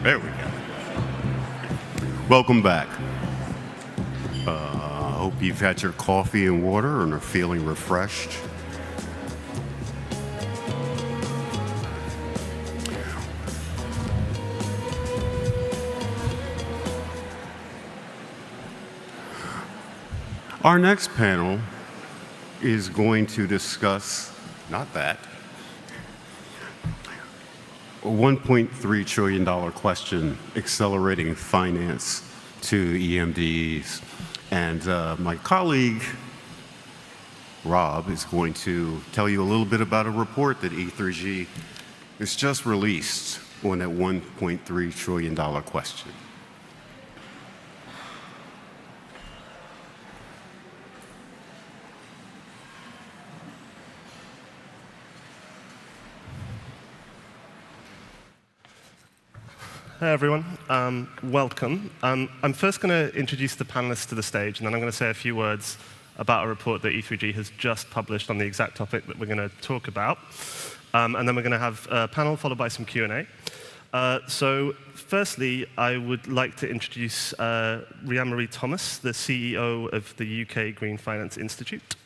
S1: There we go. Welcome back. I hope you've had your coffee and water and are feeling refreshed. Our next panel is going to discuss, not that, a $1.3 trillion question, accelerating finance to EMDs. And my colleague, Rob, is going to tell you a little bit about a report that E3G has just released on that $1.3 trillion question.
S19: Hi, everyone. Welcome. I'm first going to introduce the panelists to the stage, and then I'm going to say a few words about a report that E3G has just published on the exact topic that we're going to talk about. And then we're going to have a panel followed by some Q&A. So firstly, I would like to introduce Rhian-Marie Thomas, the CEO of the UK Green Finance Institute.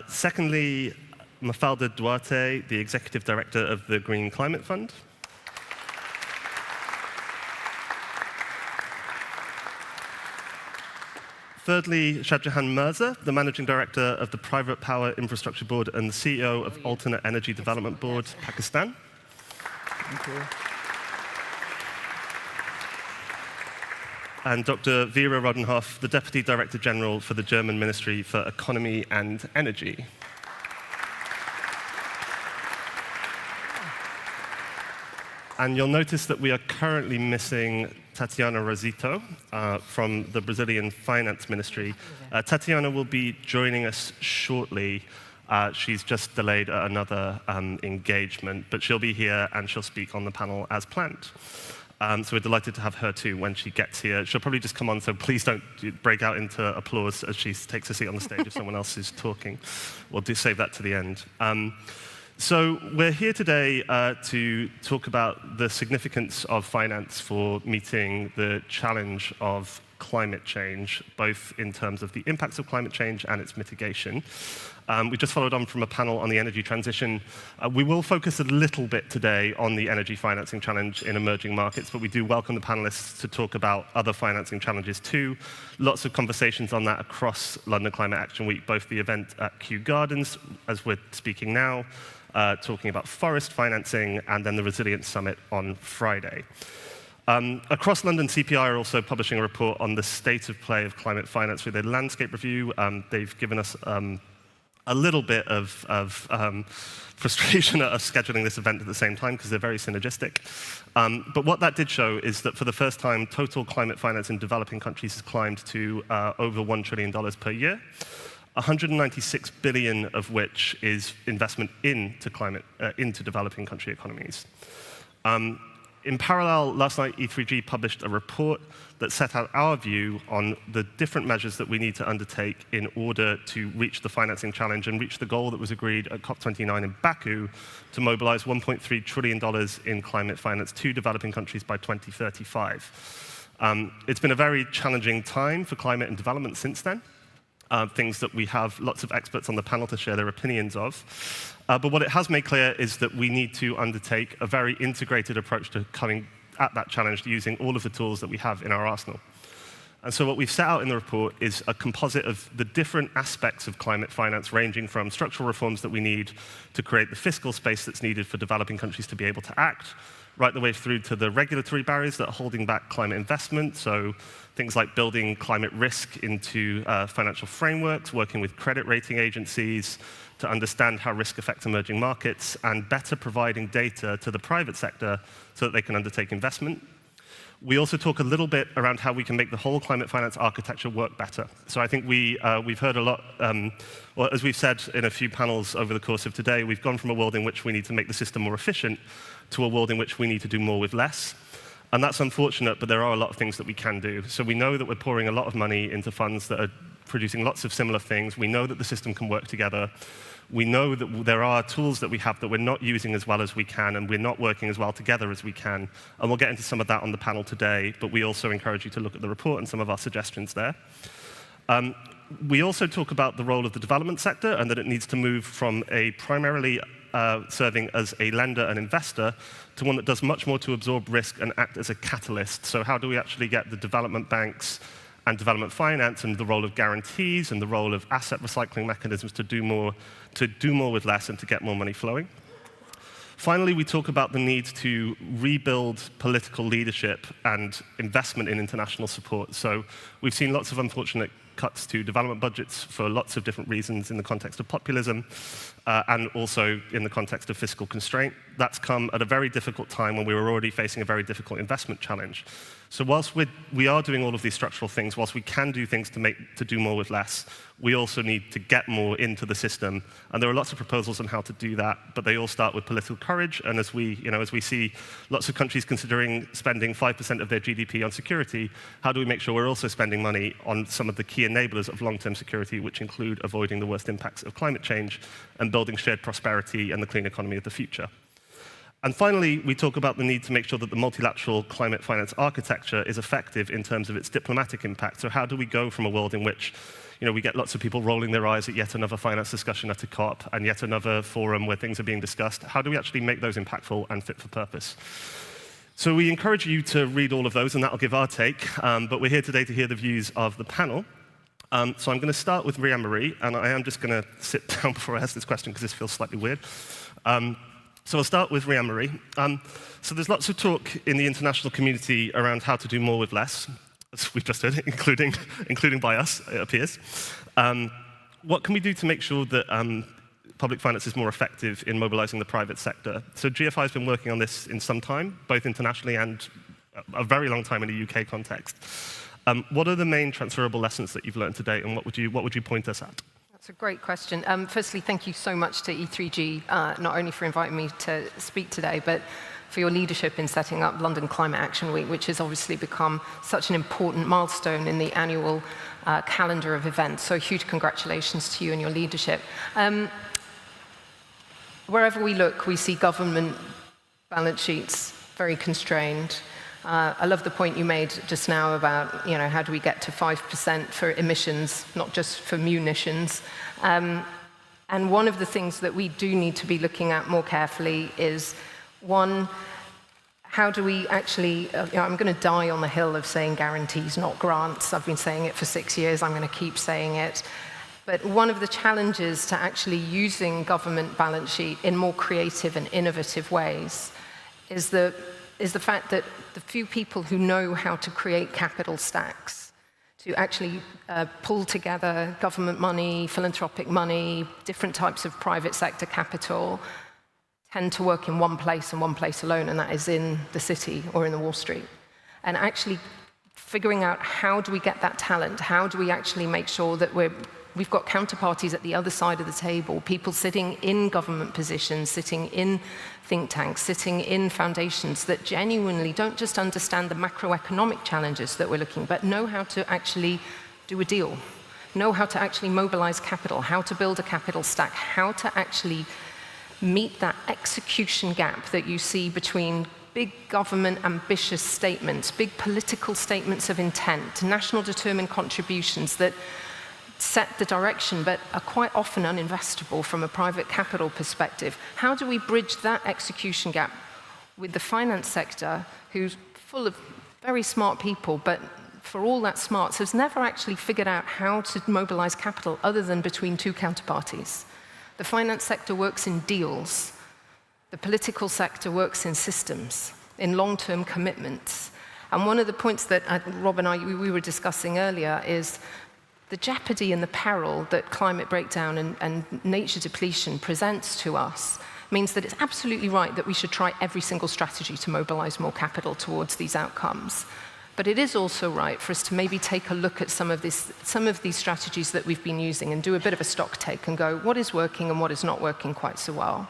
S19: Secondly, Mafalda Duarte, the Executive Director of the Green Climate Fund. Thirdly, Shahjahan Mirza, the Managing Director of the Private Power Infrastructure Board and the CEO of Alternate Energy Development Board, Pakistan. Thank you. And Dr. Vera Rodenhoff, the Deputy Director General for the German Ministry for Economy and Energy. And you'll notice that we are currently missing Tatiana Rosito from the Brazilian Finance Ministry. Tatiana will be joining us shortly. She's just delayed at another engagement, but she'll be here and she'll speak on the panel as planned. So we're delighted to have her too when she gets here. She'll probably just come on, so please don't break out into applause as she takes a seat on the stage if someone else is talking. We'll save that to the end. So we're here today to talk about the significance of finance for meeting the challenge of climate change, both in terms of the impacts of climate change and its mitigation. We just followed on from a panel on the energy transition. We will focus a little bit today on the energy financing challenge in emerging markets, but we do welcome the panelists to talk about other financing challenges too. Lots of conversations on that across London Climate Action Week, both the event at Kew Gardens, as we're speaking now, talking about forest financing, and then the Resilience Summit on Friday. Across London, CPI are also publishing a report on the state of play of climate finance with a landscape review. They've given us a little bit of frustration at us scheduling this event at the same time because they're very synergistic. But what that did show is that for the first time, total climate finance in developing countries has climbed to over $1 trillion per year, 196 billion of which is investment into developing country economies. In parallel, last night, E3G published a report that set out our view on the different measures that we need to undertake in order to reach the financing challenge and reach the goal that was agreed at COP29 in Baku to mobilize $1.3 trillion in climate finance to developing countries by 2035. It's been a very challenging time for climate and development since then. Things that we have lots of experts on the panel to share their opinions of. But what it has made clear is that we need to undertake a very integrated approach to coming at that challenge using all of the tools that we have in our arsenal. And so what we've set out in the report is a composite of the different aspects of climate finance, ranging from structural reforms that we need to create the fiscal space that's needed for developing countries to be able to act, right the way through to the regulatory barriers that are holding back climate investment. So things like building climate risk into financial frameworks, working with credit rating agencies to understand how risk affects emerging markets, and better providing data to the private sector so that they can undertake investment. We also talk a little bit around how we can make the whole climate finance architecture work better. So I think we've heard a lot, well, as we've said in a few panels over the course of today, we've gone from a world in which we need to make the system more efficient to a world in which we need to do more with less. And that's unfortunate, but there are a lot of things that we can do. So we know that we're pouring a lot of money into funds that are producing lots of similar things. We know that the system can work together. We know that there are tools that we have that we're not using as well as we can, and we're not working as well together as we can. And we'll get into some of that on the panel today, but we also encourage you to look at the report and some of our suggestions there. We also talk about the role of the development sector and that it needs to move from a primarily serving as a lender and investor to one that does much more to absorb risk and act as a catalyst. So how do we actually get the development banks and development finance and the role of guarantees and the role of asset recycling mechanisms to do more with less and to get more money flowing? Finally, we talk about the need to rebuild political leadership and investment in international support. So we've seen lots of unfortunate cuts to development budgets for lots of different reasons in the context of populism and also in the context of fiscal constraint. That's come at a very difficult time when we were already facing a very difficult investment challenge. So whilst we are doing all of these structural things, whilst we can do things to do more with less, we also need to get more into the system. And there are lots of proposals on how to do that, but they all start with political courage. And as we see lots of countries considering spending 5% of their GDP on security, how do we make sure we're also spending money on some of the key enablers of long-term security, which include avoiding the worst impacts of climate change and building shared prosperity and the clean economy of the future? And finally, we talk about the need to make sure that the multilateral climate finance architecture is effective in terms of its diplomatic impact. So how do we go from a world in which we get lots of people rolling their eyes at yet another finance discussion at a COP and yet another forum where things are being discussed? How do we actually make those impactful and fit for purpose? So we encourage you to read all of those, and that'll give our take. But we're here today to hear the views of the panel. So I'm going to start with Marie, and I am just going to sit down before I ask this question because this feels slightly weird. So I'll start with Marie. So there's lots of talk in the international community around how to do more with less, as we've just heard, including by us, it appears. What can we do to make sure that public finance is more effective in mobilizing the private sector? So GFI has been working on this in some time, both internationally and a very long time in a UK context. What are the main transferable lessons that you've learned today, and what would you point us at?
S4: That's a great question. Firstly, thank you so much to E3G, not only for inviting me to speak today, but for your leadership in setting up London Climate Action Week, which has obviously become such an important milestone in the annual calendar of events. So huge congratulations to you and your leadership. Wherever we look, we see government balance sheets very constrained. I love the point you made just now about, how do we get to 5% for emissions, not just for munitions. And one of the things that we do need to be looking at more carefully is, one, how do we actually, I'm going to die on the hill of saying guarantees, not grants. I've been saying it for 6 years. I'm going to keep saying it. But one of the challenges to actually using government balance sheet in more creative and innovative ways is the fact that the few people who know how to create capital stacks, to actually pull together government money, philanthropic money, different types of private sector capital, tend to work in one place and one place alone, and that is in the city or in the Wall Street. And actually figuring out how do we get that talent, how do we actually make sure that we've got counterparties at the other side of the table, people sitting in government positions, sitting in think tanks, sitting in foundations that genuinely don't just understand the macroeconomic challenges that we're looking, but know how to actually do a deal, know how to actually mobilize capital, how to build a capital stack, how to actually meet that execution gap that you see between big government ambitious statements, big political statements of intent, national determined contributions that set the direction but are quite often uninvestable from a private capital perspective. How do we bridge that execution gap with the finance sector, who's full of very smart people, but for all that smarts, has never actually figured out how to mobilize capital other than between two counterparties? The finance sector works in deals. The political sector works in systems, in long-term commitments. And one of the points that Rob and we were discussing earlier is the jeopardy and the peril that climate breakdown and nature depletion presents to us means that it's absolutely right that we should try every single strategy to mobilize more capital towards these outcomes. But it is also right for us to maybe take a look at some of these strategies that we've been using and do a bit of a stock take and go, what is working and what is not working quite so well?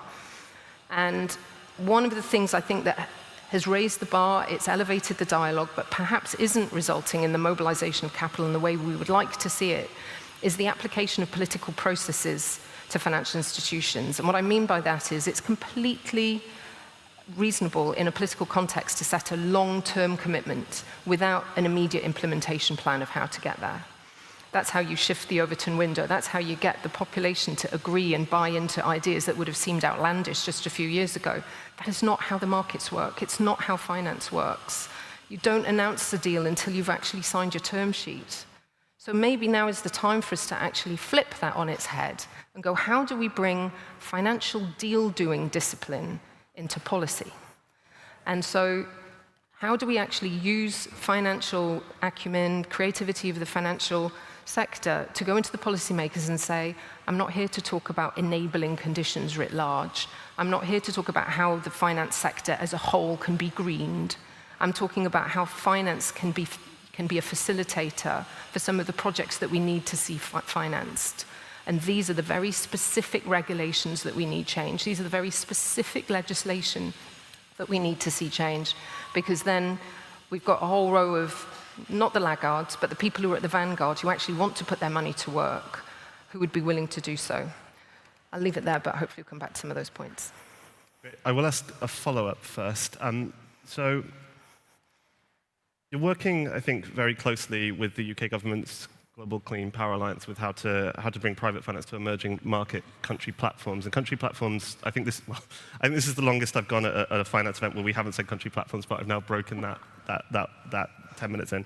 S4: And one of the things I think that has raised the bar, it's elevated the dialogue, but perhaps isn't resulting in the mobilization of capital in the way we would like to see it, is the application of political processes to financial institutions. And what I mean by that is it's completely reasonable in a political context to set a long-term commitment without an immediate implementation plan of how to get there. That's how you shift the Overton window. That's how you get the population to agree and buy into ideas that would have seemed outlandish just a few years ago. That is not how the markets work. It's not how finance works. You don't announce the deal until you've actually signed your term sheet. So maybe now is the time for us to actually flip that on its head and go, how do we bring financial deal-doing discipline into policy? And so how do we actually use financial acumen, creativity of the financial sector to go into the policymakers and say, I'm not here to talk about enabling conditions writ large. I'm not here to talk about how the finance sector as a whole can be greened. I'm talking about how finance can be a facilitator for some of the projects that we need to see financed. And these are the very specific regulations that we need change. These are the very specific legislation that we need to see change, because then we've got a whole row of, not the laggards, but the people who are at the vanguard who actually want to put their money to work, who would be willing to do so. I'll leave it there, but hopefully we'll come back to some of those points.
S19: I will ask a follow-up first. So you're working, I think, very closely with the UK government's Global Clean Power Alliance with how to bring private finance to emerging market country platforms. And country platforms, I think this is the longest I've gone at a finance event where we haven't said country platforms, but I've now broken that 10 minutes in.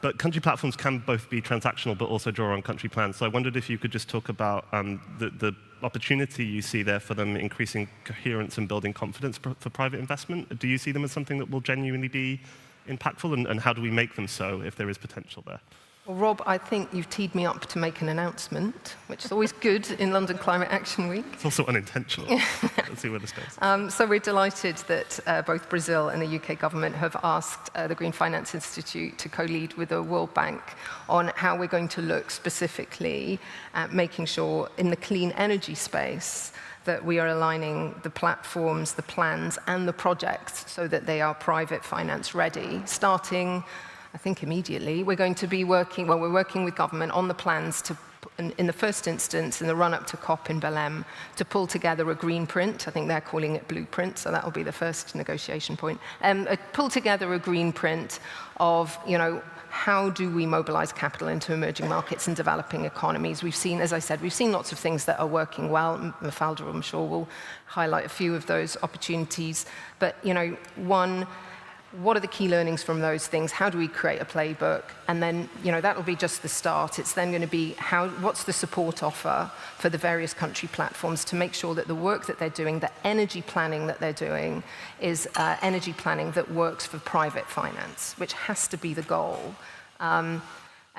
S19: But country platforms can both be transactional, but also draw on country plans. So I wondered if you could just talk about the opportunity you see there for them increasing coherence and building confidence for private investment. Do you see them as something that will genuinely be impactful, and how do we make them so if there is potential there?
S4: Well, Rob, I think you've teed me up to make an announcement, which is always good in London Climate Action Week.
S19: It's also unintentional. Let's see where this goes.
S4: So we're delighted that both Brazil and the UK government have asked the Green Finance Institute to co-lead with the World Bank on how we're going to look specifically at making sure in the clean energy space that we are aligning the platforms, the plans, and the projects so that they are private finance ready, starting, I think, immediately. We're going to be working, well, we're working with government on the plans to, in the first instance, in the run-up to COP in Belém, to pull together a green print. I think they're calling it blueprint, so that will be the first negotiation point. Pull together a green print of, how do we mobilize capital into emerging markets and developing economies? We've seen, as I said, we've seen lots of things that are working well. Mafalda, I'm sure, will highlight a few of those opportunities. But, one, what are the key learnings from those things? How do we create a playbook? And then, that'll be just the start. It's then going to be what's the support offer for the various country platforms to make sure that the work that they're doing, the energy planning that they're doing, is energy planning that works for private finance, which has to be the goal. And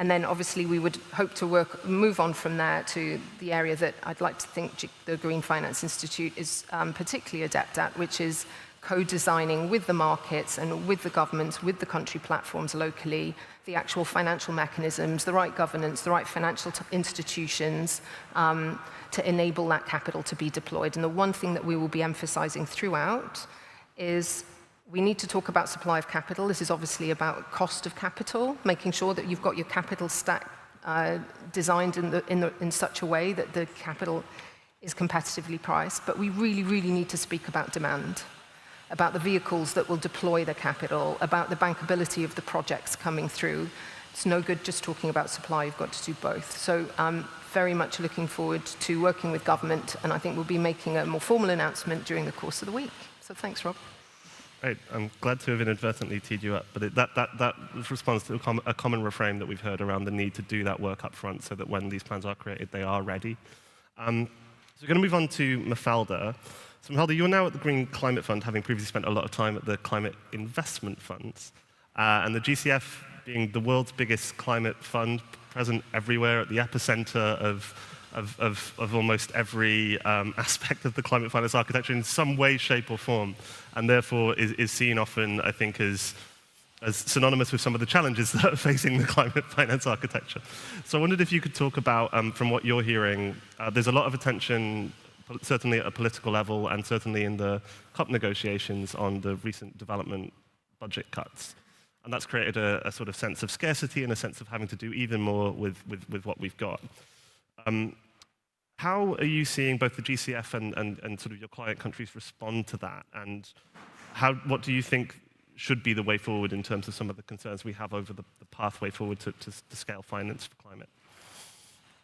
S4: then, obviously, we would hope to move on from there to the area that I'd like to think the Green Finance Institute is particularly adept at, which is co-designing with the markets and with the governments, with the country platforms locally, the actual financial mechanisms, the right governance, the right financial institutions to enable that capital to be deployed. And the one thing that we will be emphasizing throughout is we need to talk about supply of capital. This is obviously about cost of capital, making sure that you've got your capital stack designed in such a way that the capital is competitively priced. But we really, really need to speak about demand, about the vehicles that will deploy the capital, about the bankability of the projects coming through. It's no good just talking about supply, you've got to do both. So I'm very much looking forward to working with government, and I think we'll be making a more formal announcement during the course of the week. So thanks, Rob.
S19: Great. I'm glad to have inadvertently teed you up, but that responds to a common refrain that we've heard around the need to do that work up front so that when these plans are created, they are ready. So we're going to move on to Mafalda. So Mafalda, you're now at the Green Climate Fund, having previously spent a lot of time at the Climate Investment Funds. And the GCF being the world's biggest climate fund, present everywhere at the epicenter of almost every aspect of the climate finance architecture in some way, shape, or form, and therefore is seen often, I think, as synonymous with some of the challenges that are facing the climate finance architecture. So I wondered if you could talk about, from what you're hearing, there's a lot of attention, certainly at a political level and certainly in the COP negotiations on the recent development budget cuts. And that's created a sort of sense of scarcity and a sense of having to do even more with what we've got. How are you seeing both the GCF and sort of your client countries respond to that? And what do you think should be the way forward in terms of some of the concerns we have over the pathway forward to scale finance for climate?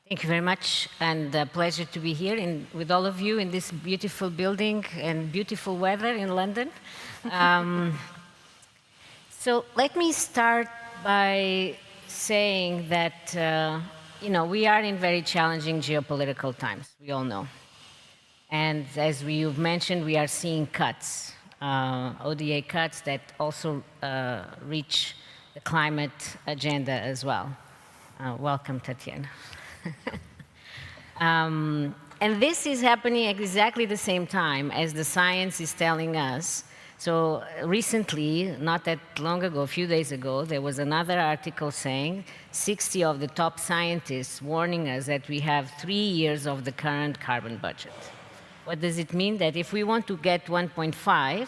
S20: Thank you very much, and a pleasure to be here with all of you in this beautiful building and beautiful weather in London. So let me start by saying that we are in very challenging geopolitical times, we all know. And as you've mentioned, we are seeing cuts, ODA cuts that also reach the climate agenda as well. Welcome, Tatiana. And this is happening at exactly the same time as the science is telling us. So recently, not that long ago, a few days ago, there was another article saying 60 of the top scientists warning us that we have 3 years of the current carbon budget. What does it mean? That if we want to get 1.5,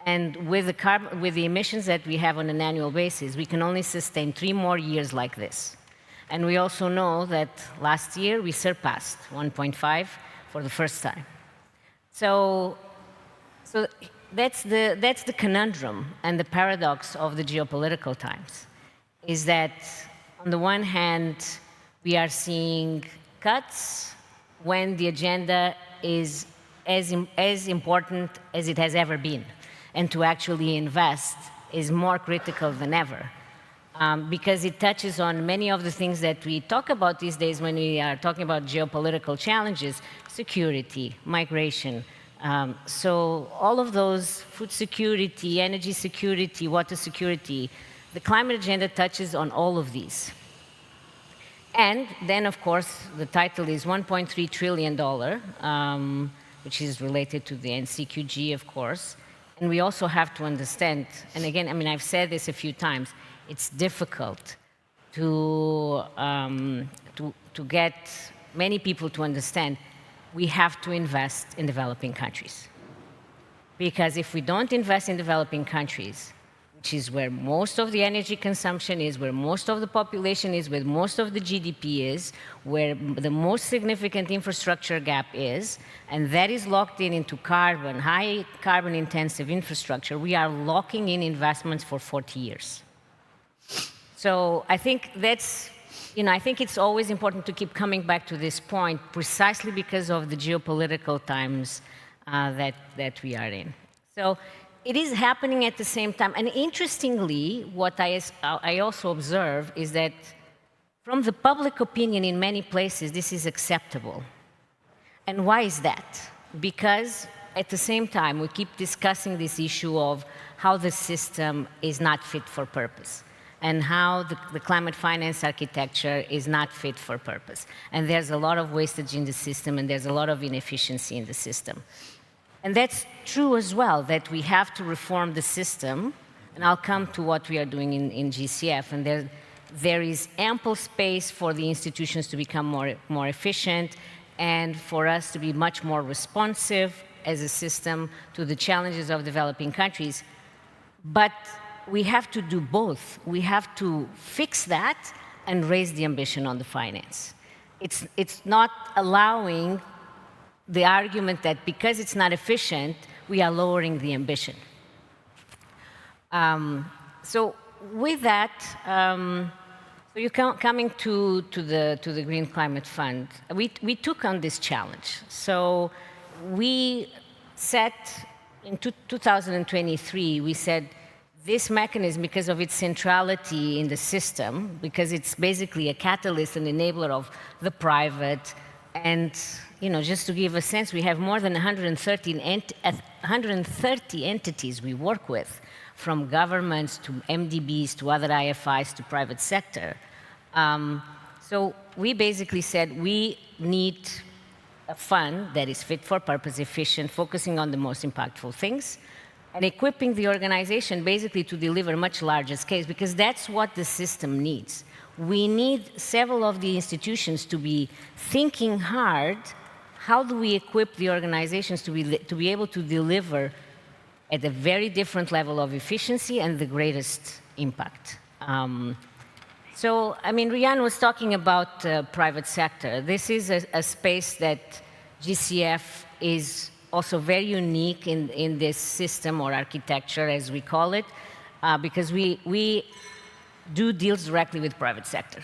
S20: and with the emissions that we have on an annual basis, we can only sustain 3 more years like this. And we also know that last year we surpassed 1.5 for the first time. So that's the conundrum and the paradox of the geopolitical times, is that on the one hand, we are seeing cuts when the agenda is as important as it has ever been. And to actually invest is more critical than ever. Because it touches on many of the things that we talk about these days when we are talking about geopolitical challenges: security, migration. So all of those, food security, energy security, water security, the climate agenda touches on all of these. And then, of course, the title is $1.3 trillion, which is related to the NCQG, of course. And we also have to understand, and again, I mean, I've said this a few times, it's difficult to get many people to understand we have to invest in developing countries. Because if we don't invest in developing countries, which is where most of the energy consumption is, where most of the population is, where most of the GDP is, where the most significant infrastructure gap is, and that is locked into carbon, high carbon intensive infrastructure, we are locking in investments for 40 years. So I think that's, I think it's always important to keep coming back to this point precisely because of the geopolitical times that we are in. So it is happening at the same time. And interestingly, what I also observe is that from the public opinion in many places, this is acceptable. And why is that? Because at the same time, we keep discussing this issue of how the system is not fit for purpose, and how the climate finance architecture is not fit for purpose. And there's a lot of wastage in the system, and there's a lot of inefficiency in the system. And that's true as well, that we have to reform the system, and I'll come to what we are doing in GCF, and there is ample space for the institutions to become more efficient, and for us to be much more responsive as a system to the challenges of developing countries. But we have to do both. We have to fix that and raise the ambition on the finance. It's not allowing the argument that because it's not efficient, we are lowering the ambition. So with that, so you're coming to the Green Climate Fund. We took on this challenge. So we set, in 2023, we said, this mechanism, because of its centrality in the system, because it's basically a catalyst and enabler of the private, and just to give a sense, we have more than 130 entities we work with, from governments to MDBs to other IFIs to private sector. So we basically said we need a fund that is fit for purpose, efficient, focusing on the most impactful things, and equipping the organization basically to deliver much larger scales, because that's what the system needs. We need several of the institutions to be thinking hard, how do we equip the organizations to be able to deliver at a very different level of efficiency and the greatest impact. So, I mean, Rian was talking about private sector. This is a space that GCF is also very unique in this system or architecture, as we call it, because we do deals directly with private sector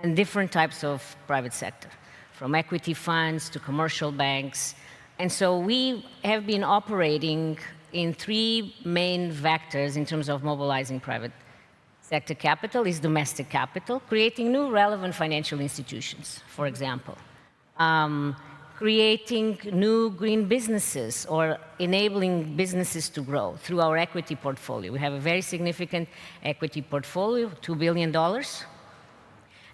S20: and different types of private sector, from equity funds to commercial banks. And so we have been operating in three main vectors in terms of mobilizing private sector capital. Is domestic capital, creating new relevant financial institutions, for example, creating new green businesses or enabling businesses to grow through our equity portfolio. We have a very significant equity portfolio, $2 billion.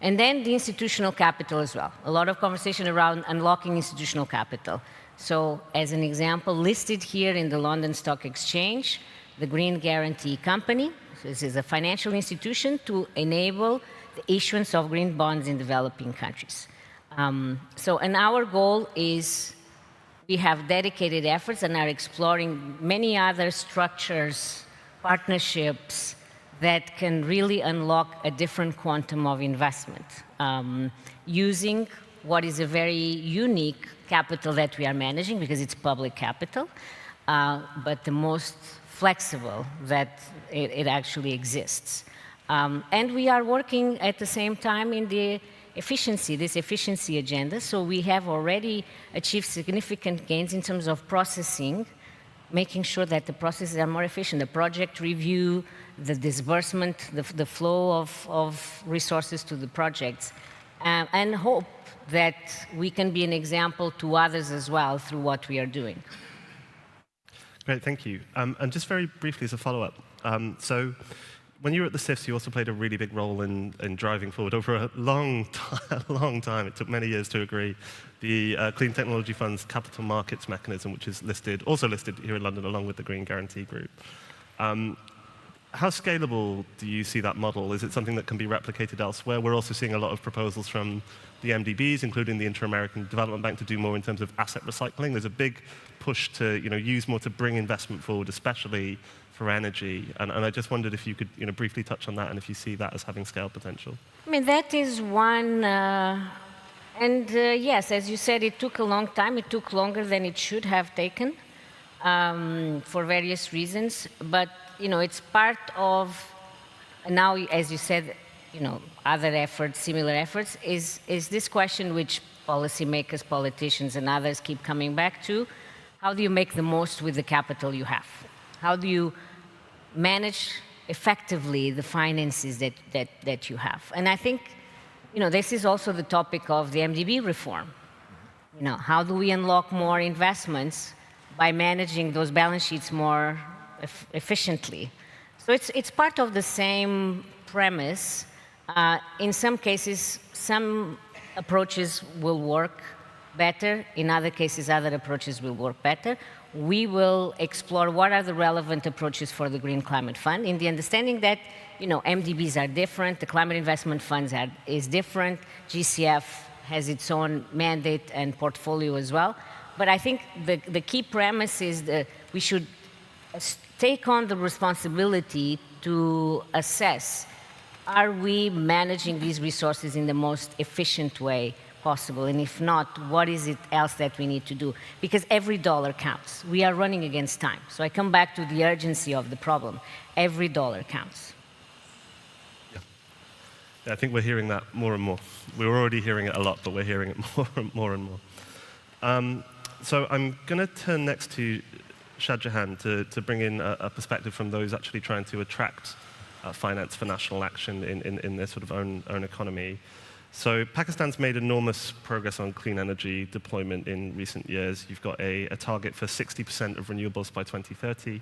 S20: And then the institutional capital as well. A lot of conversation around unlocking institutional capital. So as an example, listed here in the London Stock Exchange, the Green Guarantee Company. So this is a financial institution to enable the issuance of green bonds in developing countries. And our goal is we have dedicated efforts and are exploring many other structures, partnerships that can really unlock a different quantum of investment using what is a very unique capital that we are managing because it's public capital, but the most flexible that it actually exists. And we are working at the same time in the this efficiency agenda. So we have already achieved significant gains in terms of processing, making sure that the processes are more efficient, the project review, the disbursement, the flow of resources to the projects, and hope that we can be an example to others as well through what we are doing.
S19: Great, thank you. And just very briefly as a follow-up, so when you were at the CIFS, you also played a really big role in driving forward over a long time. It took many years to agree. The Clean Technology Fund's capital markets mechanism, which is also listed here in London along with the Green Guarantee Group. How scalable do you see that model? Is it something that can be replicated elsewhere? We're also seeing a lot of proposals from the MDBs, including the Inter-American Development Bank, to do more in terms of asset recycling. There's a big push to use more to bring investment forward, especially for energy. And I just wondered if you could briefly touch on that and if you see that as having scale potential.
S20: I mean, that is one, yes, as you said, it took a long time. It took longer than it should have taken for various reasons. But, it's part of, now, as you said, other efforts, similar efforts, is this question which policymakers, politicians, and others keep coming back to. How do you make the most with the capital you have? How do you manage effectively the finances that you have? And I think, this is also the topic of the MDB reform. How do we unlock more investments by managing those balance sheets more efficiently? So it's part of the same premise. In some cases, some approaches will work better. In other cases, other approaches will work better. We will explore what are the relevant approaches for the Green Climate Fund in the understanding that, MDBs are different, the Climate Investment Funds is different, GCF has its own mandate and portfolio as well. But I think the key premise is that we should take on the responsibility to assess, are we managing these resources in the most efficient way possible? And if not, what is it else that we need to do? Because every dollar counts. We are running against time. So I come back to the urgency of the problem. Every dollar counts.
S19: Yeah, I think we're hearing that more and more. We were already hearing it a lot, but we're hearing it more and more. So I'm going to turn next to Shah Jahan to bring in a perspective from those actually trying to attract finance for national action in their sort of own economy. So Pakistan's made enormous progress on clean energy deployment in recent years. You've got a target for 60% of renewables by 2030.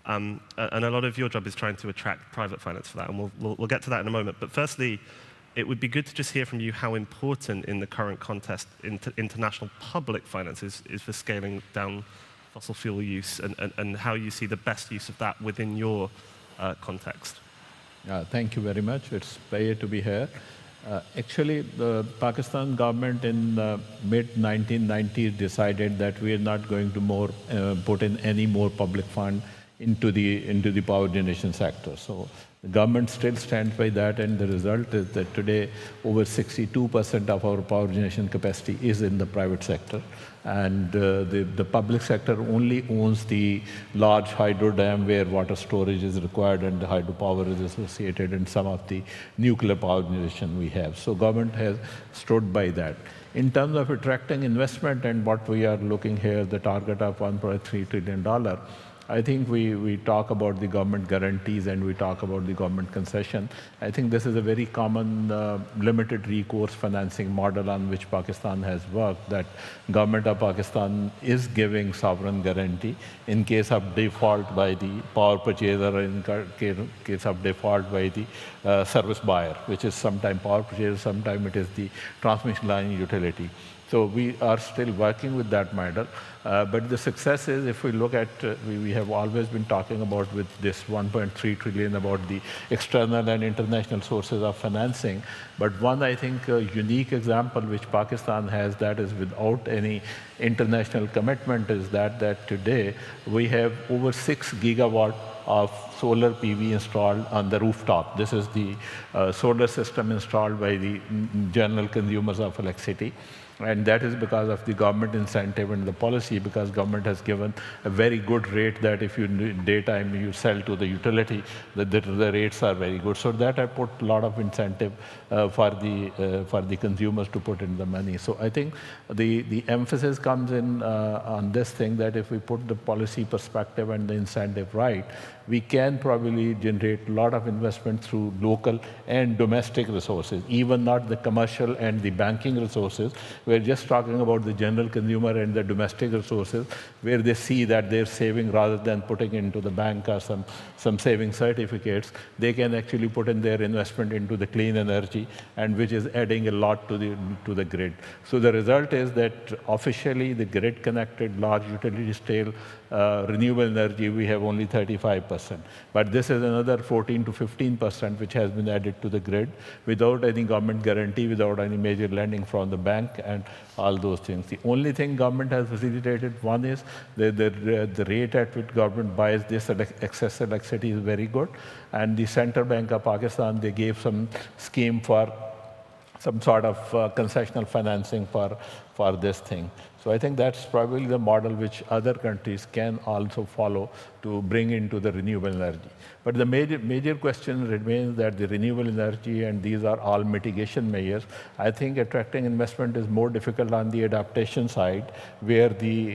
S19: And a lot of your job is trying to attract private finance for that, and we'll get to that in a moment. But firstly, it would be good to just hear from you how important in the current context international public finance is for scaling down fossil fuel use, and how you see the best use of that within your context.
S21: Thank you very much. It's a pleasure to be here. Actually, the Pakistan government in the mid-1990s decided that we are not going to put in any more public fund into the power generation sector. So The government still stands by that, and the result is that today over 62% of our power generation capacity is in the private sector. And the public sector only owns the large hydro dam where water storage is required and the hydropower is associated, and some of the nuclear power generation we have. So government has stood by that. In terms of attracting investment and what we are looking here, the target of $1.3 trillion, I think we talk about the government guarantees and we talk about the government concession. I think this is a very common limited recourse financing model on which Pakistan has worked, that government of Pakistan is giving sovereign guarantee in case of default by the power purchaser or in case of default by the service buyer, which is sometimes power purchaser, sometimes it is the transmission line utility. So we are still working with that model. But the success is, if we look at, we have always been talking about with this 1.3 trillion about the external and international sources of financing. But one, I think, unique example which Pakistan has that is without any international commitment is that today we have over 6 gigawatt of solar PV installed on the rooftop. This is the solar system installed by the general consumers of electricity. And that is because of the government incentive and the policy, because government has given a very good rate that if you daytime you sell to the utility, the rates are very good. So that I put a lot of incentive for the consumers to put in the money. So I think the emphasis comes in on this thing that if we put the policy perspective and the incentive right, we can probably generate a lot of investment through local and domestic resources, even not the commercial and the banking resources. We're just talking about the general consumer and the domestic resources, where they see that they're saving rather than putting into the bank or some saving certificates. They can actually put in their investment into the clean energy, and which is adding a lot to the grid. So the result is that officially the grid connected large utility scale renewable energy, we have only 35%. But this is another 14 to 15% which has been added to the grid without any government guarantee, without any major lending from the bank and all those things. The only thing government has facilitated, one is the rate at which government buys this excess electricity is very good. And the Central Bank of Pakistan, they gave some scheme for some sort of concessional financing for this thing. So I think that's probably the model which other countries can also follow to bring into the renewable energy. But the major question remains that the renewable energy, and these are all mitigation measures, I think attracting investment is more difficult on the adaptation side, where the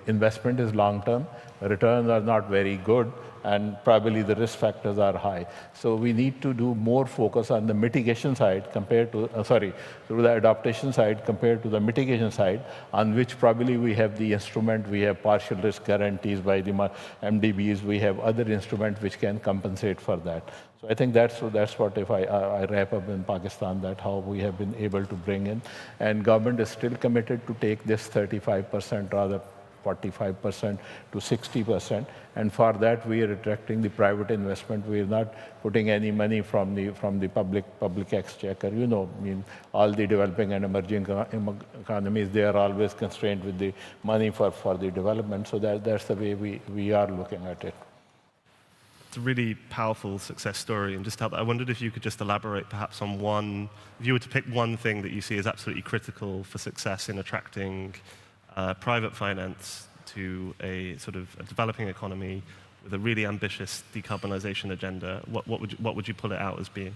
S21: investment is long-term, returns are not very good, and probably the risk factors are high. So we need to do more focus on the mitigation side compared to, through the adaptation side compared to the mitigation side, on which probably we have the instrument, we have partial risk guarantees by the MDBs, we have other instruments which can compensate for that. So I think that's what, if I wrap up in Pakistan, that how we have been able to bring in. And government is still committed to take this 35%, rather 45% to 60%, and for that we are attracting the private investment. We are not putting any money from the public exchequer. You know, I mean, all the developing and emerging economies, they are always constrained with the money for the development. So that's the way we are looking at it.
S19: It's a really powerful success story, and just I wondered if you could just elaborate perhaps on one, if you were to pick one thing that you see as absolutely critical for success in attracting private finance to a sort of a developing economy with a really ambitious decarbonization agenda, what would you pull it out as being?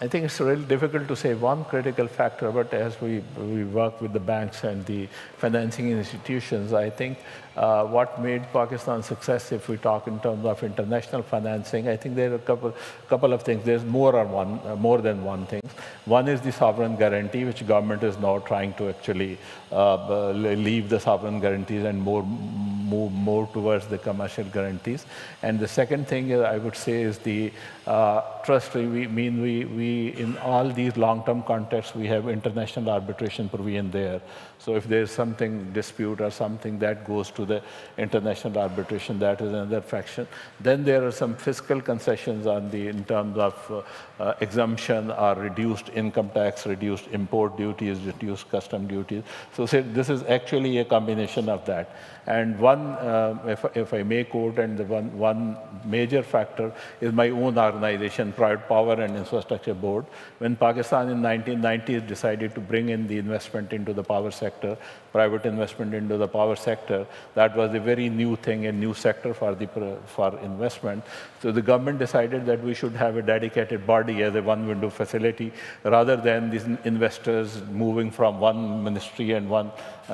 S21: I think it's really difficult to say one critical factor, but as we work with the banks and the financing institutions, I think what made Pakistan success, if we talk in terms of international financing, I think there are a couple of things. There's more than one thing. One is the sovereign guarantee, which government is now trying to actually leave the sovereign guarantees and move more towards the commercial guarantees. And the second thing I would say is the trust. We in all these long-term contexts, we have international arbitration provision there. So if there's something dispute or something that goes to the international arbitration. That is another faction. Then there are some fiscal concessions in terms of exemption or reduced income tax, reduced import duties, reduced custom duties. So this is actually a combination of that. And one, if I may quote, and one major factor is my own organization, Private Power and Infrastructure Board. When Pakistan in 1990s decided to bring in the investment into the power sector, private investment into the power sector, that was a very new thing, a new sector for investment. So the government decided that we should have a dedicated body as a one-window facility, rather than these investors moving from one ministry and one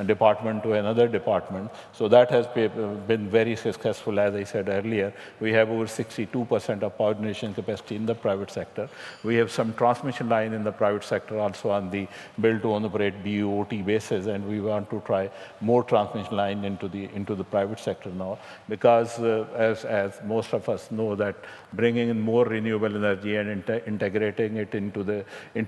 S21: department to another department. So that has been very successful. As I said earlier, we have over 62% of power generation capacity in the private sector. We have some transmission line in the private sector also on the build-to-own-operate BOT basis, and we want to try more transmission line into the private sector now, because as most of us know, that bringing in more renewable energy and integrating it into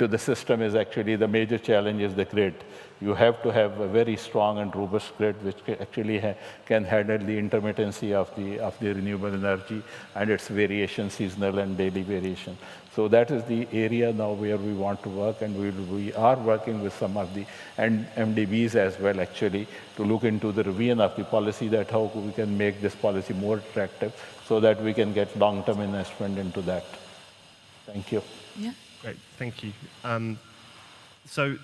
S21: the system is actually the major challenge. Is the grid. You have to have a very strong and robust grid which actually can handle the intermittency of the renewable energy and its variation, seasonal and daily variation. So that is the area now where we want to work, and we are working with some of the MDBs as well, actually, to look into the revision of the policy, that how we can make this policy more attractive so that we can get long-term investment into that. Thank you.
S3: Yeah.
S19: Great, thank you. So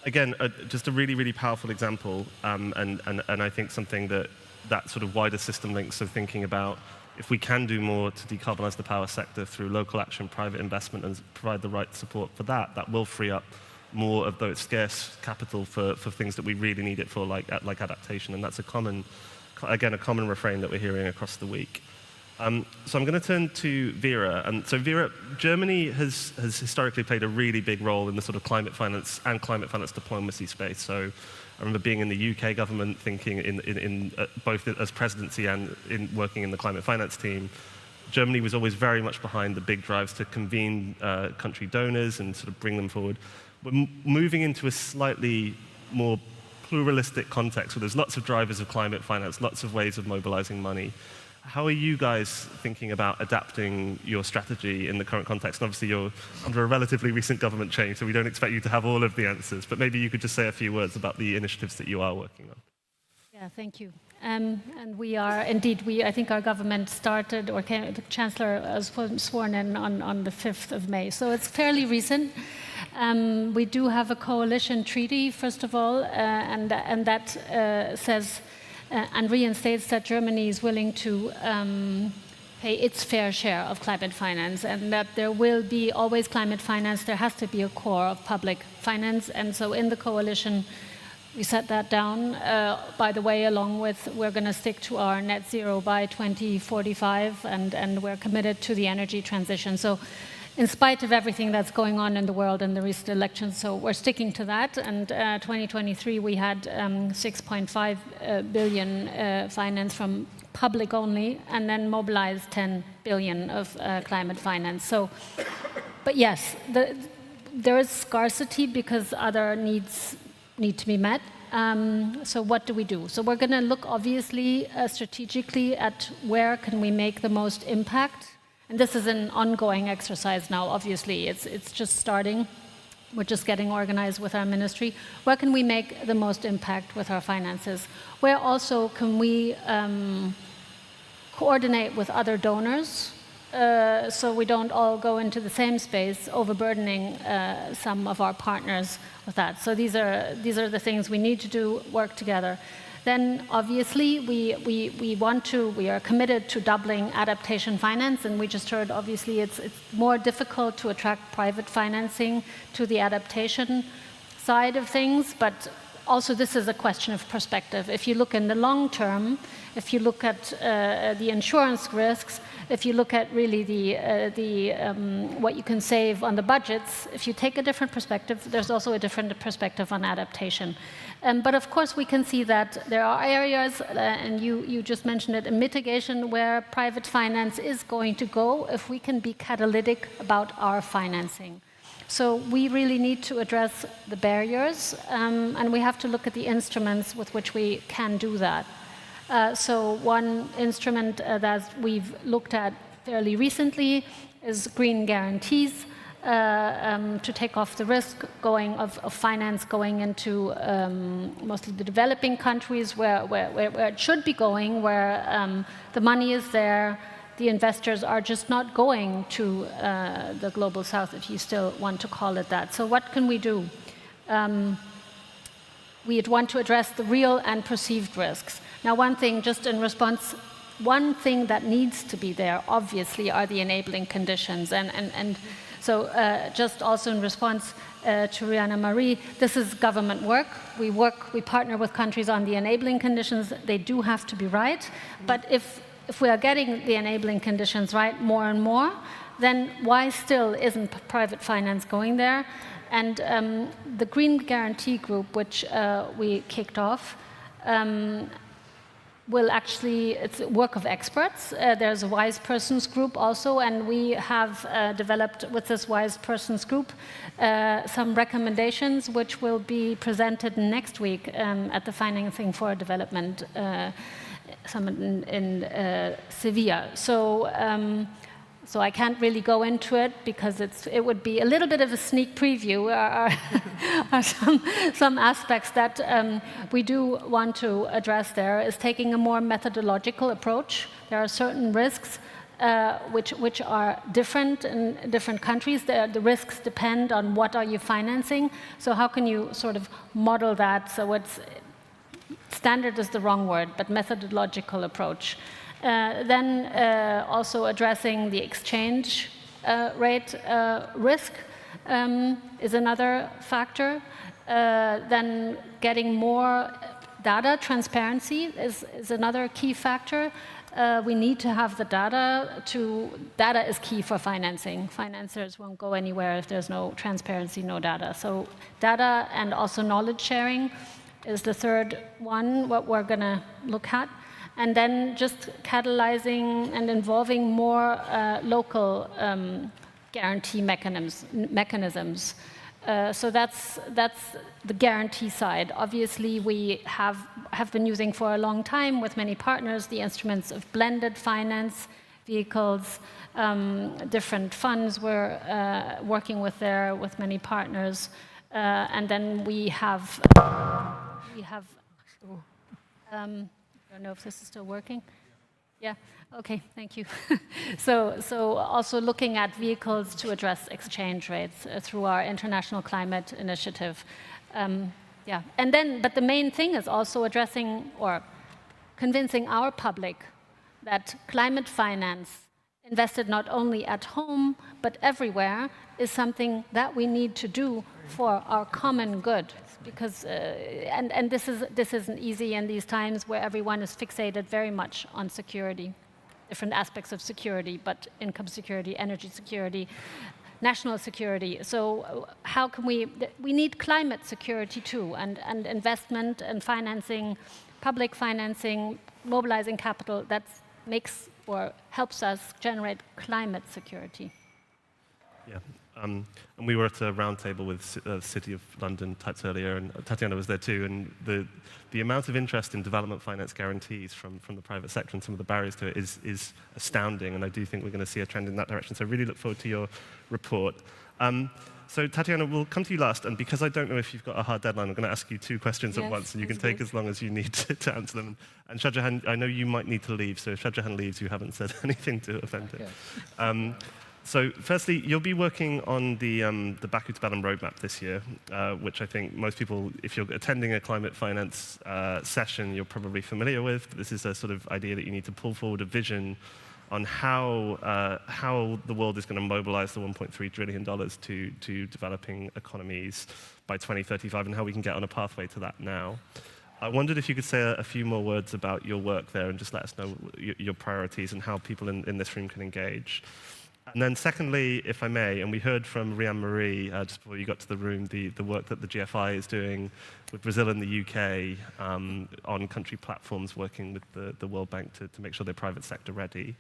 S19: again, just a really, really powerful example, and I think something that sort of wider system links of thinking about if we can do more to decarbonize the power sector through local action, private investment, and provide the right support for that, that will free up more of those scarce capital for things that we really need it for, like adaptation. And that's a common refrain that we're hearing across the week. So I'm going to turn to Vera. And so Vera, Germany has historically played a really big role in the sort of climate finance and climate finance diplomacy space. So I remember being in the UK government, thinking in both as presidency and in working in the climate finance team. Germany was always very much behind the big drives to convene country donors and sort of bring them forward. We're moving into a slightly more pluralistic context where there's lots of drivers of climate finance, lots of ways of mobilizing money. How are you guys thinking about adapting your strategy in the current context? And obviously, you're under a relatively recent government change, so we don't expect you to have all of the answers. But maybe you could just say a few words about the initiatives that you are working on.
S2: Yeah, thank you. And we are, indeed, I think our government started, or the Chancellor was sworn in on the 5th of May. So it's fairly recent. We do have a coalition treaty, first of all, and that says and reinstates that Germany is willing to pay its fair share of climate finance, and that there will be always climate finance. There has to be a core of public finance, and so in the coalition, we set that down. By the way, along with, we're going to stick to our net zero by 2045, and we're committed to the energy transition. So in spite of everything that's going on in the world and the recent elections, so we're sticking to that. And 2023, we had 6.5 billion finance from public only, and then mobilized 10 billion of climate finance. So, but yes, there is scarcity because other needs need to be met. So what do we do? So we're going to look, obviously, strategically at where can we make the most impact. And this is an ongoing exercise now, obviously. It's just starting. We're just getting organized with our ministry. Where can we make the most impact with our finances? Where also can we coordinate with other donors so we don't all go into the same space, overburdening some of our partners with that. So these are the things we need to do, work together. Then, obviously, we are committed to doubling adaptation finance, and we just heard, obviously, it's more difficult to attract private financing to the adaptation side of things, but also this is a question of perspective. If you look in the long term, if you look at the insurance risks, if you look at really what you can save on the budgets, if you take a different perspective, there's also a different perspective on adaptation. But of course, we can see that there are areas, and you just mentioned it, in mitigation where private finance is going to go if we can be catalytic about our financing. So we really need to address the barriers, and we have to look at the instruments with which we can do that. So one instrument that we've looked at fairly recently is green guarantees to take off the risk of finance going into mostly the developing countries where it should be going, where the money is there. The investors are just not going to the global south, if you still want to call it that. So what can we do? We'd want to address the real and perceived risks. Now, one thing, just in response, one thing that needs to be there, obviously, are the enabling conditions. And so just also in response to Rihanna Marie, this is government work. We partner with countries on the enabling conditions. They do have to be right. But if we are getting the enabling conditions right more and more, then why still isn't private finance going there? And the Green Guarantee Group, which we kicked off, will actually, it's a work of experts. There's a wise persons group also, and we have developed with this wise persons group some recommendations which will be presented next week at the Financing for Development Summit in Sevilla. So I can't really go into it because it would be a little bit of a sneak preview. Are some aspects that we do want to address there is taking a more methodological approach. There are certain risks which are different in different countries. The risks depend on what are you financing. So how can you sort of model that? So standard is the wrong word, but methodological approach. Then also addressing the exchange rate risk is another factor. Then getting more data transparency is another key factor. We need to have the data. Data is key for financing. Financiers won't go anywhere if there's no transparency, no data. So data and also knowledge sharing is the third one, what we're going to look at. And then just catalyzing and involving more local guarantee mechanisms. So that's the guarantee side. Obviously, we have been using for a long time with many partners the instruments of blended finance vehicles, different funds we're working with there with many partners. And then we have I don't know if this is still working. Yeah, okay, thank you. So also looking at vehicles to address exchange rates through our International Climate Initiative. Yeah, and then, but the main thing is also addressing or convincing our public that climate finance invested not only at home, but everywhere is something that we need to do for our common good. Because and this isn't easy in these times where everyone is fixated very much on security, different aspects of security, but income security, energy security, national security. So how can we need climate security too, and investment and financing, public financing, mobilizing capital that makes or helps us generate climate security.
S19: Yeah. And we were at a roundtable with the City of London types earlier, and Tatiana was there too, and the amount of interest in development finance guarantees from the private sector and some of the barriers to it is astounding, and I do think we're going to see a trend in that direction. So I really look forward to your report. So Tatiana, we'll come to you last, and because I don't know if you've got a hard deadline, I'm going to ask you 2 questions at once, and you can take as long as you need to answer them. And Shahjahan, I know you might need to leave, so if Shahjahan leaves, you haven't said anything to offend him. Okay. So firstly, you'll be working on the Baku to Belém roadmap this year, which I think most people, if you're attending a climate finance session, you're probably familiar with. This is a sort of idea that you need to pull forward a vision on how the world is going to mobilize the $1.3 trillion to developing economies by 2035 and how we can get on a pathway to that now. I wondered if you could say a few more words about your work there and just let us know your priorities and how people in this room can engage. And then secondly, if I may, and we heard from Rihanna Marie just before you got to the room, the work that the GFI is doing with Brazil and the UK on country platforms working with the World Bank to make sure they're private sector ready.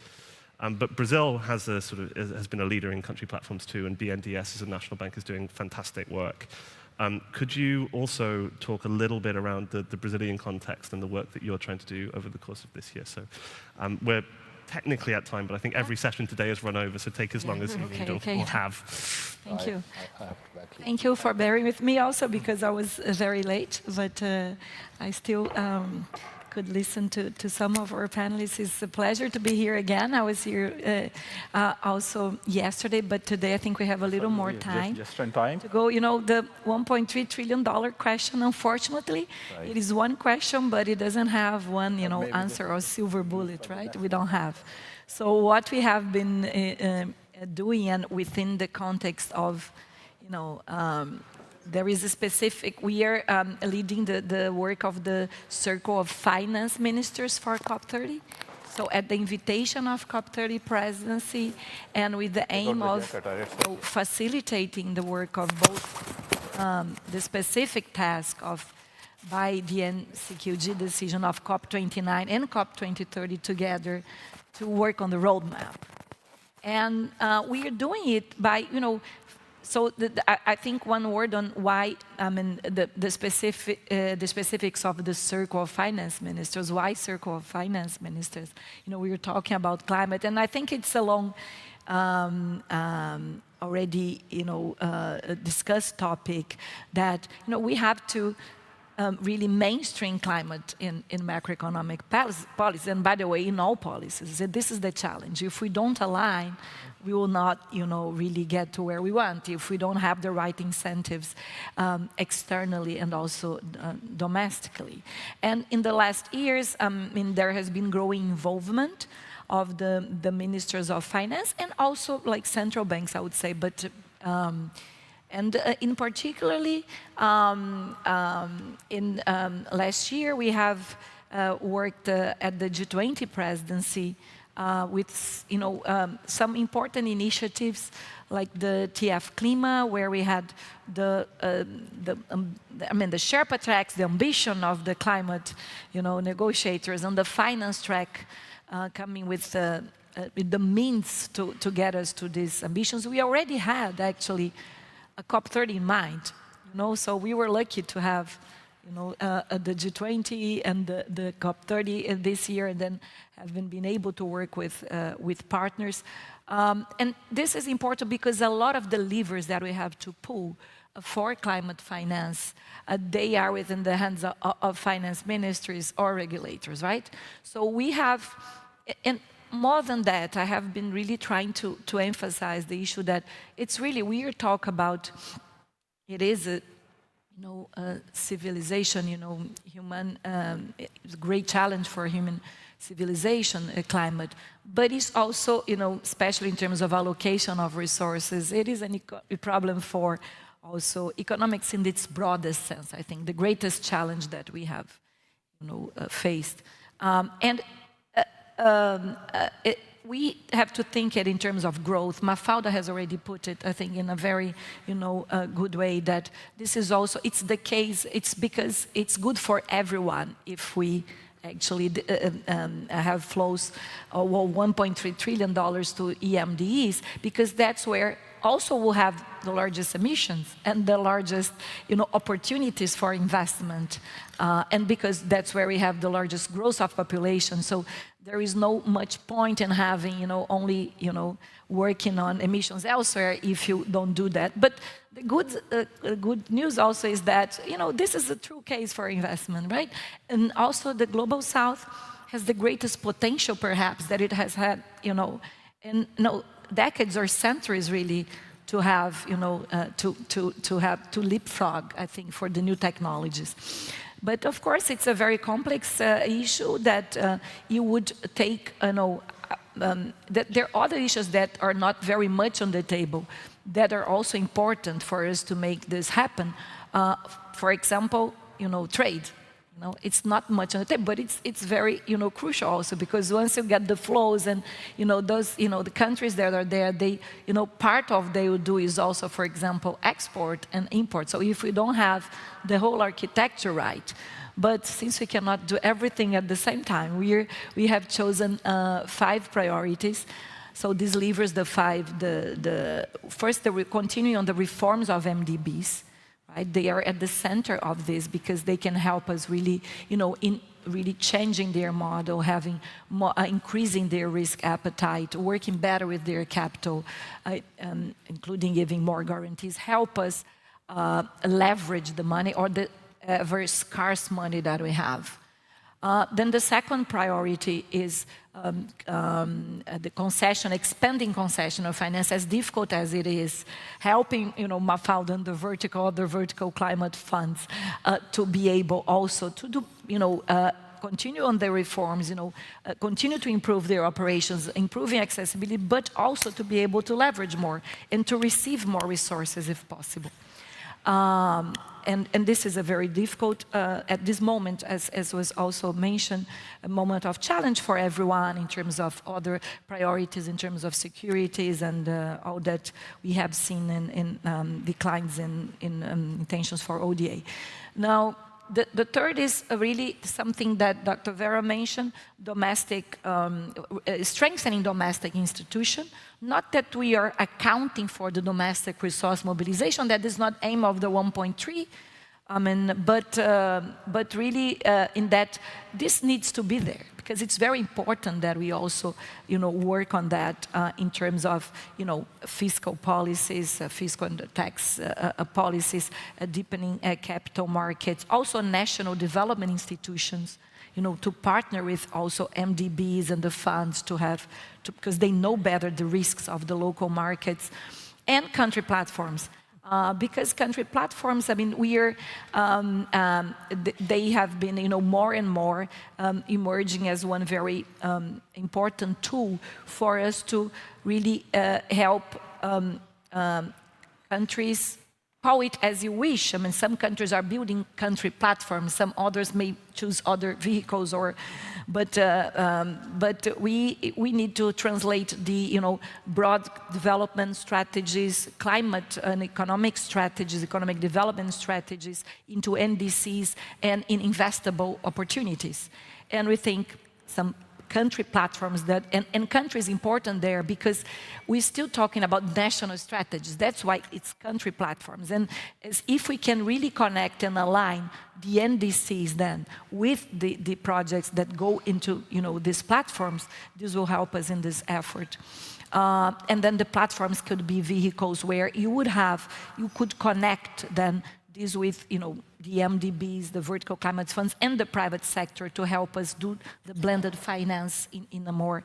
S19: But Brazil has been a leader in country platforms too, and BNDES as a national bank is doing fantastic work. Could you also talk a little bit around the Brazilian context and the work that you're trying to do over the course of this year? So we're technically at time, but I think every session today has run over, so take as long as you need or have.
S10: Thank you. Thank you for bearing with me also, because I was very late, but I still could listen to some of our panelists. It's a pleasure to be here again. I was here also yesterday, but today I think we have a little more time.
S21: Just in time.
S10: To go, you know, the $1.3 trillion question, unfortunately, it is one question, but it doesn't have one, you know, answer or silver bullet, right? We don't have. So what we have been doing, and within the context of, you know, there is a specific, we are leading the work of the Circle of Finance Ministers for COP30. So at the invitation of COP30 presidency, and with the aim of facilitating the work of both the specific task of by the NCQG decision of COP29 and COP2030 together to work on the roadmap. And we are doing it by, you know, so I think one word on why, I mean, the specifics of the Circle of Finance Ministers. Why Circle of Finance Ministers? You know, we were talking about climate, and I think it's a long, already, you know, discussed topic that, you know, we have to really mainstream climate in macroeconomic policy, and by the way, in all policies. This is the challenge. If we don't align, we will not, you know, really get to where we want if we don't have the right incentives externally and also domestically. And in the last years, I mean, there has been growing involvement of the ministers of finance and also like central banks, I would say, but and in particularly, in last year, we have worked at the G20 presidency with, you know, some important initiatives like the TF Clima, where we had I mean, the Sherpa tracks, the ambition of the climate, you know, negotiators, and the finance track coming with the means to get us to these ambitions. We already had actually a COP30 in mind, you know, so we were lucky to have, you know, the G20 and the COP30 this year, and then have been able to work with partners. And this is important because a lot of the levers that we have to pull for climate finance, they are within the hands of finance ministries or regulators, right? So we have, and more than that, I have been really trying to emphasize the issue that it's really, we are talking about, it is a, you know, civilization, you know, human, it's a great challenge for human civilization, climate, but it's also, you know, especially in terms of allocation of resources, it is a problem for also economics in its broadest sense, I think, the greatest challenge that we have, you know, faced. We have to think it in terms of growth. Mafalda has already put it, I think, in a very, you know, good way, that this is also, it's the case, it's because it's good for everyone if we actually have flows of $1.3 trillion to EMDEs, because that's where also we'll have the largest emissions and the largest, you know, opportunities for investment, and because that's where we have the largest growth of population. So there is no much point in having, you know, only, you know, working on emissions elsewhere if you don't do that. But the good news also is that, you know, this is a true case for investment, right? And also the Global South has the greatest potential, perhaps, that it has had, you know, in decades or centuries, really, to have, you know, to leapfrog, I think, for the new technologies. But of course, it's a very complex issue that you would take, you know, that there are other issues that are not very much on the table that are also important for us to make this happen. For example, you know, trade. You know, it's not much on the table, but it's very, you know, crucial also, because once you get the flows and, you know, those, you know, the countries that are there, they, you know, part of they will do is also, for example, export and import. So if we don't have the whole architecture right, but since we cannot do everything at the same time, we have chosen 5 priorities. So these levers, the 5, first, we continue on the reforms of MDBs. right? They are at the center of this because they can help us really, in really changing their model, having more, increasing their risk appetite, working better with their capital, including giving more guarantees, help us leverage the money or the very scarce money that we have. Then the second priority is the concession, expanding concessional finance, as difficult as it is, helping, Mafalda and the vertical climate funds to be able also to do, continue on their reforms, continue to improve their operations, improving accessibility, but also to be able to leverage more and to receive more resources if possible. And this is a very difficult, at this moment, as was also mentioned, a moment of challenge for everyone in terms of other priorities, in terms of securities and all that we have seen in declines in intentions for ODA. Now, the third is really something that Dr. Vera mentioned, domestic, strengthening domestic institution. Not that we are accounting for the domestic resource mobilization, that is not aim of the 1.3, but really in that this needs to be there, because it's very important that we also, work on that in terms of, fiscal policies, fiscal and tax policies, deepening capital markets, also national development institutions, to partner with also MDBs and the funds to have, because they know better the risks of the local markets, and country platforms. Because country platforms, we are, they have been, more and more emerging as one very important tool for us to really help countries. Call it as you wish. Some countries are building country platforms. Some others may choose other vehicles, but we need to translate the broad development strategies, climate and economic strategies, economic development strategies into NDCs and in investable opportunities. And we think some country platforms that, and country is important there because we're still talking about national strategies. That's why it's country platforms. And as if we can really connect and align the NDCs then with the projects that go into, these platforms, this will help us in this effort. And then the platforms could be vehicles where you could connect then this with, the MDBs, the vertical climate funds, and the private sector to help us do the blended finance in a more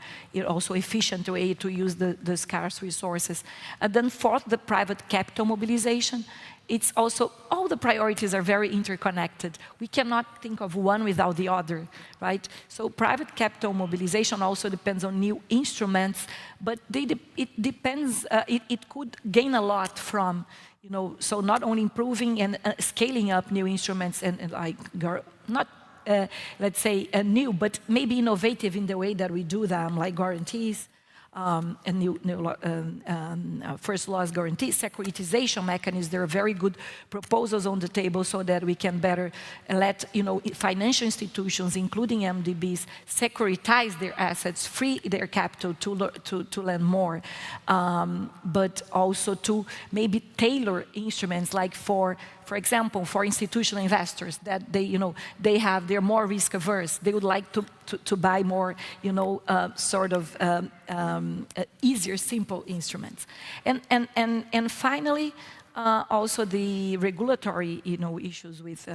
S10: also efficient way to use the scarce resources. And then fourth, the private capital mobilization. It's also, all the priorities are very interconnected. We cannot think of one without the other, right? So private capital mobilization also depends on new instruments, but it depends, it could gain a lot from, so not only improving and scaling up new instruments and like, not, let's say, new, but maybe innovative in the way that we do them, like guarantees, and new first loss guarantees, securitization mechanisms. There are very good proposals on the table so that we can better let financial institutions, including MDBs, securitize their assets, free their capital to lend more, but also to maybe tailor instruments like for example, for institutional investors that they're more risk averse. They would like to buy more, sort of easier, simple instruments. And finally, also the regulatory, issues with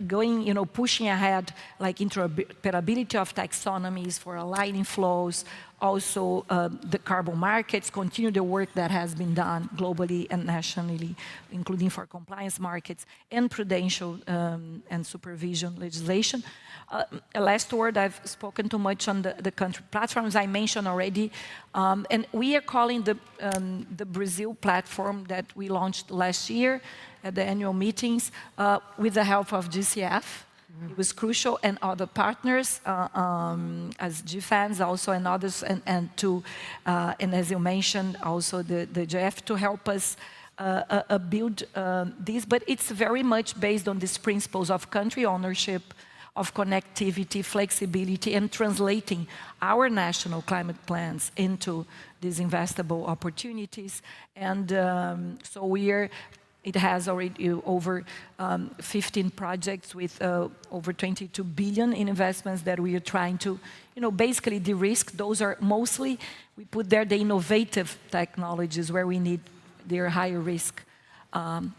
S10: going, pushing ahead, like interoperability of taxonomies for aligning flows, also the carbon markets, continue the work that has been done globally and nationally, including for compliance markets, and prudential and supervision legislation. Last word, I've spoken too much on the country platforms I mentioned already, and we are calling the Brazil platform that we launched last year at the annual meetings with the help of GCF. It was crucial, and other partners, as GFANs also and others, and as you mentioned, also the GF to help us build this. But it's very much based on these principles of country ownership, of connectivity, flexibility, and translating our national climate plans into these investable opportunities. And so we are It has already over 15 projects with over 22 billion in investments that we are trying to, basically de-risk. Those are mostly, we put there the innovative technologies where we need their higher risk. And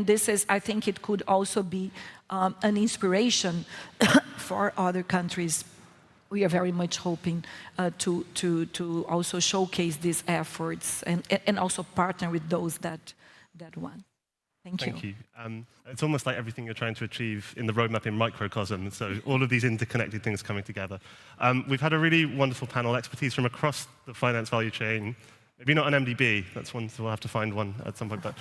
S10: this is, I think it could also be an inspiration for other countries. We are very much hoping to also showcase these efforts and also partner with those that want. Thank you.
S19: Thank you. It's almost like everything you're trying to achieve in the roadmap in microcosm, so all of these interconnected things coming together. We've had a really wonderful panel, expertise from across the finance value chain. Maybe not an MDB, that's one, so we'll have to find one at some point, but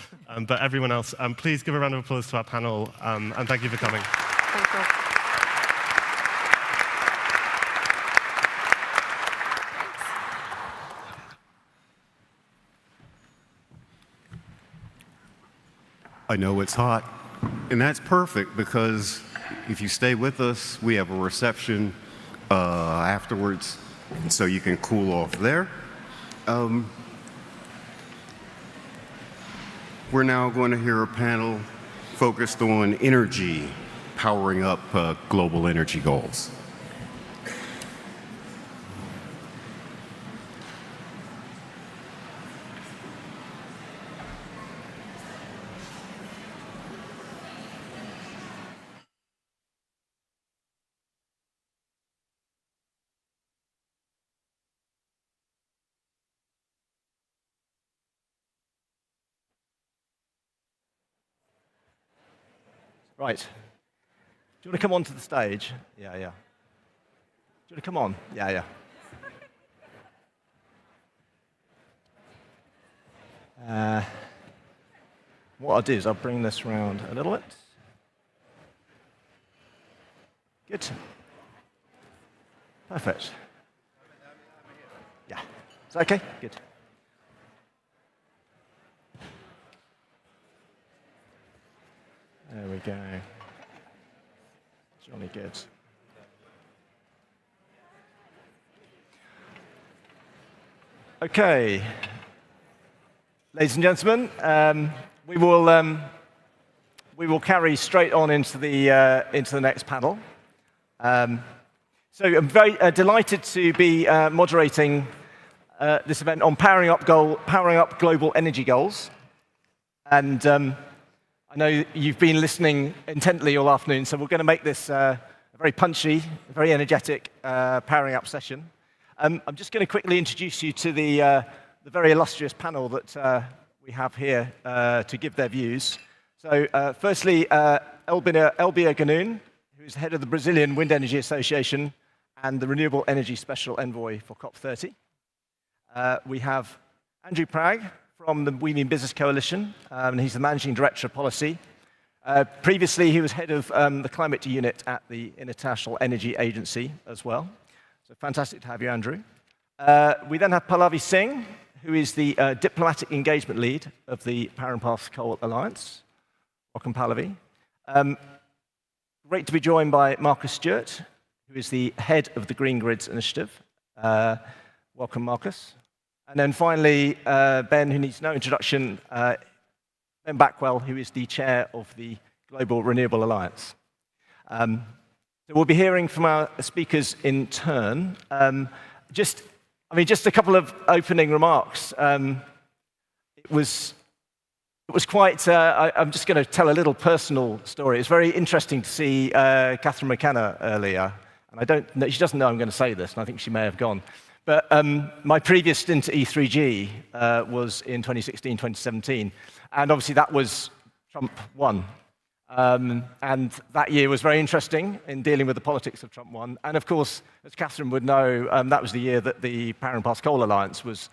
S19: everyone else, please give a round of applause to our panel, and thank you for coming.
S6: Thank you.
S1: I know it's hot, and that's perfect because if you stay with us, we have a reception afterwards, so you can cool off there. We're now going to hear a panel focused on energy, powering up global energy goals.
S9: Right. Do you want to come onto the stage? Yeah. Do you want to come on? Yeah. What I'll do is I'll bring this round a little bit. Good. Perfect. Yeah. Is that okay? Good. There we go. Jolly good. Okay. Ladies and gentlemen, we will carry straight on into the next panel. So I'm very delighted to be moderating this event on powering up global energy goals. And I know you've been listening intently all afternoon, so we're going to make this a very punchy, very energetic powering up session. I'm just going to quickly introduce you to the very illustrious panel that we have here to give their views. So firstly, Elbia Ganoun, who's the head of the Brazilian Wind Energy Association and the Renewable Energy Special Envoy for COP30. We have Andrew Pragg from the We Mean Business Coalition, and he's the Managing Director of Policy. Previously, he was head of the Climate Unit at the International Energy Agency as well. So fantastic to have you, Andrew. We then have Pallavi Singh, who is the Diplomatic Engagement Lead of the Power and Path Coal Alliance. Welcome, Pallavi. Great to be joined by Marcus Stewart, who is the head of the Green Grids Initiative. Welcome, Marcus. And then finally, Ben, who needs no introduction, Ben Backwell, who is the chair of the Global Renewable Alliance. So we'll be hearing from our speakers in turn. Just a couple of opening remarks. It was quite. I'm just going to tell a little personal story. It's very interesting to see Catherine McKenna earlier, and she doesn't know I'm going to say this, and I think she may have gone. But my previous stint at E3G was in 2016, 2017, and obviously that was Trump 1. And that year was very interesting in dealing with the politics of Trump 1. And of course, as Catherine would know, that was the year that the Power and Path Coal Alliance was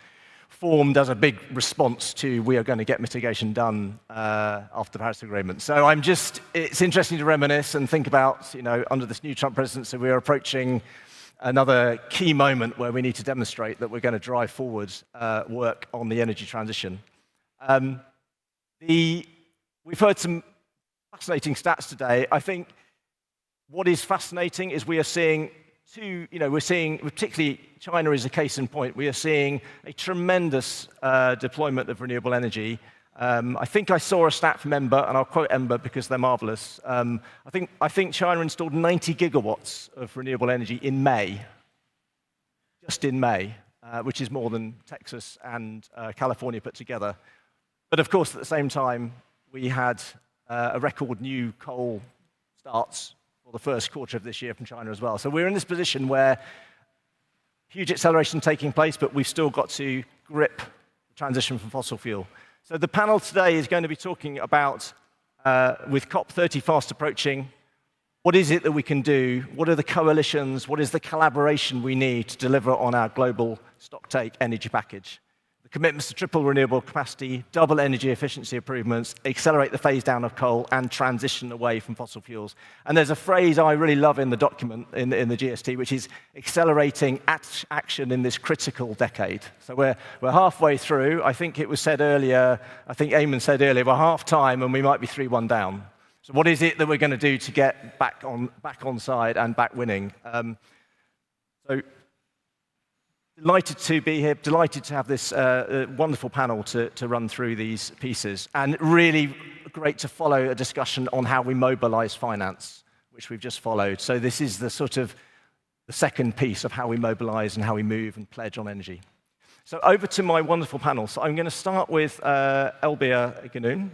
S9: formed as a big response to we are going to get mitigation done after the Paris Agreement. So it's interesting to reminisce and think about, under this new Trump presidency, we are approaching another key moment where we need to demonstrate that we're going to drive forward work on the energy transition. We've heard some fascinating stats today. I think what is fascinating is we are seeing particularly China is a case in point, we are seeing a tremendous deployment of renewable energy, I think I saw a stat from Ember, and I'll quote Ember because they're marvelous. I think China installed 90 gigawatts of renewable energy in May, just in May, which is more than Texas and California put together. But of course, at the same time, we had a record new coal starts for the first quarter of this year from China as well. So we're in this position where huge acceleration taking place, but we've still got to grip the transition from fossil fuel. So the panel today is going to be talking about, with COP30 fast approaching, what is it that we can do? What are the coalitions? What is the collaboration we need to deliver on our global stocktake energy package? The commitments to triple renewable capacity, double energy efficiency improvements, accelerate the phase down of coal, and transition away from fossil fuels. And there's a phrase I really love in the document, in the GST, which is accelerating action in this critical decade. So we're halfway through. I think it was said earlier, I think Eamon said earlier, we're half time and we might be 3-1 down. So what is it that we're going to do to get back on side and back winning? So delighted to be here, delighted to have this wonderful panel to run through these pieces, and really great to follow a discussion on how we mobilize finance, which we've just followed. So this is the sort of the second piece of how we mobilize and how we move and pledge on energy. So over to my wonderful panel. So I'm going to start with Elbia Ganoon,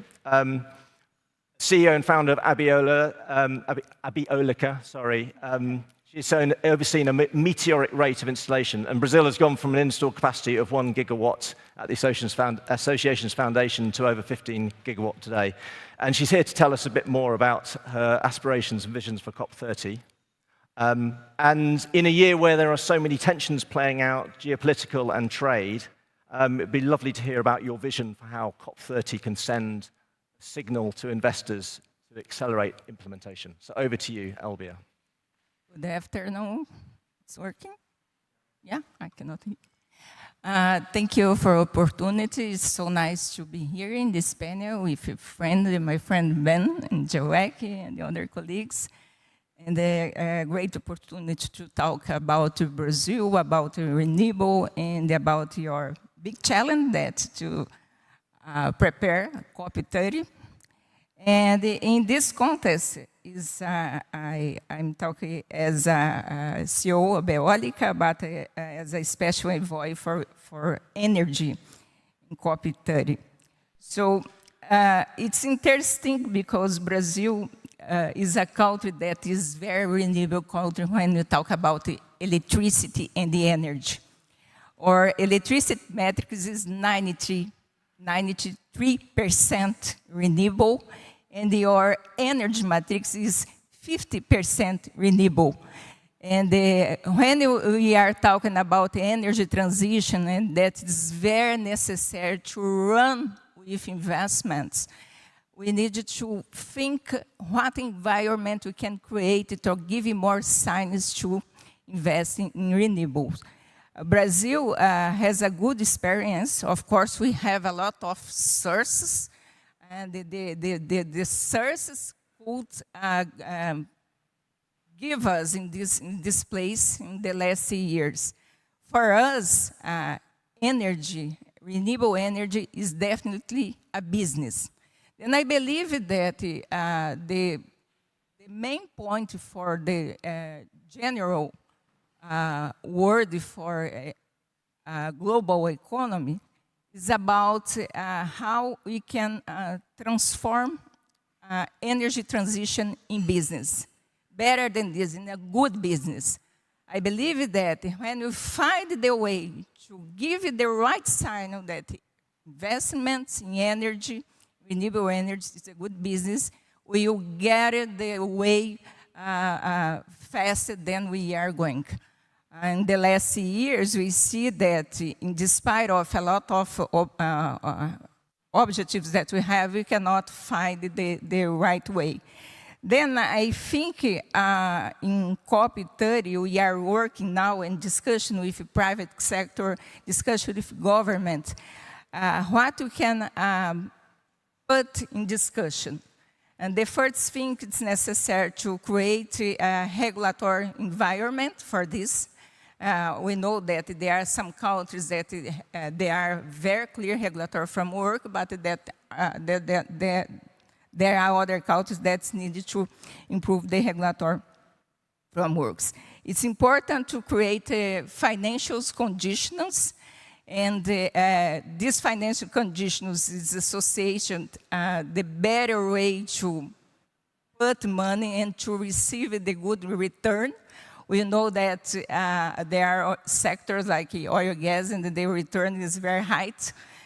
S9: CEO and founder of Abiolica, sorry. She's overseen a meteoric rate of installation, and Brazil has gone from an installed capacity of 1 gigawatt at the Association's foundation to over 15 gigawatt today. And she's here to tell us a bit more about her aspirations and visions for COP30. And in a year where there are so many tensions playing out, geopolitical and trade, it'd be lovely to hear about your vision for how COP30 can send a signal to investors to accelerate implementation. So over to you, Elbia.
S8: Good afternoon. It's working? Yeah, I cannot hear. Thank you for the opportunity. It's so nice to be here in this panel with my friend Ben and Joek and the other colleagues. And a great opportunity to talk about Brazil, about renewable, and about your big challenge to prepare COP30. And in this context, I'm talking as a CEO of Abiolica, but as a special envoy for energy in COP30. So it's interesting because Brazil is a country that is very renewable country when you talk about electricity and the energy. Our electricity metrics is 93% renewable, and your energy matrix is 50% renewable. And when we are talking about energy transition, and that is very necessary to run with investments, we need to think what environment we can create to give more signs to invest in renewables. Brazil has a good experience. Of course, we have a lot of sources, and the sources could give us in this place in the last years. For us, energy, renewable energy is definitely a business. And I believe that the main point for the general word for global economy is about how we can transform energy transition in business. Better than this, in a good business. I believe that when we find the way to give the right sign that investments in energy, renewable energy is a good business, we will get it the way faster than we are going. In the last years, we see that in despite of a lot of objectives that we have, we cannot find the right way. Then I think in COP30, we are working now in discussion with the private sector, discussion with government, what we can put in discussion. And the first thing it's necessary to create a regulatory environment for this. We know that there are some countries that there are very clear regulatory framework, but there are other countries that need to improve the regulatory frameworks. It's important to create financial conditions, and these financial conditions is associated the better way to put money and to receive the good return. We know that there are sectors like oil and gas, and the return is very high,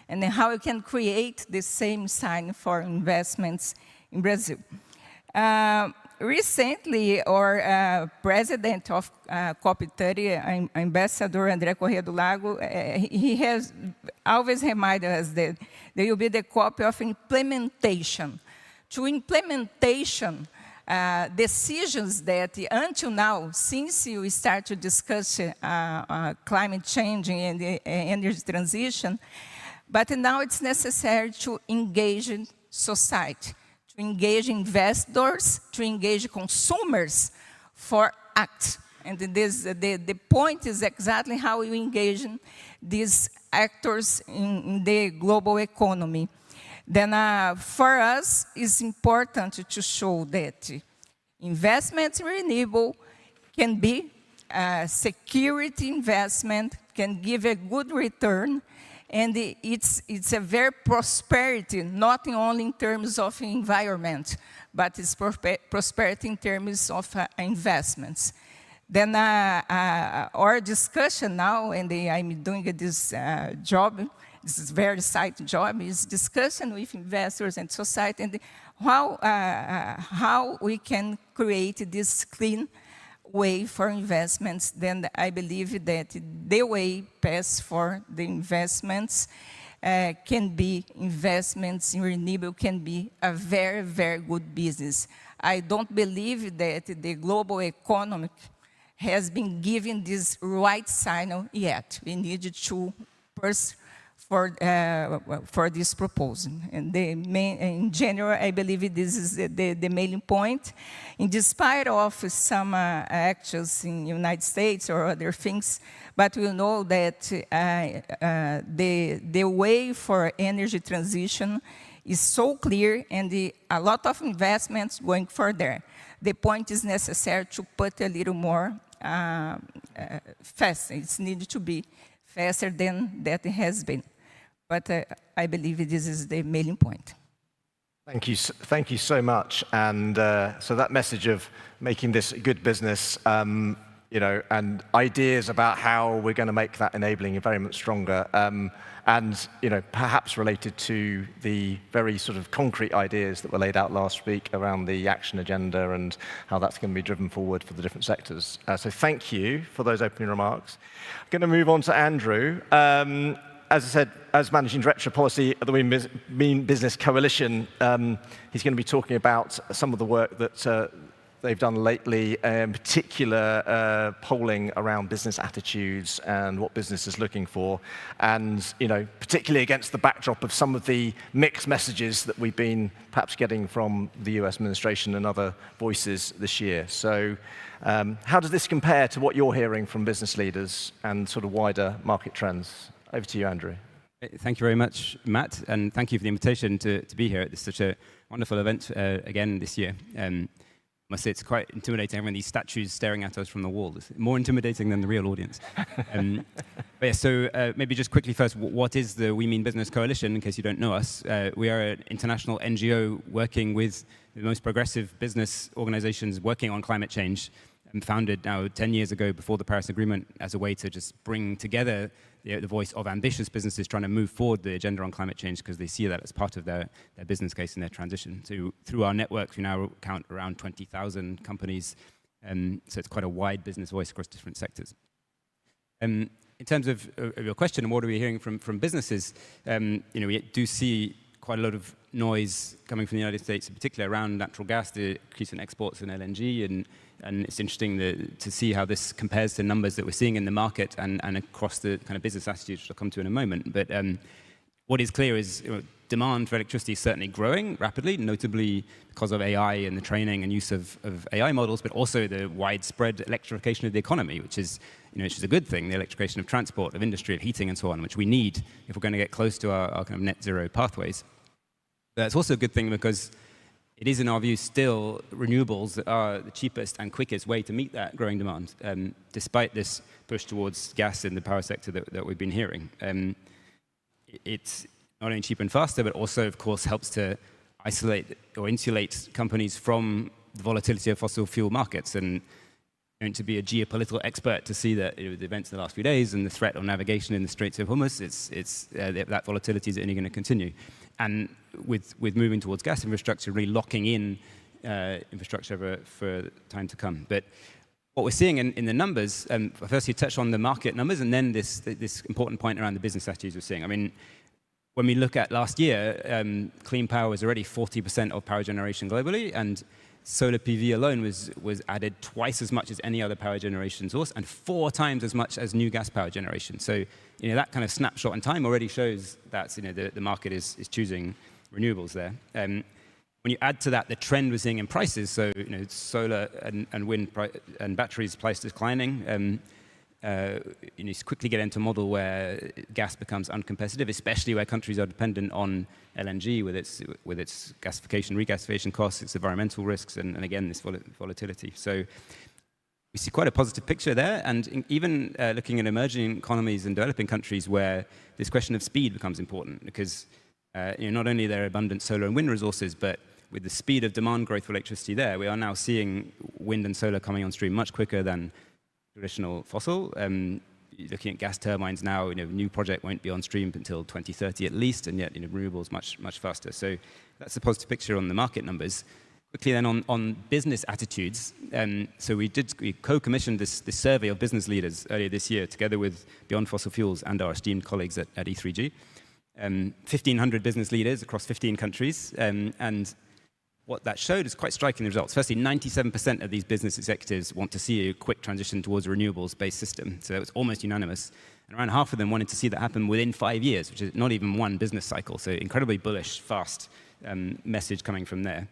S8: and then how we can create the same sign for investments in Brazil. Recently, our president of COP30, Ambassador André Corrêa do Lago, he has always reminded us that there will be the COP of implementation. To implementation, decisions that until now, since we start to discuss climate change and energy transition, but now it's necessary to engage in society, to engage investors, to engage consumers for act. And the point is exactly how we engage in these actors in the global economy. Then for us, it's important to show that investments in renewable can be security investment, can give a good return, and it's a very prosperity, not only in terms of environment, but it's prosperity in terms of investments. Then our discussion now, and I'm doing this job, this is very side job, is discussion with investors and society, and how we can create this clean way for investments. Then I believe that the way pass for the investments can be investments in renewable, can be a very, very good business. I don't believe that the global economy has been given this right signal yet. We need to pursue for this proposal. And in general, I believe this is the main point. In despite of some actions in the United States or other things, but we know that the way for energy transition is so clear, and a lot of investments going further. The point is necessary to put a little more faster. It needs to be faster than that it has been. But I believe this is the main point.
S9: Thank you so much. And so that message of making this a good business, you know, and ideas about how we're going to make that enabling very much stronger, and you know, perhaps related to the very sort of concrete ideas that were laid out last week around the action agenda and how that's going to be driven forward for the different sectors. So thank you for those opening remarks. I'm going to move on to Andrew. As I said, as Managing Director of Policy at the Green Business Coalition, he's going to be talking about some of the work that they've done lately, in particular polling around business attitudes and what business is looking for, and you know, particularly against the backdrop of some of the mixed messages that we've been perhaps getting from the US administration and other voices this year. So how does this compare to what you're hearing from business leaders and sort of wider market trends? Over to you, Andrew.
S5: Thank you very much, Matt, and thank you for the invitation to be here at this such a wonderful event again this year. I must say it's quite intimidating having these statues staring at us from the wall. It's more intimidating than the real audience. But yeah, so maybe just quickly first, what is the We Mean Business Coalition, in case you don't know us? We are an international NGO working with the most progressive business organizations working on climate change, and founded now 10 years ago before the Paris Agreement as a way to just bring together the voice of ambitious businesses trying to move forward the agenda on climate change because they see that as part of their business case and their transition. So through our networks, we now count around 20,000 companies. So it's quite a wide business voice across different sectors. In terms of your question, what are we hearing from businesses? You know, we do see quite a lot of noise coming from the United States, in particular around natural gas, the increase in exports and LNG, and it's interesting to see how this compares to numbers that we're seeing in the market and across the kind of business attitudes, which I'll come to in a moment. But what is clear is demand for electricity is certainly growing rapidly, notably because of AI and the training and use of AI models, but also the widespread electrification of the economy, which is a good thing, the electrification of transport, of industry, of heating and so on, which we need if we're going to get close to our kind of net zero pathways. But it's also a good thing because it is, in our view, still renewables that are the cheapest and quickest way to meet that growing demand, despite this push towards gas in the power sector that we've been hearing. It's not only cheaper and faster, but also, of course, helps to isolate or insulate companies from the volatility of fossil fuel markets. And to be a geopolitical expert to see that the events of the last few days and the threat on navigation in the Straits of Hormuz, that volatility is only going to continue. And with moving towards gas infrastructure, really locking in infrastructure for time to come. But what we're seeing in the numbers, first you touch on the market numbers, and then this important point around the business attitudes we're seeing. I mean, when we look at last year, clean power was already 40% of power generation globally, and solar PV alone was added twice as much as any other power generation source, and 4 times as much as new gas power generation. So that kind of snapshot in time already shows that the market is choosing renewables there. When you add to that the trend we're seeing in prices, so solar and wind and batteries price declining, you quickly get into a model where gas becomes uncompetitive, especially where countries are dependent on LNG with its gasification, regasification costs, its environmental risks, and again, this volatility. So we see quite a positive picture there, and even looking at emerging economies and developing countries where this question of speed becomes important, because not only are there abundant solar and wind resources, but with the speed of demand growth for electricity there, we are now seeing wind and solar coming on stream much quicker than traditional fossil. Looking at gas turbines now, new project won't be on stream until 2030 at least, and yet renewables much faster. So that's a positive picture on the market numbers. Quickly then on business attitudes. So we co-commissioned this survey of business leaders earlier this year, together with Beyond Fossil Fuels and our esteemed colleagues at E3G. 1,500 business leaders across 15 countries, and what that showed is quite striking results. Firstly, 97% of these business executives want to see a quick transition towards a renewables-based system. So it was almost unanimous. And around half of them wanted to see that happen within 5 years, which is not even one business cycle. So incredibly bullish, fast message coming from there.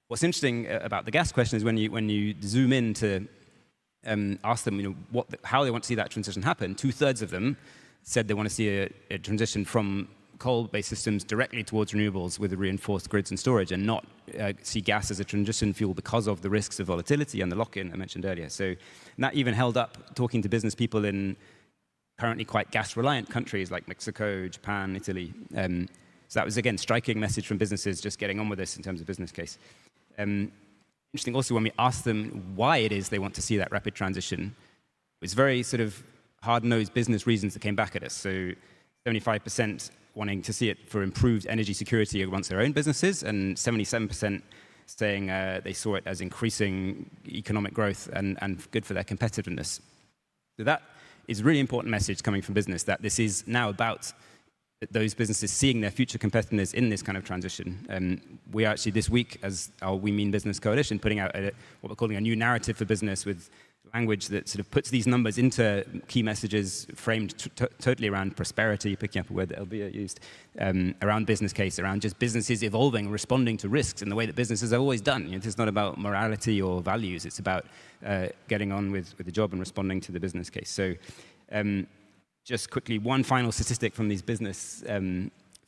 S5: What's interesting about the gas question is when you zoom in to ask them how they want to see that transition happen, 2/3 of them said they want to see a transition from coal-based systems directly towards renewables with reinforced grids and storage, and not see gas as a transition fuel because of the risks of volatility and the lock-in I mentioned earlier. So that even held up talking to business people in currently quite gas-reliant countries like Mexico, Japan, Italy. So that was, again, striking message from businesses just getting on with this in terms of business case. Interesting also when we asked them why it is they want to see that rapid transition, it was very sort of hard-nosed business reasons that came back at us. So 75% wanting to see it for improved energy security amongst their own businesses, and 77% saying they saw it as increasing economic growth and good for their competitiveness. So that is a really important message coming from business, that this is now about those businesses seeing their future competitiveness in this kind of transition. We are actually this week, as our We Mean Business Coalition, putting out what we're calling a new narrative for business with language that sort of puts these numbers into key messages framed totally around prosperity, picking up a word that Elvira used, around business case, around just businesses evolving, responding to risks in the way that businesses have always done. It's not about morality or values, it's about getting on with the job and responding to the business case. So just quickly, one final statistic from these business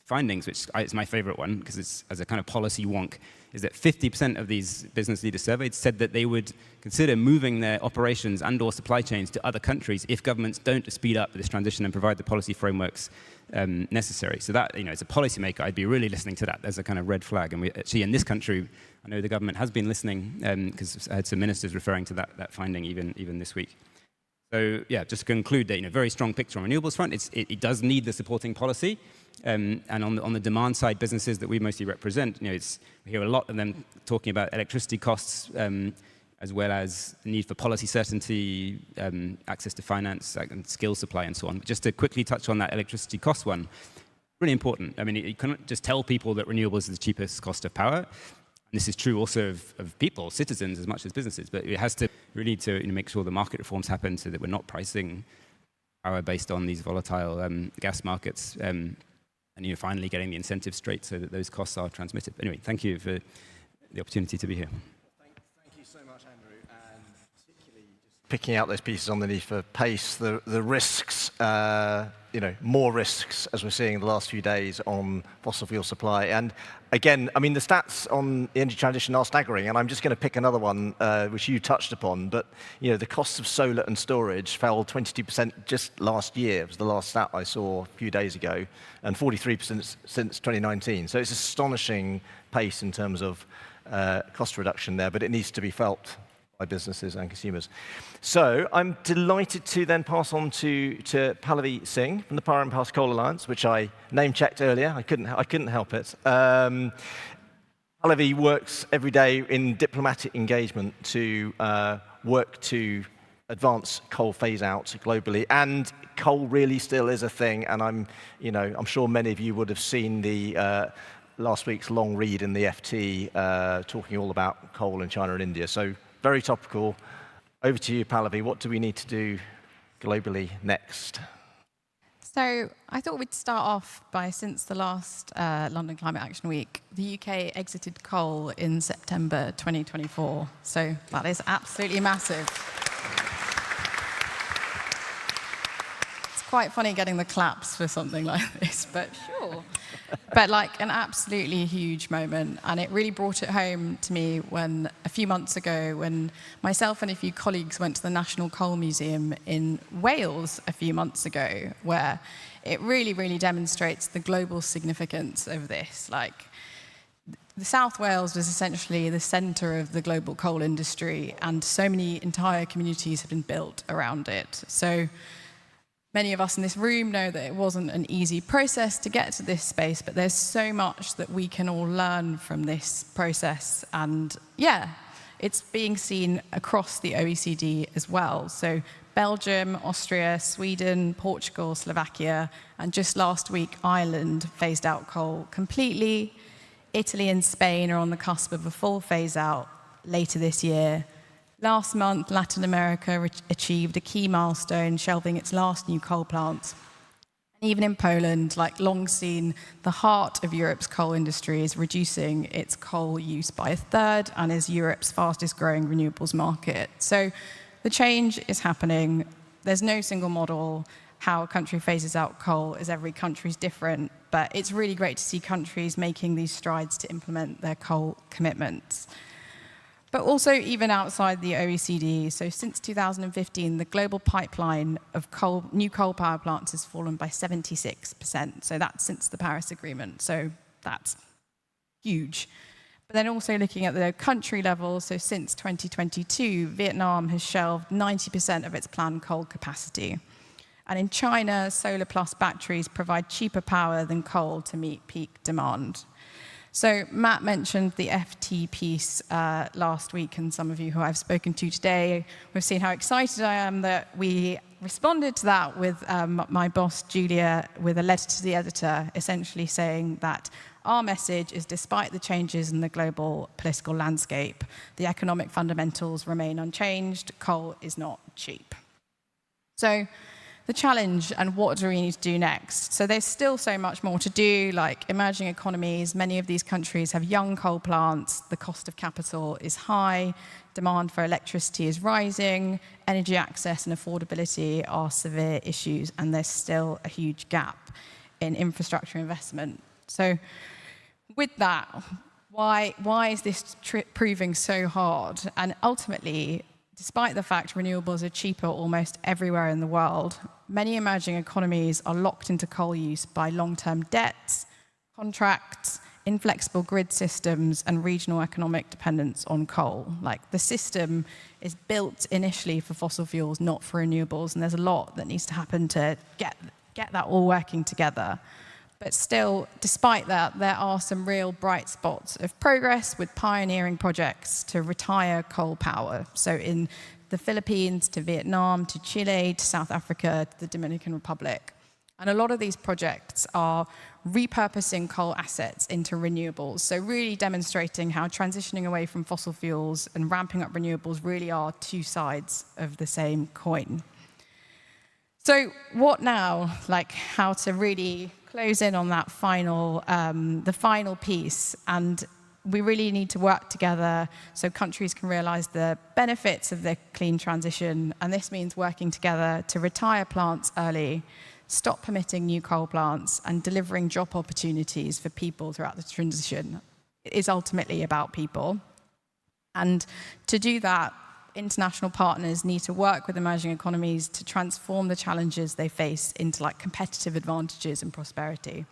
S5: findings, which is my favorite one, because it's as a kind of policy wonk, is that 50% of these business leaders surveyed said that they would consider moving their operations and or supply chains to other countries if governments don't speed up this transition and provide the policy frameworks necessary. So that, as a policymaker, I'd be really listening to that as a kind of red flag. And we actually, in this country, I know the government has been listening, because I had some ministers referring to that finding even this week. So yeah, just to conclude that, very strong picture on renewables front. It does need the supporting policy, and on the demand side, businesses that we mostly represent, we hear a lot of them talking about electricity costs, as well as the need for policy certainty, access to finance, and skill supply, and so on. Just to quickly touch on that electricity cost one, really important. I mean, you can't just tell people that renewables is the cheapest cost of power. And this is true also of people, citizens, as much as businesses. But it has to really to make sure the market reforms happen so that we're not pricing power based on these volatile gas markets. And and finally getting the incentives straight so that those costs are transmitted. But anyway, thank you for the opportunity to be here.
S9: Thank you so much, Andrew, and particularly just picking out those pieces on the need for pace, the risks, more risks as we're seeing in the last few days on fossil fuel supply. And again, I mean, the stats on the energy transition are staggering, and I'm just going to pick another one which you touched upon, but the costs of solar and storage fell 22% just last year. It was the last stat I saw a few days ago, and 43% since 2019. So it's astonishing pace in terms of cost reduction there, but it needs to be felt by businesses and consumers. So I'm delighted to then pass on to Pallavi Singh from the Power and Past Coal Alliance, which I name-checked earlier. I couldn't help it. Pallavi works every day in diplomatic engagement to work to advance coal phase-out globally, and coal really still is a thing. And I'm sure many of you would have seen the last week's long read in the FT talking all about coal in China and India. So very topical. Over to you, Pallavi. What do we need to do globally next?
S13: So I thought we'd start off by, since the last London Climate Action Week, the UK exited coal in September 2024. So that is absolutely massive. It's quite funny getting the claps for something like this, but sure. But like an absolutely huge moment. And it really brought it home to me when a few months ago, when myself and a few colleagues went to the National Coal Museum in Wales a few months ago, where it really, really demonstrates the global significance of this. Like, the South Wales was essentially the center of the global coal industry, and so many entire communities have been built around it. So many of us in this room know that it wasn't an easy process to get to this space, but there's so much that we can all learn from this process. And yeah, it's being seen across the OECD as well. So Belgium, Austria, Sweden, Portugal, Slovakia, and just last week, Ireland phased out coal completely. Italy and Spain are on the cusp of a full phase out later this year. Last month, Latin America achieved a key milestone, shelving its last new coal plants. And even in Poland, like long seen, the heart of Europe's coal industry is reducing its coal use by a third and is Europe's fastest growing renewables market. So the change is happening. There's no single model how a country phases out coal, as every country is different. But it's really great to see countries making these strides to implement their coal commitments. But also even outside the OECD, so since 2015, the global pipeline of new coal power plants has fallen by 76%. So that's since the Paris Agreement. So that's huge. But then also looking at the country level, so since 2022, Vietnam has shelved 90% of its planned coal capacity. And in China, solar plus batteries provide cheaper power than coal to meet peak demand. So Matt mentioned the FT piece last week, and some of you who I've spoken to today, we've seen how excited I am that we responded to that with my boss, Julia, with a letter to the editor, essentially saying that our message is, despite the changes in the global political landscape, the economic fundamentals remain unchanged. Coal is not cheap. So the challenge, and what do we need to do next? So there's still so much more to do, like emerging economies. Many of these countries have young coal plants. The cost of capital is high. Demand for electricity is rising. Energy access and affordability are severe issues, and there's still a huge gap in infrastructure investment. So with that, why is this proving so hard? And ultimately, despite the fact renewables are cheaper almost everywhere in the world, many emerging economies are locked into coal use by long-term debts, contracts, inflexible grid systems, and regional economic dependence on coal. Like, the system is built initially for fossil fuels, not for renewables, and there's a lot that needs to happen to get that all working together. But still, despite that, there are some real bright spots of progress with pioneering projects to retire coal power. So in the Philippines, to Vietnam, to Chile, to South Africa, to the Dominican Republic. And a lot of these projects are repurposing coal assets into renewables. So really demonstrating how transitioning away from fossil fuels and ramping up renewables really are two sides of the same coin. So what now? Like, how to really close in on that final, the final piece, and we really need to work together so countries can realize the benefits of the clean transition, and this means working together to retire plants early, stop permitting new coal plants, and delivering job opportunities for people throughout the transition. It is ultimately about people. And to do that, international partners need to work with emerging economies to transform the challenges they face into like competitive advantages and prosperity.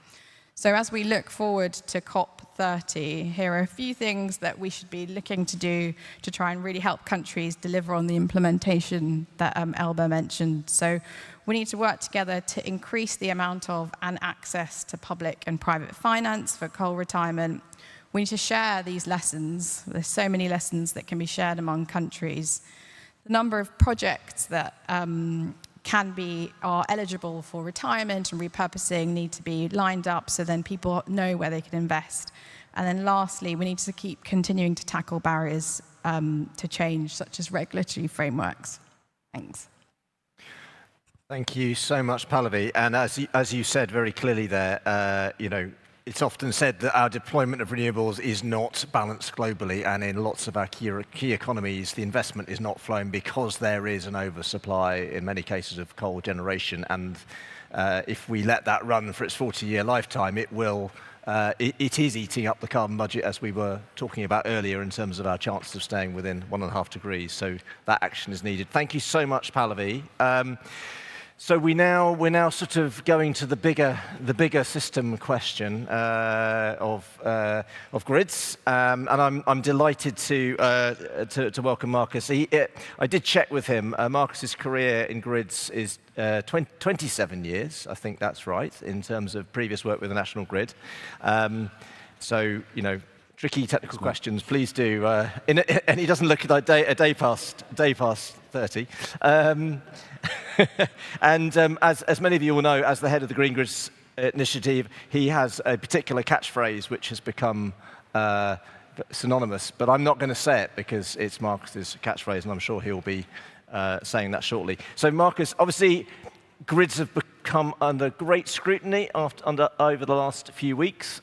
S13: So as we look forward to COP30, here are a few things that we should be looking to do to try and really help countries deliver on the implementation that Elba mentioned. So we need to work together to increase the amount of and access to public and private finance for coal retirement. We need to share these lessons. There's so many lessons that can be shared among countries. The number of projects that are eligible for retirement and repurposing need to be lined up so then people know where they can invest. And then lastly, we need to keep continuing to tackle barriers to change, such as regulatory frameworks. Thanks.
S9: Thank you so much, Pallavi. And as you said very clearly there, it's often said that our deployment of renewables is not balanced globally, and in lots of our key economies, the investment is not flowing because there is an oversupply, in many cases, of coal generation. And if we let that run for its 40-year lifetime, it is eating up the carbon budget, as we were talking about earlier, in terms of our chances of staying within 1.5 degrees. So that action is needed. Thank you so much, Pallavi. So we're now sort of going to the bigger system question of grids, and I'm delighted to welcome Marcus. I did check with him. Marcus's career in grids is 27 years. I think that's right in terms of previous work with the National Grid. So tricky technical questions, please do. And he doesn't look like a day past 30. And as many of you will know, as the head of the Green Grids Initiative, he has a particular catchphrase which has become synonymous. But I'm not going to say it because it's Marcus's catchphrase, and I'm sure he'll be saying that shortly. So Marcus, obviously, grids have become under great scrutiny over the last few weeks.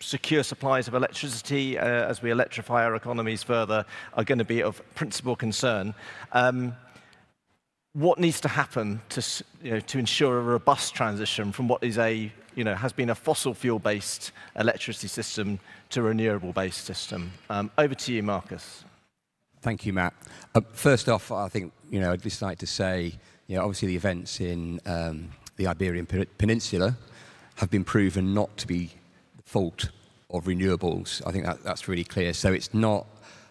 S9: Secure supplies of electricity as we electrify our economies further are going to be of principal concern. What needs to happen to ensure a robust transition from what is has been a fossil fuel-based electricity system to a renewable-based system? Over to you, Marcus.
S11: Thank you, Matt. First off, I think I'd just like to say, obviously the events in the Iberian Peninsula have been proven not to be the fault of renewables. I think that's really clear. So it's not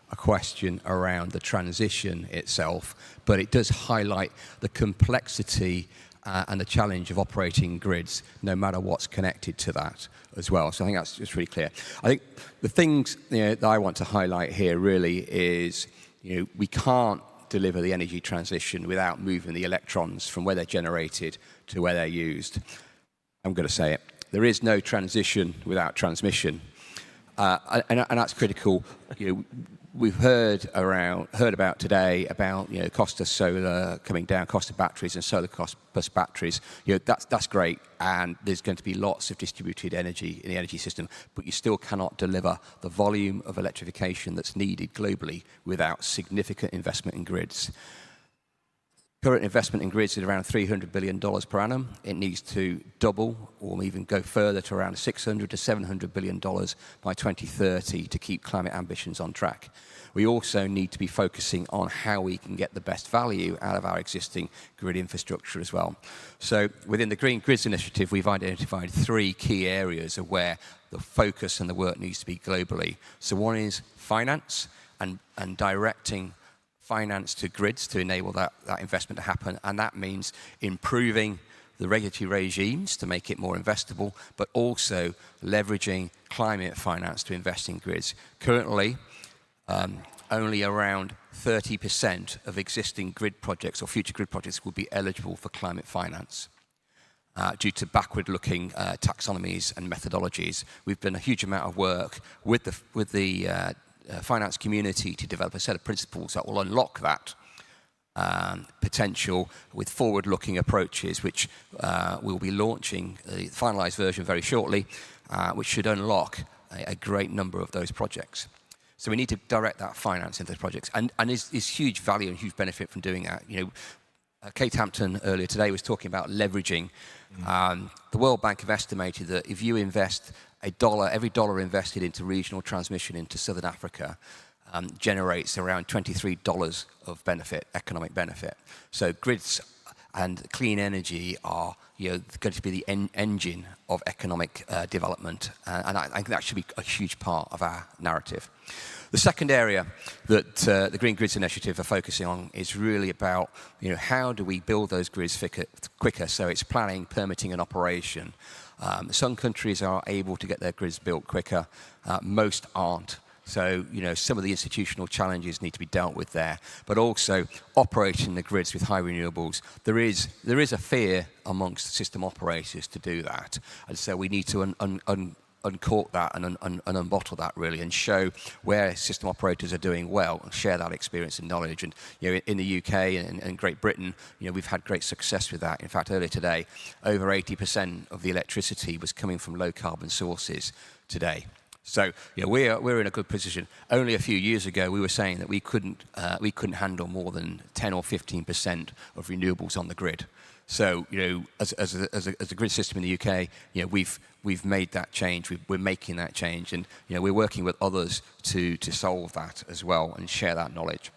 S11: a question around the transition itself, but it does highlight the complexity and the challenge of operating grids, no matter what's connected to that as well. So I think that's just really clear. I think the things that I want to highlight here really is, we can't deliver the energy transition without moving the electrons from where they're generated to where they're used. I'm going to say it. There is no transition without transmission, and that's critical. We've heard about today about cost of solar coming down, cost of batteries, and solar cost plus batteries. That's great, and there's going to be lots of distributed energy in the energy system, but you still cannot deliver the volume of electrification that's needed globally without significant investment in grids. Current investment in grids is around $300 billion per annum. It needs to double or even go further to around $600 to $700 billion by 2030 to keep climate ambitions on track. We also need to be focusing on how we can get the best value out of our existing grid infrastructure as well. So within the Green Grids Initiative, we've identified 3 key areas of where the focus and the work needs to be globally. So one is finance and directing finance to grids to enable that investment to happen, and that means improving the regulatory regimes to make it more investable, but also leveraging climate finance to invest in grids. Currently, only around 30% of existing grid projects or future grid projects will be eligible for climate finance due to backward-looking taxonomies and methodologies. We've done a huge amount of work with the finance community to develop a set of principles that will unlock that. potential with forward-looking approaches, which we'll be launching the finalized version very shortly, which should unlock a great number of those projects. So we need to direct that finance into those projects, and there's huge value and huge benefit from doing that. You know, Kate Hampton earlier today was talking about leveraging. The World Bank have estimated that if you invest every dollar invested into regional transmission into Southern Africa generates around $23 of benefit, economic benefit. So grids and clean energy are going to be the engine of economic development, and I think that should be a huge part of our narrative. The second area that the Green Grids Initiative are focusing on is really about how do we build those grids quicker, so it's planning, permitting and operation. Some countries are able to get their grids built quicker, most aren't. So, some of the institutional challenges need to be dealt with there, but also operating the grids with high renewables. There is a fear amongst system operators to do that, and so we need to uncork that and unbottle that really, and show where system operators are doing well and share that experience and knowledge. And in the UK and Great Britain, we've had great success with that. In fact, earlier today, over 80% of the electricity was coming from low carbon sources today. So we're in a good position. Only a few years ago, we were saying that we couldn't handle more than 10 or 15% of renewables on the grid. So as a grid system in the UK, we've made that change. We're making that change, and we're working with others to solve that as well and share that knowledge.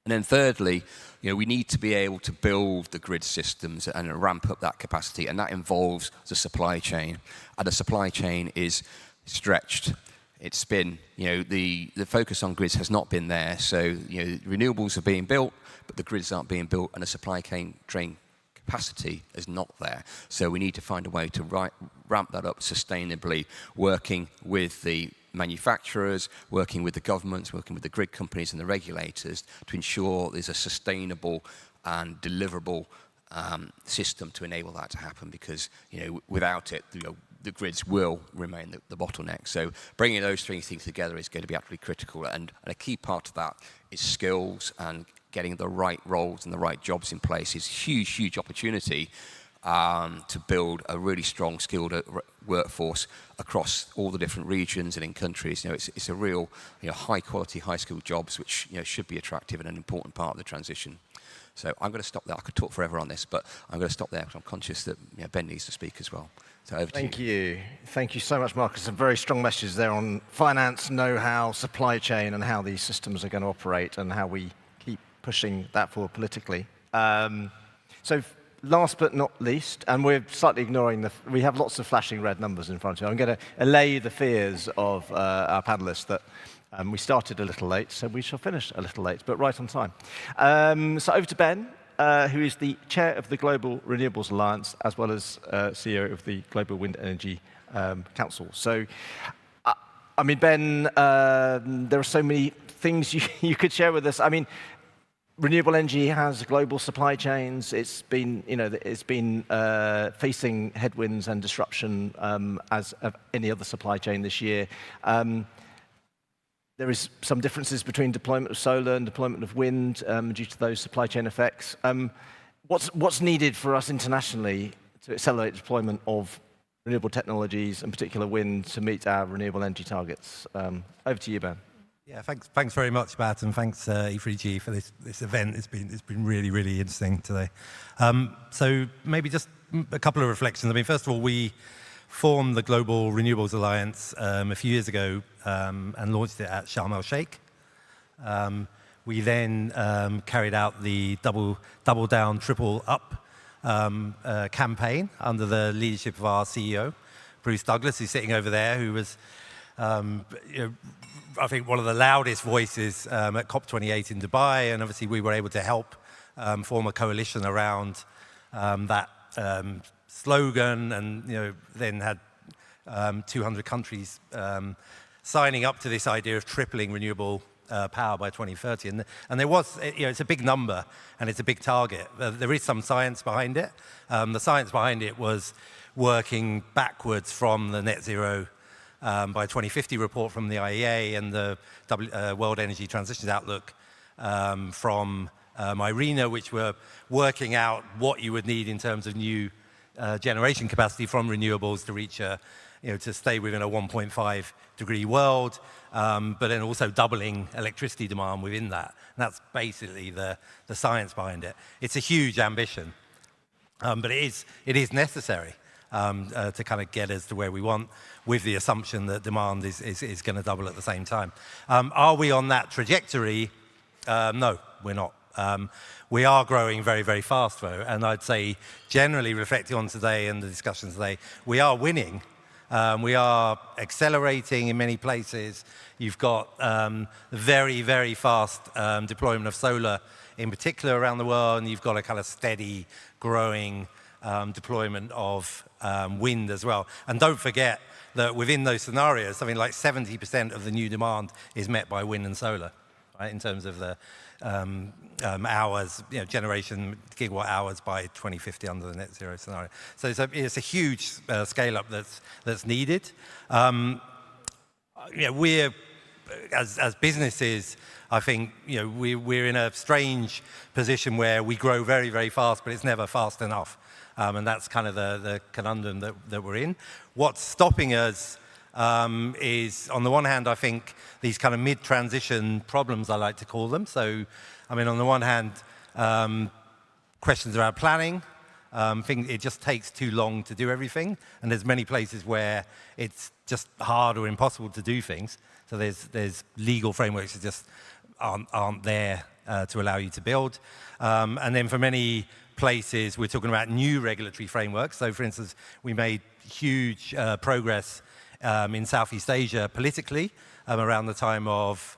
S11: And then thirdly, we need to be able to build the grid systems and ramp up that capacity, and that involves the supply chain. And the supply chain is stretched. It's been, the focus on grids has not been there. So, renewables are being built, but the grids aren't being built, and the supply chain capacity is not there. So we need to find a way to ramp that up sustainably, working with the manufacturers, working with the governments, working with the grid companies and the regulators to ensure there's a sustainable and deliverable system to enable that to happen, because without it, the grids will remain the bottleneck. So bringing those three things together is going to be absolutely critical, and a key part of that is skills, and getting the right roles and the right jobs in place is huge opportunity to build a really strong skilled workforce across all the different regions and in countries. It's a real high quality, high skilled jobs which should be attractive and an important part of the transition. So I'm going to stop there. I could talk forever on this, but I'm going to stop there because I'm conscious that Ben needs to speak as well. So over to you.
S9: Thank you. Thank you so much, Marcus. Some very strong messages there on finance, know-how, supply chain, and how these systems are going to operate and how we keep pushing that forward politically. So last but not least, and we're slightly ignoring we have lots of flashing red numbers in front of you. I'm going to allay the fears of our panelists that we started a little late, so we shall finish a little late, but right on time. So over to Ben, who is the chair of the Global Renewables Alliance, as well as CEO of the Global Wind Energy Council. So, I mean, Ben, there are so many things you could share with us. I mean, renewable energy has global supply chains. It's been, facing headwinds and disruption as of any other supply chain this year. There is some differences between deployment of solar and deployment of wind due to those supply chain effects. What's needed for us internationally to accelerate deployment of renewable technologies, in particular wind, to meet our renewable energy targets? Over to you, Ben.
S12: Yeah, thanks very much, Matt, and thanks E3G for this event. It's been really interesting today. So maybe just a couple of reflections. I mean, first of all, we formed the Global Renewables Alliance a few years ago and launched it at Sharm el-Sheikh. We then carried out the double down, triple up campaign under the leadership of our CEO, Bruce Douglas, who's sitting over there, who was, I think, one of the loudest voices at COP28 in Dubai, and obviously we were able to help form a coalition around that slogan, and then had 200 countries signing up to this idea of tripling renewable power by 2030. And there was, it's a big number and it's a big target. There is some science behind it. The science behind it was working backwards from the net zero by 2050 report from the IEA and the World Energy Transitions Outlook from IRENA, which were working out what you would need in terms of new generation capacity from renewables to reach to stay within a 1.5 degree world, but then also doubling electricity demand within that. And that's basically the science behind it. It's a huge ambition, but it is necessary to kind of get us to where we want, with the assumption that demand is going to double at the same time. Are we on that trajectory? No, we're not. We are growing very, very fast, though, and I'd say generally reflecting on today and the discussion today, we are winning. We are accelerating in many places. You've got very, very fast deployment of solar in particular around the world, and you've got a kind of steady growing deployment of wind as well. And don't forget that within those scenarios, something like 70% of the new demand is met by wind and solar, right, in terms of the hours, generation gigawatt hours by 2050 under the net zero scenario. So it's a huge scale up that's needed. We're as businesses, I think we're in a strange position where we grow very, very fast, but it's never fast enough, and that's kind of the conundrum that we're in. What's stopping us is, on the one hand, I think these kind of mid-transition problems, I like to call them. So, I mean, on the one hand, questions around planning. It just takes too long to do everything, and there's many places where it's just hard or impossible to do things. So there's legal frameworks that just aren't there to allow you to build. And then for many places, we're talking about new regulatory frameworks. So, for instance, we made huge progress in Southeast Asia politically around the time of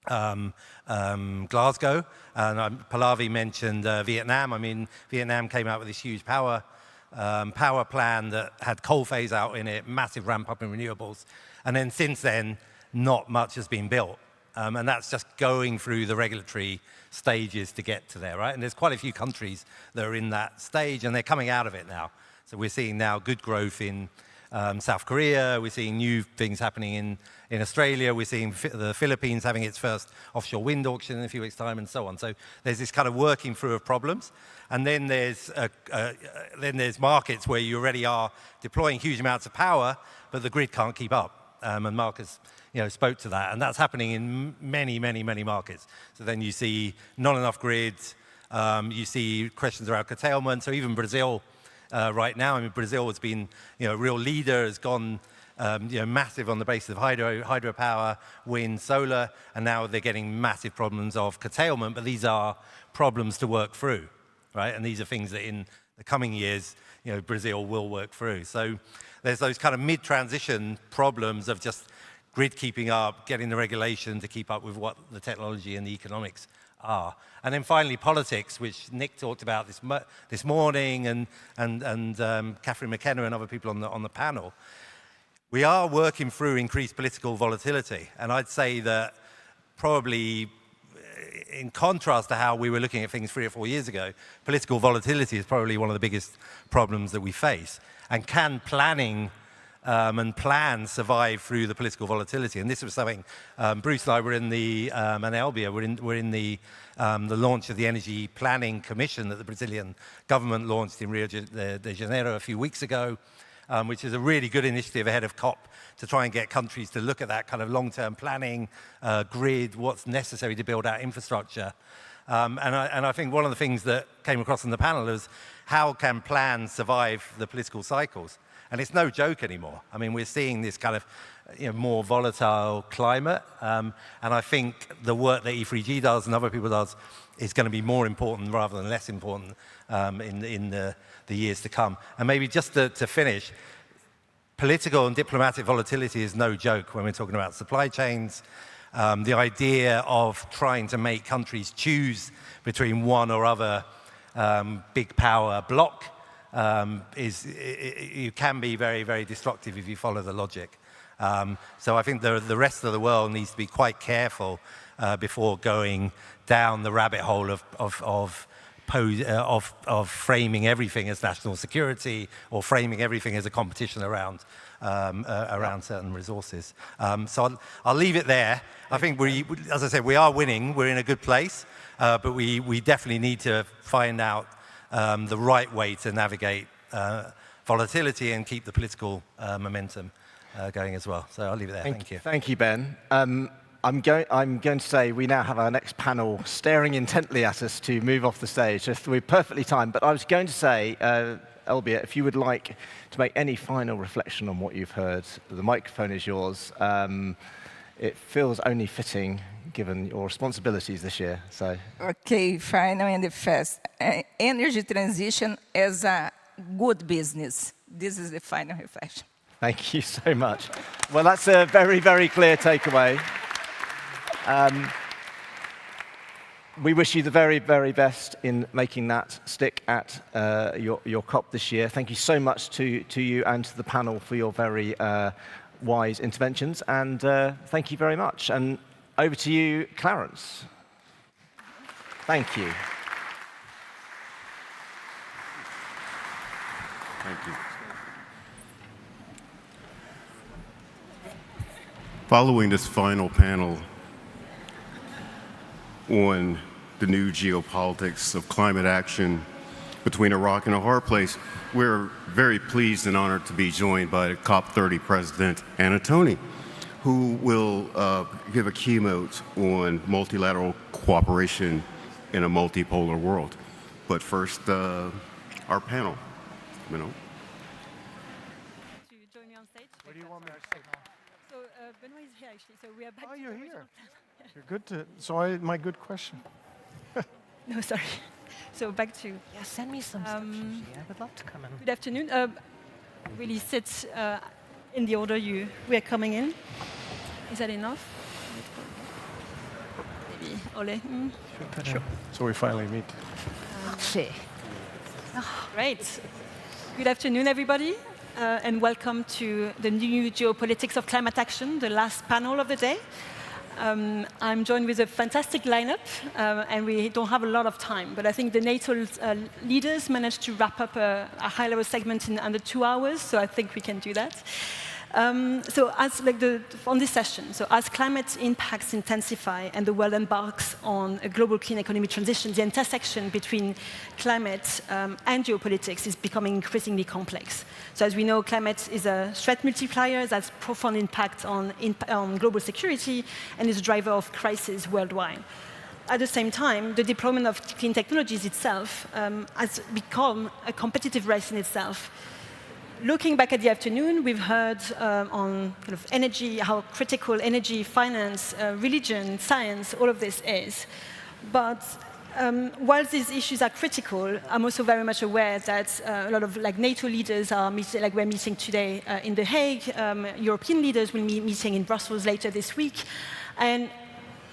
S12: Glasgow. And Pallavi mentioned Vietnam. I mean, Vietnam came out with this huge power plan that had coal phase out in it, massive ramp up in renewables. And then since then, not much has been built. And that's just going through the regulatory stages to get to there, right? And there's quite a few countries that are in that stage, and they're coming out of it now. So we're seeing now good growth in South Korea. We're seeing new things happening in Australia. We're seeing the Philippines having its first offshore wind auction in a few weeks' time, and so on. So there's this kind of working through of problems. And then there's markets where you already are deploying huge amounts of power, but the grid can't keep up. And Marcus spoke to that, and that's happening in many, many, many markets. So then you see not enough grids, you see questions around curtailment. So even Brazil right now, I mean, Brazil has been a real leader, has gone massive on the basis of hydropower, wind, solar, and now they're getting massive problems of curtailment, but these are problems to work through, right? And these are things that in the coming years, Brazil will work through. So there's those kind of mid-transition problems of just grid keeping up, getting the regulation to keep up with what the technology and the economics are. And then finally, politics, which Nick talked about this morning, and Catherine McKenna and other people on the panel. We are working through increased political volatility. And I'd say that probably in contrast to how we were looking at things 3 or 4 years ago, political volatility is probably one of the biggest problems that we face. And can planning and plans survive through the political volatility? And this was something Bruce and I were in the and Elbia were in the launch of the Energy Planning Commission that the Brazilian government launched in Rio de Janeiro a few weeks ago, which is a really good initiative ahead of COP to try and get countries to look at that kind of long-term planning, grid, what's necessary to build out infrastructure. And I think one of the things that came across in the panel is how can plans survive the political cycles? And it's no joke anymore. I mean, we're seeing this kind of more volatile climate. And I think the work that E3G does and other people does is going to be more important rather than less important in the years to come. And maybe just to finish, political and diplomatic volatility is no joke when we're talking about supply chains. The idea of trying to make countries choose between one or other big power bloc you can be very, very destructive if you follow the logic. So I think the rest of the world needs to be quite careful before going down the rabbit hole of framing everything as national security or framing everything as a competition around around certain resources. So I'll leave it there. I think as I said, we are winning. We're in a good place, but we definitely need to find out the right way to navigate volatility and keep the political momentum going as well. So I'll leave it there. Thank you.
S9: Thank you, Ben. I'm going to say we now have our next panel staring intently at us to move off the stage. So we're perfectly timed. But I was going to say, Elbia, if you would like to make any final reflection on what you've heard, the microphone is yours. It feels only fitting given your responsibilities this year. So.
S8: Okay, final and fast. Energy transition as a good business. This is the final reflection.
S9: Thank you so much. Well, that's a very, very clear takeaway. We wish you the very, very best in making that stick at your COP this year. Thank you so much to you and to the panel for your very wise interventions. And thank you very much. And over to you, Clarence. Thank you.
S1: Thank you. Following this final panel on the new geopolitics of climate action between a rock and a hard place, we're very pleased and honored to be joined by COP30 President Anatoni, who will give a keynote on multilateral cooperation in a multipolar world. But first, our panel. You know.
S16: To join me on stage. Where do you want me to sit? So Benoit is here actually. So we are back. Oh, you're here. You're good to. So my good question. No, sorry. So back to.
S3: Yeah, send me some stuff. I would love to come in.
S16: Good afternoon. Really sit in the order we are coming in. Is that enough? Maybe Ole.
S22: Sure. So we finally meet.
S16: Great. Good afternoon, everybody, and welcome to the new Geopolitics of Climate Action, the last panel of the day. I'm joined with a fantastic lineup, and we don't have a lot of time, but I think the NATO leaders managed to wrap up a high-level segment in under 2 hours, so I think we can do that. So as on this session, so as climate impacts intensify and the world embarks on a global clean economy transition, the intersection between climate and geopolitics is becoming increasingly complex. So as we know, climate is a threat multiplier that has profound impact on global security and is a driver of crisis worldwide. At the same time, the deployment of clean technologies itself has become a competitive race in itself. Looking back at the afternoon, we've heard on kind of energy, how critical energy, finance, religion, science, all of this is. But while these issues are critical, I'm also very much aware that a lot of NATO leaders are meeting, we're meeting today in The Hague. European leaders will be meeting in Brussels later this week. And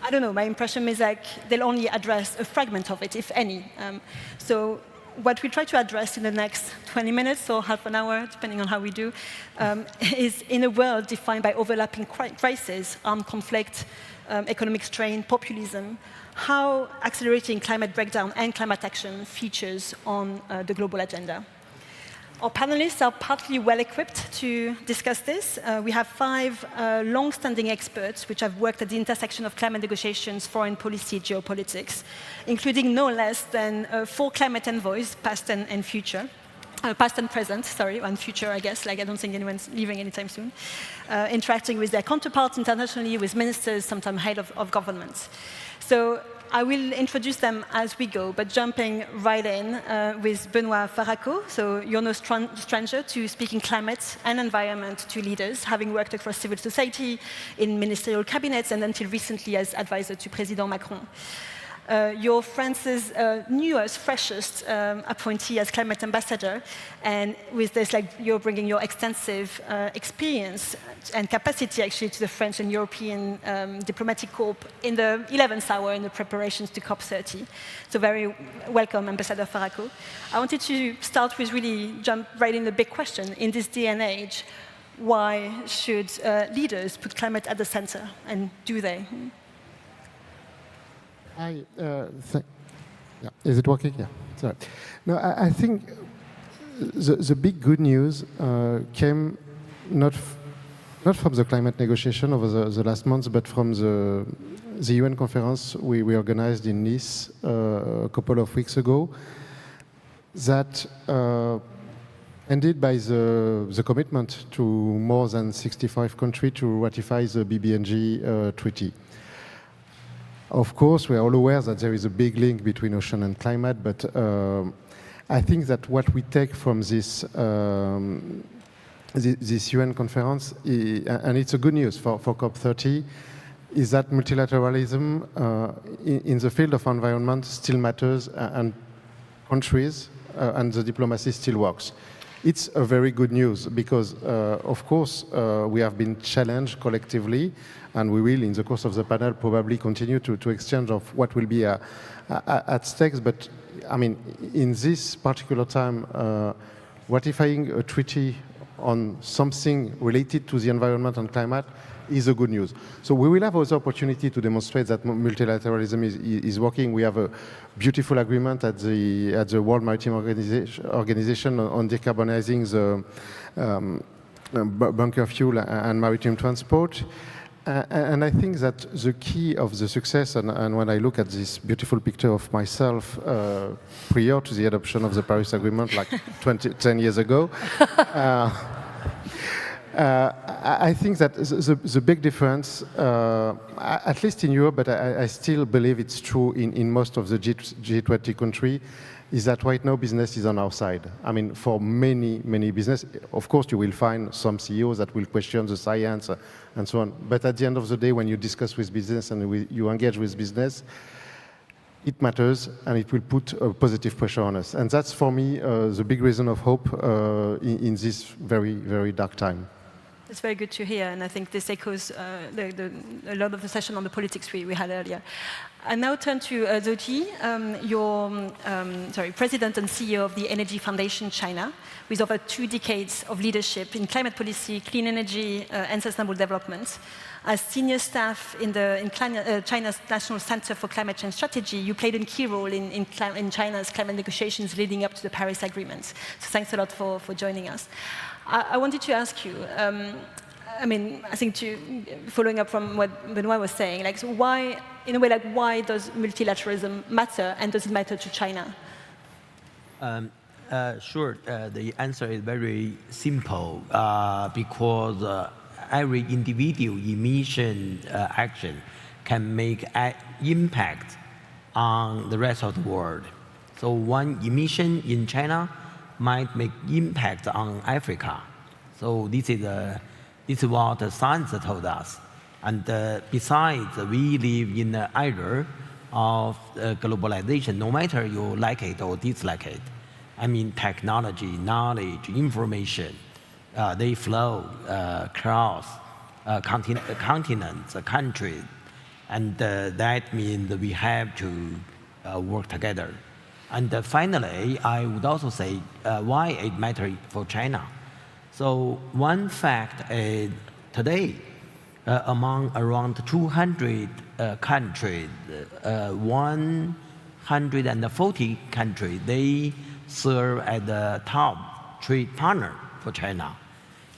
S16: I don't know, my impression is they'll only address a fragment of it, if any. So what we try to address in the next 20 minutes or half an hour, depending on how we do, is in a world defined by overlapping crises, armed conflict, economic strain, populism, how accelerating climate breakdown and climate action features on the global agenda. Our panelists are partly well-equipped to discuss this. We have 5 long-standing experts which have worked at the intersection of climate negotiations, foreign policy, geopolitics, including no less than 4 climate envoys, past and future. Past and present, sorry, and future, I guess, I don't think anyone's leaving anytime soon, interacting with their counterparts internationally, with ministers, sometimes head of governments. So I will introduce them as we go, but jumping right in with Benoit Faraco. So you're no stranger to speaking climate and environment to leaders, having worked across civil society, in ministerial cabinets, and until recently as advisor to President Macron. You're France's newest, freshest appointee as climate ambassador, and with this, you're bringing your extensive experience and capacity, actually, to the French and European diplomatic corps in the 11th hour in the preparations to COP30. So very welcome, Ambassador Faraco. I wanted to start with really jump right in the big question. In this day and age, why should leaders put climate at the center, and do they?
S23: Is it working? Yeah. Sorry. No, I think the big good news came not from the climate negotiation over the last months, but from the UN conference we organized in Nice a couple of weeks ago, that ended by the commitment to more than 65 countries to ratify the BBNG treaty. Of course, we are all aware that there is a big link between ocean and climate, but I think that what we take from this this UN conference, and it's a good news for COP30, is that multilateralism in the field of environment still matters, and countries and the diplomacy still works. It's a very good news because, of course, we have been challenged collectively, and we will, in the course of the panel, probably continue to exchange of what will be at stakes. But, I mean, in this particular time, ratifying a treaty on something related to the environment and climate is a good news. So we will have also opportunity to demonstrate that multilateralism is working. We have a beautiful agreement at the World Maritime Organization on decarbonizing the bunker fuel and maritime transport. And I think that the key of the success, and when I look at this beautiful picture of myself prior to the adoption of the Paris Agreement, like 10 years ago, I think that the big difference, at least in Europe, but I still believe it's true in most of the G20 countries, is that right now business is on our side. I mean, for many business, of course you will find some CEOs that will question the science and so on. But at the end of the day, when you discuss with business and you engage with business, it matters and it will put a positive pressure on us. And that's for me the big reason of hope in this very, very dark time.
S16: It's very good to hear, and I think this echoes a lot of the session on the politics we had earlier. I now turn to Zoji, President and CEO of the Energy Foundation China, with over 2 decades of leadership in climate policy, clean energy, and sustainable development. As senior staff in China's National Center for Climate Change Strategy, you played a key role in China's climate negotiations leading up to the Paris Agreement. So thanks a lot for joining us. I wanted to ask you, I mean, I think following up from what Benoit was saying, like, so why, in a way, like, why does multilateralism matter, and does it matter to China?
S14: Sure, the answer is very simple, because every individual emission action can make an impact on the rest of the world. So one emission in China might make impact on Africa. So this is what the science told us. And besides, we live in the era of globalization, no matter you like it or dislike it. I mean, technology, knowledge, information, they flow across continents, countries. And that means we have to work together. And finally, I would also say why it matters for China. So one fact is today, among around 200 countries, 140 countries, they serve as the top trade partner for China.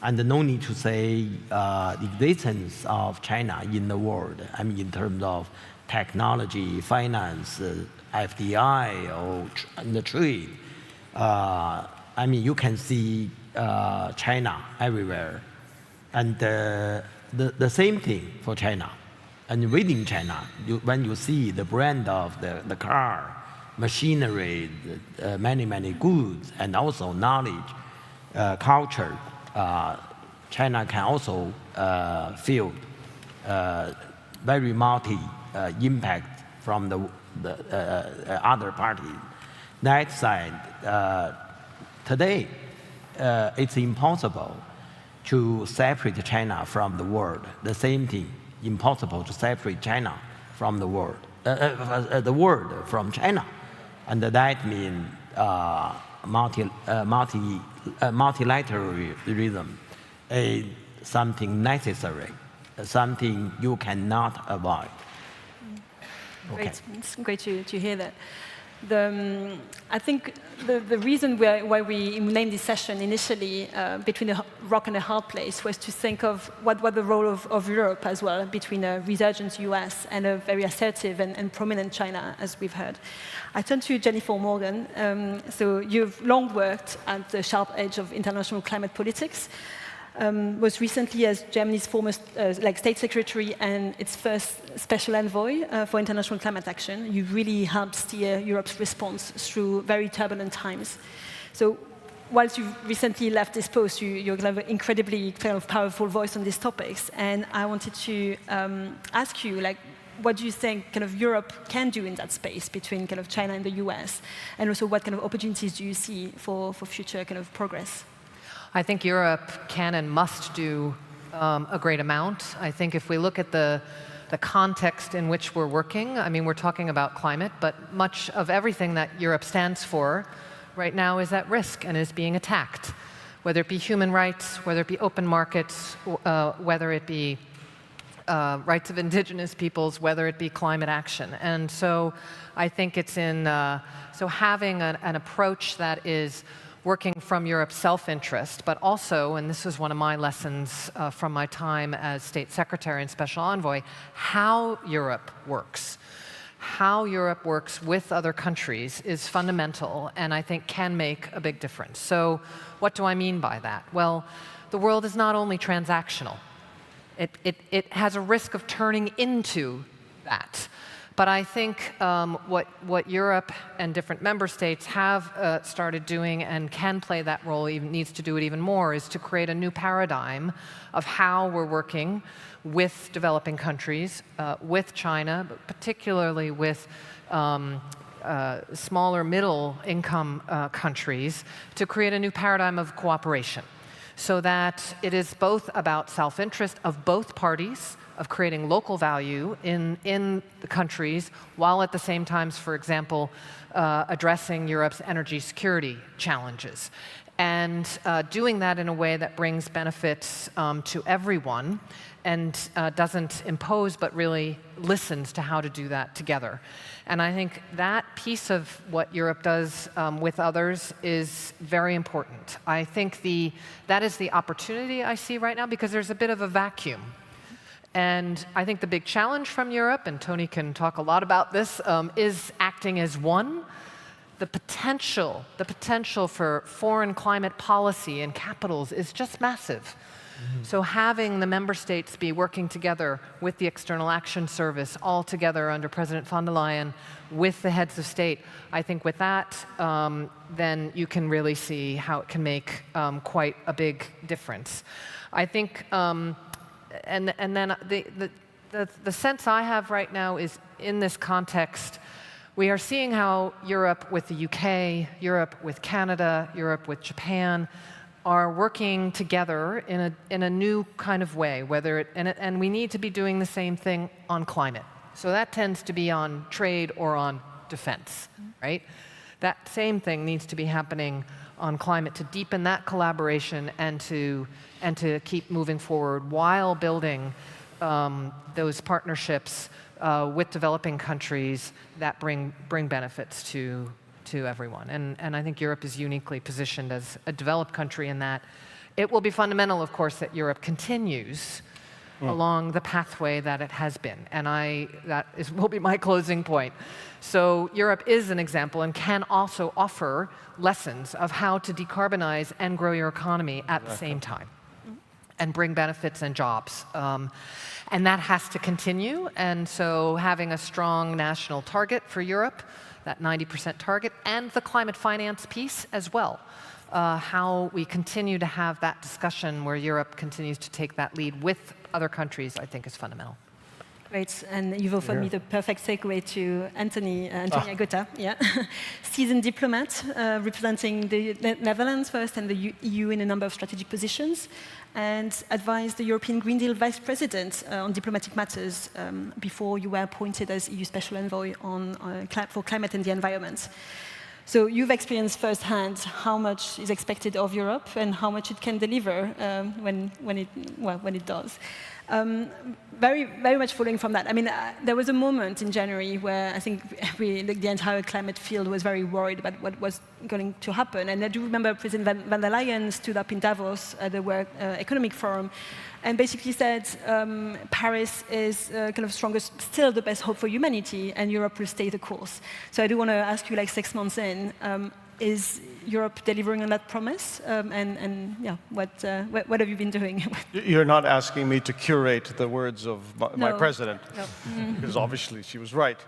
S14: And no need to say the existence of China in the world, I mean, in terms of technology, finance, FDI, or the trade. I mean, you can see China everywhere. And the same thing for China. And within China, when you see the brand of the car, machinery, many goods, and also knowledge, culture, China can also feel very multi-impact from the other parties. That side, today, it's impossible to separate China from the world. The same thing, impossible to separate China from the world from China. And that means multilateralism is something necessary, something you cannot avoid.
S16: Great, it's great to hear that. I think the reason why we named this session initially between a rock and a hard place was to think of what the role of Europe as well, between a resurgent US and a very assertive and prominent China, as we've heard. I turn to Jennifer Morgan. So you've long worked at the sharp edge of international climate politics. Most recently as Germany's former state secretary and its first special envoy for international climate action. You really helped steer Europe's response through very turbulent times. So whilst you've recently left this post, you're kind of an incredibly kind of powerful voice on these topics. And I wanted to ask you, like, what do you think kind of Europe can do in that space between kind of China and the US? And also what kind of opportunities do you see for future kind of progress?
S4: I think Europe can and must do a great amount. I think if we look at the context in which we're working, I mean, we're talking about climate, but much of everything that Europe stands for right now is at risk and is being attacked, whether it be human rights, whether it be open markets, whether it be rights of indigenous peoples, whether it be climate action. And so I think it's so having an approach that is working from Europe's self-interest, but also, and this is one of my lessons from my time as State Secretary and Special Envoy, how Europe works. How Europe works with other countries is fundamental and I think can make a big difference. So what do I mean by that? Well, the world is not only transactional. It has a risk of turning into that. But I think what Europe and different member states have started doing and can play that role, even needs to do it even more, is to create a new paradigm of how we're working with developing countries, with China, but particularly with smaller middle income countries, to create a new paradigm of cooperation. So that it is both about self-interest of both parties, of creating local value in the countries, while at the same time, for example, addressing Europe's energy security challenges. And doing that in a way that brings benefits to everyone and doesn't impose, but really listens to how to do that together. And I think that piece of what Europe does with others is very important. I think that is the opportunity I see right now, because there's a bit of a vacuum. And I think the big challenge from Europe, and Tony can talk a lot about this, is acting as one. The potential for foreign climate policy and capitals is just massive. So having the member states be working together with the External Action Service, all together under President von der Leyen, with the heads of state, I think with that, then you can really see how it can make quite a big difference. I think, and then the sense I have right now is, in this context, we are seeing how Europe with the UK, Europe with Canada, Europe with Japan, are working together in a new kind of way, and we need to be doing the same thing on climate. So that tends to be on trade or on defense, right? That same thing needs to be happening on climate, to deepen that collaboration and to keep moving forward while building those partnerships with developing countries that bring benefits to everyone. And I think Europe is uniquely positioned as a developed country in that. It will be fundamental, of course, that Europe continues along the pathway that it has been. And will be my closing point. So Europe is an example and can also offer lessons of how to decarbonize and grow your economy at the same time and bring benefits and jobs. And that has to continue. And so having a strong national target for Europe, that 90% target, and the climate finance piece as well. How we continue to have that discussion where Europe continues to take that lead with other countries, I think is fundamental.
S16: Great, and you've offered me the perfect segue to Anthony Agota, seasoned diplomat representing the Netherlands first and the EU in a number of strategic positions, and advised the European Green Deal Vice President on diplomatic matters before you were appointed as EU Special Envoy for Climate and the Environment. So you've experienced firsthand how much is expected of Europe and how much it can deliver when it does. Very much following from that. I mean, there was a moment in January where I think the entire climate field was very worried about what was going to happen. And I do remember President van der Leyen stood up in Davos at the World Economic Forum and basically said Paris is kind of strongest, still the best hope for humanity, and Europe will stay the course. So I do want to ask you, like 6 months in, is Europe delivering on that promise? And yeah, what have you been doing?
S22: You're not asking me to curate the words of my president,
S16: No.
S22: because obviously she was right.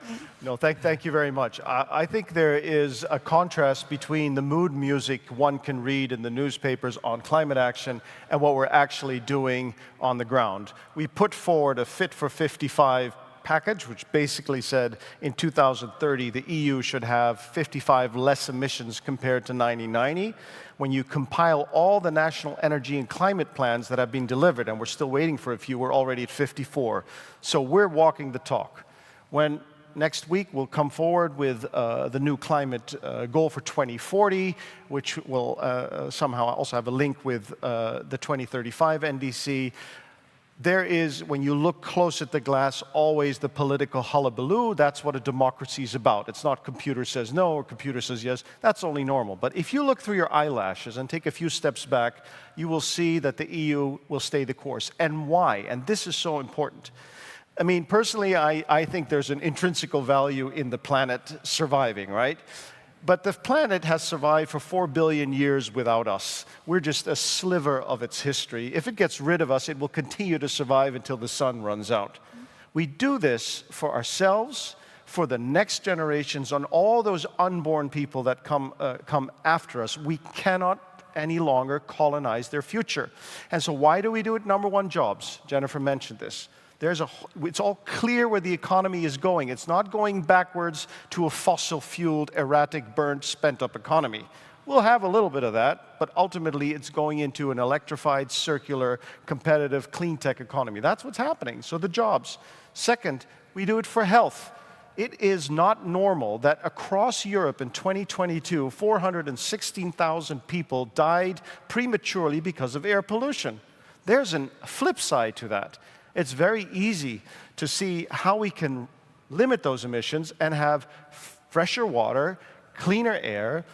S22: No, thank you very much. I think there is a contrast between the mood music one can read in the newspapers on climate action and what we're actually doing on the ground. We put forward a Fit for 55 package, which basically said in 2030 the EU should have 55 less emissions compared to 1990. When you compile all the national energy and climate plans that have been delivered, and we're still waiting for a few, we're already at 54. So we're walking the talk. When next week we'll come forward with the new climate goal for 2040, which will somehow also have a link with the 2035 NDC. There is, when you look close at the glass, always the political hullabaloo. That's what a democracy is about. It's not computer says no or computer says yes. That's only normal. But if you look through your eyelashes and take a few steps back, you will see that the EU will stay the course. And why? And this is so important. I mean, personally, I think there's an intrinsical value in the planet surviving, right? But the planet has survived for 4 billion years without us. We're just a sliver of its history. If it gets rid of us, it will continue to survive until the sun runs out. We do this for ourselves, for the next generations, on all those unborn people that come after us. We cannot any longer colonize their future. And so why do we do it? Number one, jobs. Jennifer mentioned this. It's all clear where the economy is going. It's not going backwards to a fossil-fueled, erratic, burnt, spent-up economy. We'll have a little bit of that, but ultimately it's going into an electrified, circular, competitive, clean tech economy. That's what's happening. So the jobs. Second, we do it for health. It is not normal that across Europe in 2022, 416,000 people died prematurely because of air pollution. There's a flip side to that. It's very easy to see how we can limit those emissions and have fresher water, cleaner air,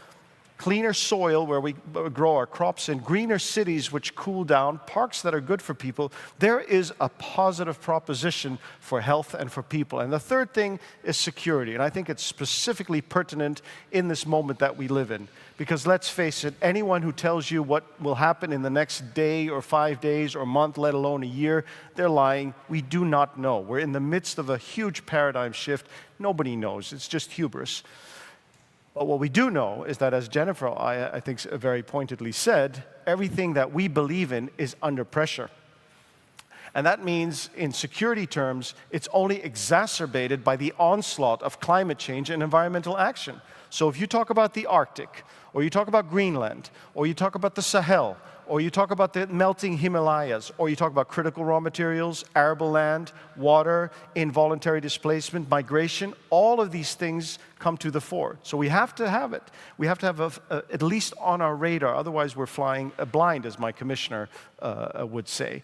S22: cleaner soil where we grow our crops in, greener cities which cool down, parks that are good for people. There is a positive proposition for health and for people. And the third thing is security. And I think it's specifically pertinent in this moment that we live in. Because let's face it, anyone who tells you what will happen in the next day or 5 days or month, let alone a year, they're lying. We do not know. We're in the midst of a huge paradigm shift. Nobody knows. It's just hubris. But what we do know is that, as Jennifer, I think, very pointedly said, everything that we believe in is under pressure. And that means, in security terms, it's only exacerbated by the onslaught of climate change and environmental action. So if you talk about the Arctic, or you talk about Greenland, or you talk about the Sahel, or you talk about the melting Himalayas, or you talk about critical raw materials, arable land, water, involuntary displacement, migration, all of these things come to the fore. So we have to have it. We have to have at least on our radar, otherwise we're flying blind, as my commissioner would say.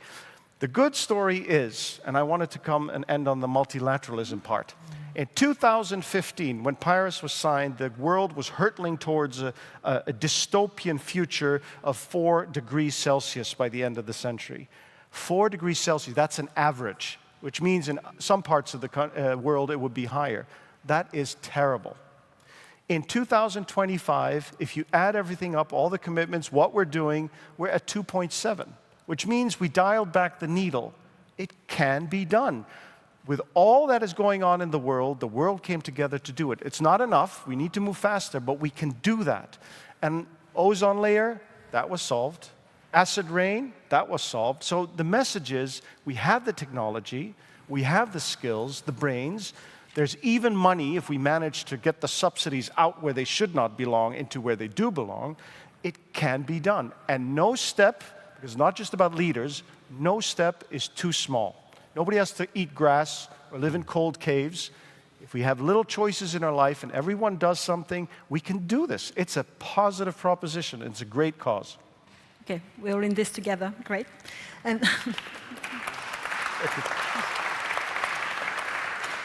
S22: The good story is, and I wanted to come and end on the multilateralism part. In 2015, when Paris was signed, the world was hurtling towards a dystopian future of 4 degrees Celsius by the end of the century. 4 degrees Celsius, that's an average, which means in some parts of the world it would be higher. That is terrible. In 2025, if you add everything up, all the commitments, what we're doing, we're at 2.7, which means we dialed back the needle. It can be done. With all that is going on in the world came together to do it. It's not enough. We need to move faster, but we can do that. And ozone layer, that was solved. Acid rain, that was solved. So the message is, we have the technology, we have the skills, the brains. There's even money if we manage to get the subsidies out where they should not belong into where they do belong. It can be done. And no step, because it's not just about leaders, no step is too small. Nobody has to eat grass or live in cold caves. If we have little choices in our life and everyone does something, we can do this. It's a positive proposition. It's a great cause.
S16: Okay, we're all in this together. Great. And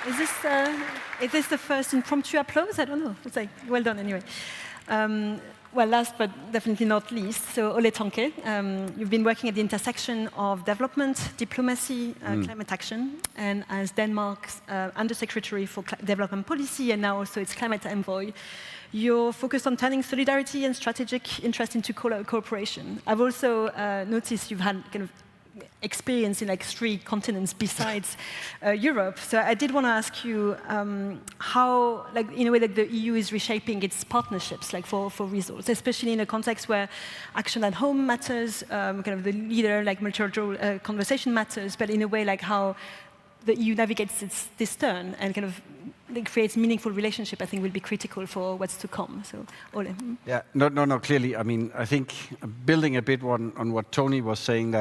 S16: Is this the first impromptu applause? I don't know. It's like, well done anyway. Well, last but definitely not least, so Ole Tonke, you've been working at the intersection of development, diplomacy, climate action, and as Denmark's Undersecretary for Development Policy and now also its climate envoy, you're focused on turning solidarity and strategic interest into cooperation. I've also noticed you've had kind of experience in like 3 continents besides Europe. So I did want to ask you how, like in a way, that the EU is reshaping its partnerships, like for resource, especially in a context where action at home matters, kind of the leader, like multilateral conversation matters, but in a way, like how the EU navigates this turn and kind of creates meaningful relationship, I think will be critical for what's to come. So, Ole.
S7: Yeah, no, clearly. I mean, I think building a bit on what Tony was saying,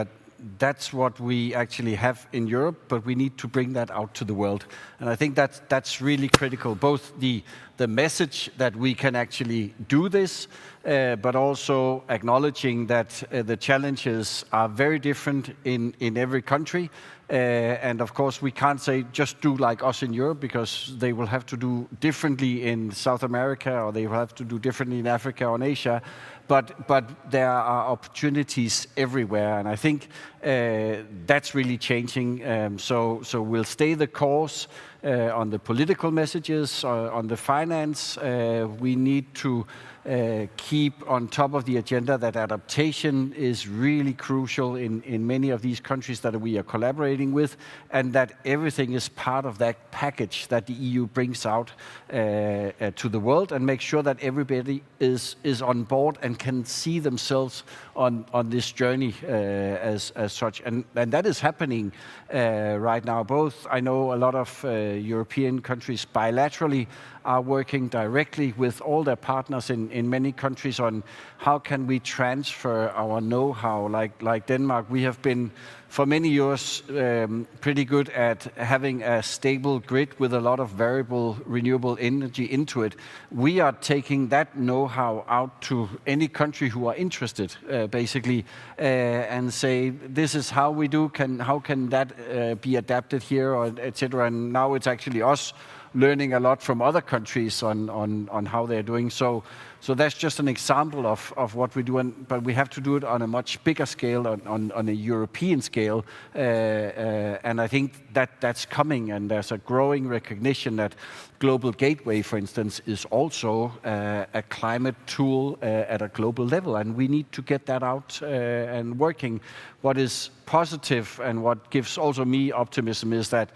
S7: that's what we actually have in Europe, but we need to bring that out to the world. And I think that's really critical, both the message that we can actually do this, but also acknowledging that the challenges are very different in every country. And of course, we can't say just do like us in Europe, because they will have to do differently in South America, or they will have to do differently in Africa or in Asia. But there are opportunities everywhere, and I think that's really changing. So we'll stay the course on the political messages, on the finance. We need to keep on top of the agenda that adaptation is really crucial in many of these countries that we are collaborating with, and that everything is part of that package that the EU brings out to the world, and make sure that everybody is on board and can see themselves on this journey as such. And that is happening right now. Both, I know a lot of European countries bilaterally are working directly with all their partners in many countries on how can we transfer our know-how. Like Denmark, we have been for many years pretty good at having a stable grid with a lot of variable renewable energy into it. We are taking that know-how out to any country who are interested, basically, and say, this is how we do, how can that be adapted here, or etc. And now it's actually us learning a lot from other countries on how they're doing. So that's just an example of what we do, but we have to do it on a much bigger scale, on a European scale, and I think that's coming, and there's a growing recognition that Global Gateway, for instance, is also a climate tool at a global level, and we need to get that out and working. What is positive and what gives also me optimism is that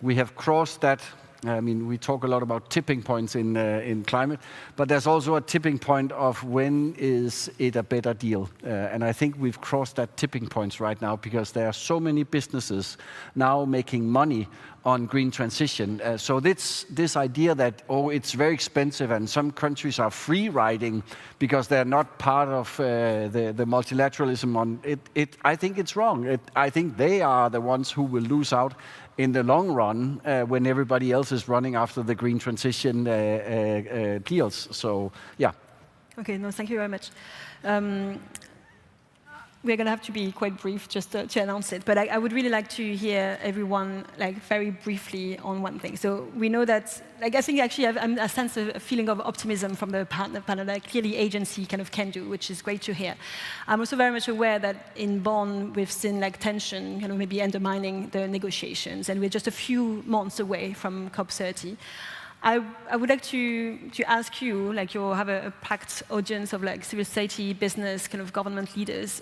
S7: we have crossed that. I mean, we talk a lot about tipping points in climate, but there's also a tipping point of when is it a better deal. And I think we've crossed that tipping point right now, because there are so many businesses now making money on green transition. So this idea that, it's very expensive and some countries are free riding because they're not part of the multilateralism on it, I think it's wrong. I think they are the ones who will lose out in the long run when everybody else is running after the green transition deals. So, yeah.
S16: Okay, no, thank you very much. We're going to have to be quite brief just to announce it, but I would really like to hear everyone very briefly on one thing. So we know that, I think actually I have a sense of a feeling of optimism from the panel that clearly agency kind of can do, which is great to hear. I'm also very much aware that in Bonn we've seen tension maybe undermining the negotiations, and we're just a few months away from COP30. I would like to ask you, you have a packed audience of civil society, business, government leaders.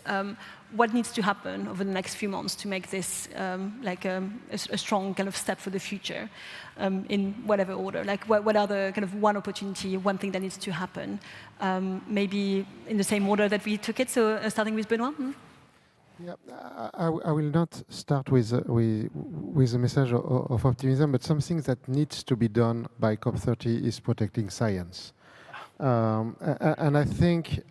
S16: What needs to happen over the next few months to make this a strong step for the future, in whatever order? What are the one opportunity, one thing that needs to happen? Maybe in the same order that we took it. So starting with Benoit.
S23: Yeah, I will not start with a message of optimism, but something that needs to be done by COP30 is protecting science. And I think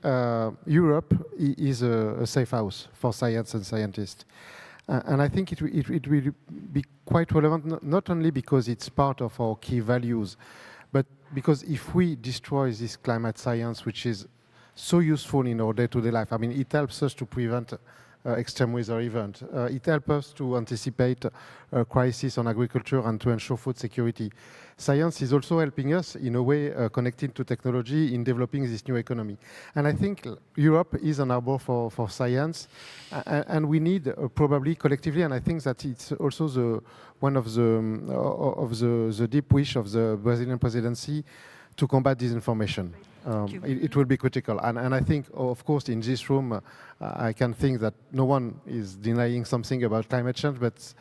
S23: Europe is a safe house for science and scientists. And I think it will be quite relevant, not only because it's part of our key values, but because if we destroy this climate science, which is so useful in our day-to-day life, I mean, it helps us to prevent extreme weather event. It helps us to anticipate a crisis on agriculture and to ensure food security. Science is also helping us, in a way, connecting to technology in developing this new economy. And I think Europe is an harbor for science, and we need probably collectively, and I think that it's also one of the deep wish of the Brazilian presidency to combat disinformation. It will be critical. And I think, of course, in this room, I can think that no one is denying something about climate change, but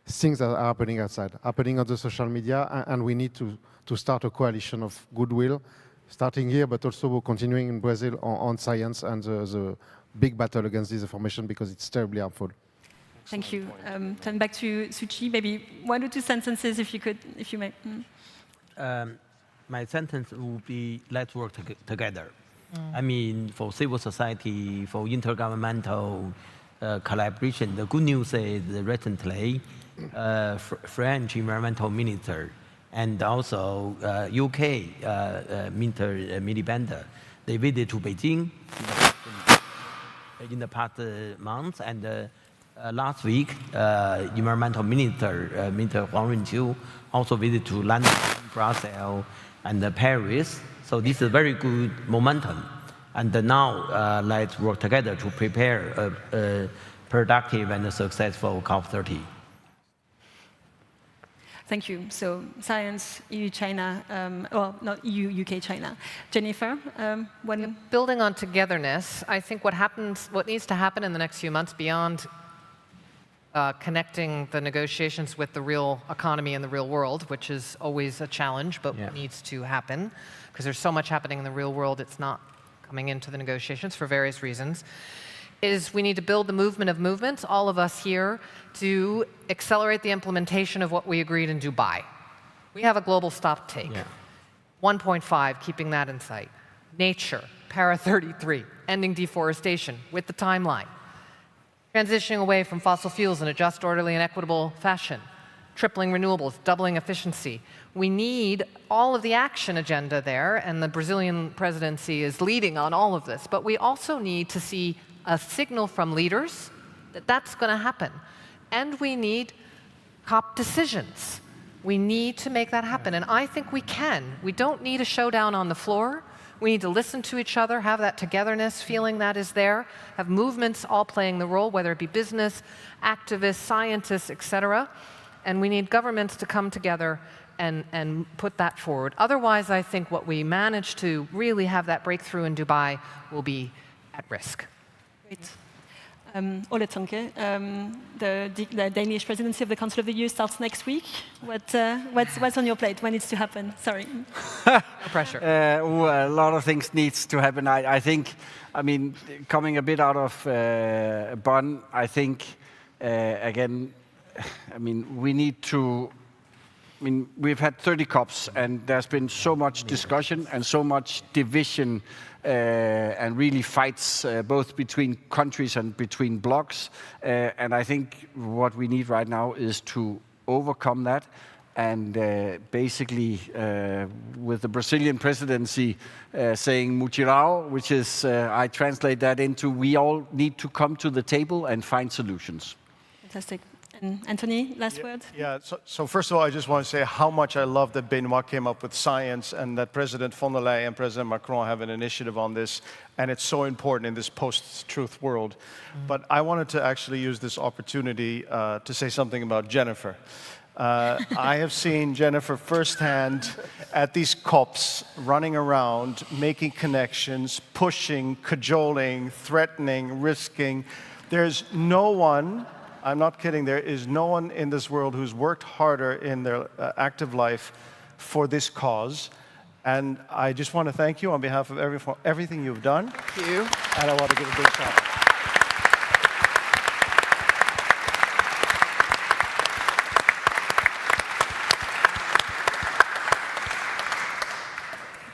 S23: things that are happening outside, happening on the social media, and we need to start a coalition of goodwill, starting here, but also continuing in Brazil on science and the big battle against disinformation, because it's terribly harmful.
S16: Thank you. Turn back to Suchi. Maybe 1 or 2 sentences, if you may.
S14: My sentence would be, let's work together. I mean, for civil society, for intergovernmental collaboration, the good news is recently, French environmental minister and also UK Minister Miliband, they visited to Beijing in the past months, and last week, environmental minister, Minister Huang Runqiu, also visited to London, Brussels, and Paris. So this is very good momentum. And now let's work together to prepare a productive and successful COP30.
S16: Thank you. So science, EU-China, well, not EU, UK, China. Jennifer,
S3: building on togetherness, I think what needs to happen in the next few months beyond connecting the negotiations with the real economy and the real world, which is always a challenge, but needs to happen, because there's so much happening in the real world, it's not coming into the negotiations for various reasons, is we need to build the movement of movements, all of us here, to accelerate the implementation of what we agreed in Dubai. We have a global stop take. 1.5, keeping that in sight. Nature, Para 33, ending deforestation with the timeline. Transitioning away from fossil fuels in a just, orderly, and equitable fashion. Tripling renewables, doubling efficiency. We need all of the action agenda there, and the Brazilian presidency is leading on all of this. But we also need to see a signal from leaders that that's going to happen. And we need COP decisions. We need to make that happen. And I think we can. We don't need a showdown on the floor. We need to listen to each other, have that togetherness feeling that is there, have movements all playing the role, whether it be business, activists, scientists, etc. And we need governments to come together and put that forward. Otherwise, I think what we manage to really have that breakthrough in Dubai will be at risk.
S16: Great. Ole Tonke, the Danish presidency of the Council of the EU starts next week. What's on your plate? What needs to happen? Sorry.
S3: No pressure.
S7: A lot of things needs to happen. I think, I mean, coming a bit out of Bonn, I think, again, I mean, we need to, I mean, we've had 30 COPs, and there's been so much discussion and so much division and really fights both between countries and between blocs. And I think what we need right now is to overcome that. And basically, with the Brazilian presidency saying mutirão, which is, I translate that into, we all need to come to the table and find solutions.
S16: Fantastic. Anthony, last word?
S22: Yeah, so first of all, I just want to say how much I love that Benoit came up with science and that President von der Leyen and President Macron have an initiative on this, and it's so important in this post-truth world. But I wanted to actually use this opportunity to say something about Jennifer. I have seen Jennifer firsthand at these COPs, running around, making connections, pushing, cajoling, threatening, risking. There's no one, I'm not kidding, there is no one in this world who's worked harder in their active life for this cause. And I just want to thank you on behalf of everything you've done.
S3: Thank you.
S22: And I want to give a big shout out.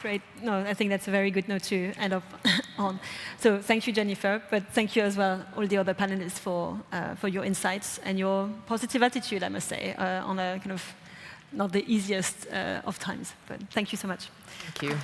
S16: Great. No, I think that's a very good note to end up on. So thank you, Jennifer, but thank you as well, all the other panelists, for your insights and your positive attitude, I must say, on a kind of not the easiest of times. But thank you so much.
S3: Thank you.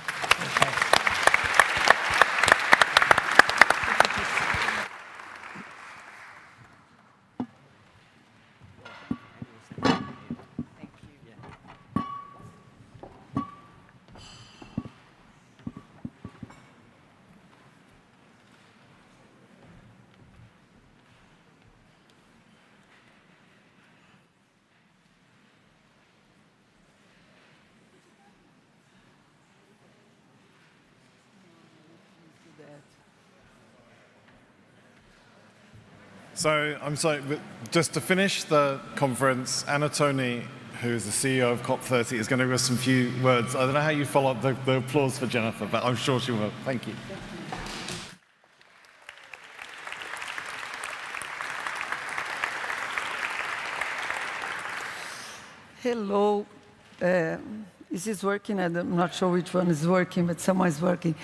S15: So I'm sorry, but just to finish the conference, Anna Tony, who is the CEO of COP30, is going to give us some few words. I don't know how you follow up the applause for Jennifer, but I'm sure she will. Thank you.
S17: Hello. Is this working? I'm not sure which one is working, but someone is working.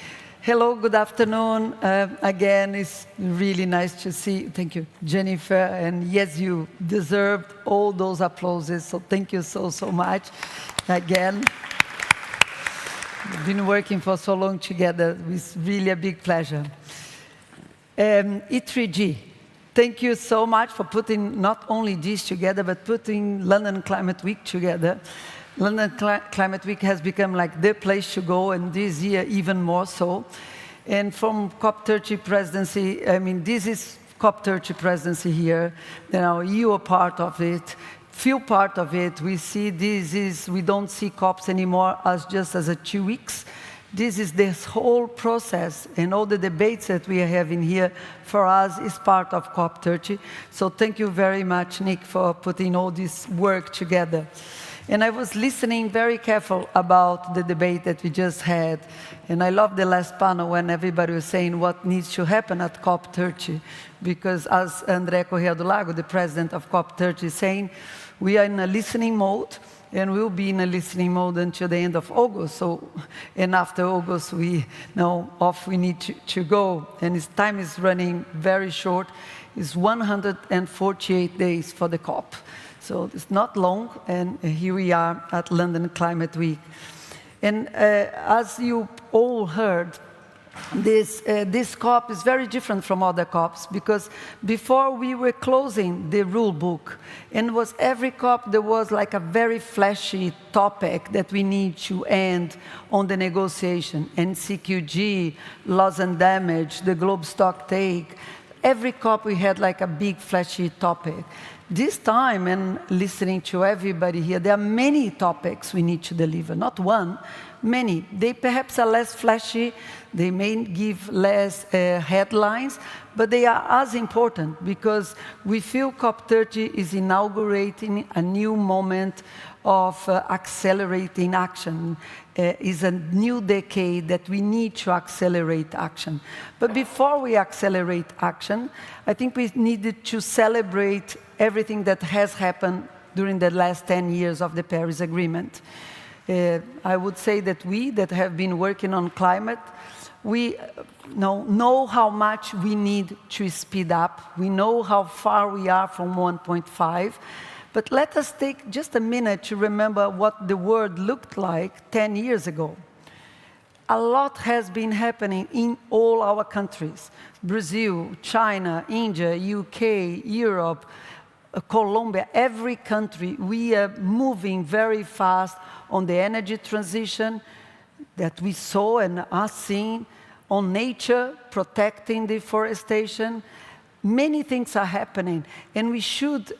S17: Hello, good afternoon. Again, it's really nice to see. Thank you, Jennifer. And yes, you deserved all those applauses, so thank you so, so much. Again, we've been working for so long together. It's really a big pleasure. E3G, thank you so much for putting not only this together, but putting London Climate Week together. London Climate Week has become like the place to go, and this year even more so. And from COP30 presidency, I mean, this is COP30 presidency here. Now, you are part of it, feel part of it. We see we don't see COPs anymore as just as 2 weeks. This is this whole process, and all the debates that we are having here for us is part of COP30. So thank you very much, Nick, for putting all this work together. And I was listening very careful about the debate that we just had. And I love the last panel when everybody was saying what needs to happen at COP30. Because as André Correa do Lago, the president of COP30, is saying, we are in a listening mode, and we'll be in a listening mode until the end of August. So, and after August, we know off we need to go. And his time is running very short. It's 148 days for the COP. So it's not long, and here we are at London Climate Week. And as you all heard, this COP is very different from other COPs, because before we were closing the rule book, and was every COP there was like a very flashy topic that we need to end on the negotiation, NCQG, loss and damage, the globe stock take. Every COP we had like a big flashy topic. This time, and listening to everybody here, there are many topics we need to deliver, not one, many. They perhaps are less flashy, they may give less headlines, but they are as important, because we feel COP30 is inaugurating a new moment of accelerating action. Is a new decade that we need to accelerate action. But before we accelerate action, I think we needed to celebrate everything that has happened during the last 10 years of the Paris Agreement. I would say that we that have been working on climate, we know how much we need to speed up. We know how far we are from 1.5. But let us take just a minute to remember what the world looked like 10 years ago. A lot has been happening in all our countries. Brazil, China, India, UK, Europe, Colombia, every country, we are moving very fast on the energy transition that we saw and are seeing, on nature, protecting deforestation. Many things are happening, and we should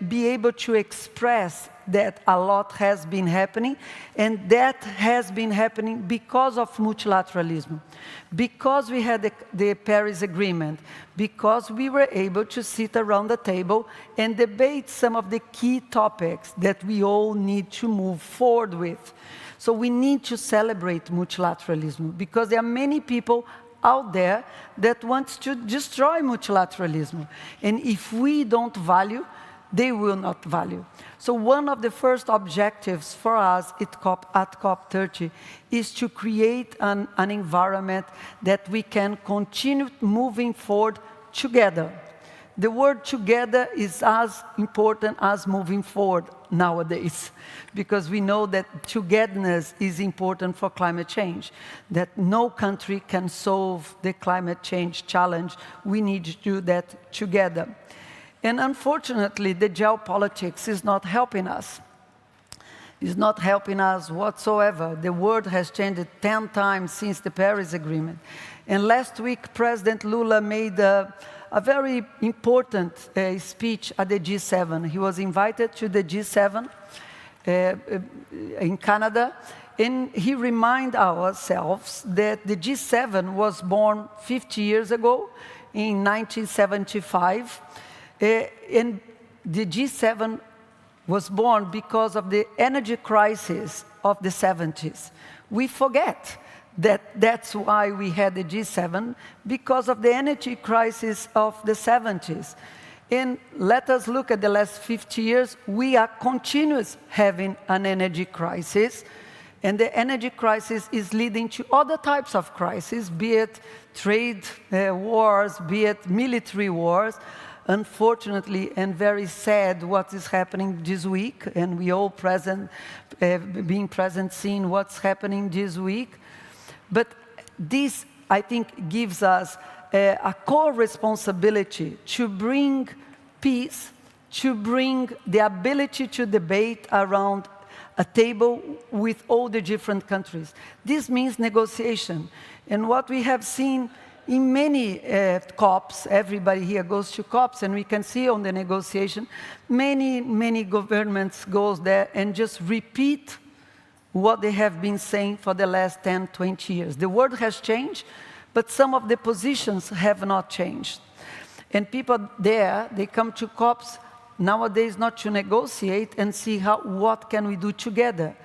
S17: be able to express that a lot has been happening, and that has been happening because of multilateralism, because we had the Paris Agreement, because we were able to sit around the table and debate some of the key topics that we all need to move forward with. So we need to celebrate multilateralism, because there are many people out there that wants to destroy multilateralism. And if we don't value, they will not value. So one of the first objectives for us at COP30 is to create an environment that we can continue moving forward together. The word together is as important as moving forward nowadays, because we know that togetherness is important for climate change, that no country can solve the climate change challenge. We need to do that together. And unfortunately, the geopolitics is not helping us. It's not helping us whatsoever. The world has changed 10 times since the Paris Agreement. And last week, President Lula made a very important speech at the G7. He was invited to the G7 in Canada, and he reminded ourselves that the G7 was born 50 years ago, in 1975, And the G7 was born because of the energy crisis of the 70s. We forget that that's why we had the G7, because of the energy crisis of the 70s. And let us look at the last 50 years. We are continuously having an energy crisis. And the energy crisis is leading to other types of crises, be it trade wars, be it military wars. Unfortunately, and very sad, what is happening this week, and we all being present, seeing what's happening this week. But this, I think, gives us a core responsibility to bring peace, to bring the ability to debate around a table with all the different countries. This means negotiation. And what we have seen in many COPs, everybody here goes to COPs, and we can see on the negotiation, many governments go there and just repeat what they have been saying for the last 10, 20 years. The world has changed, but some of the positions have not changed. And people there, they come to COPs nowadays not to negotiate and see what can we do together,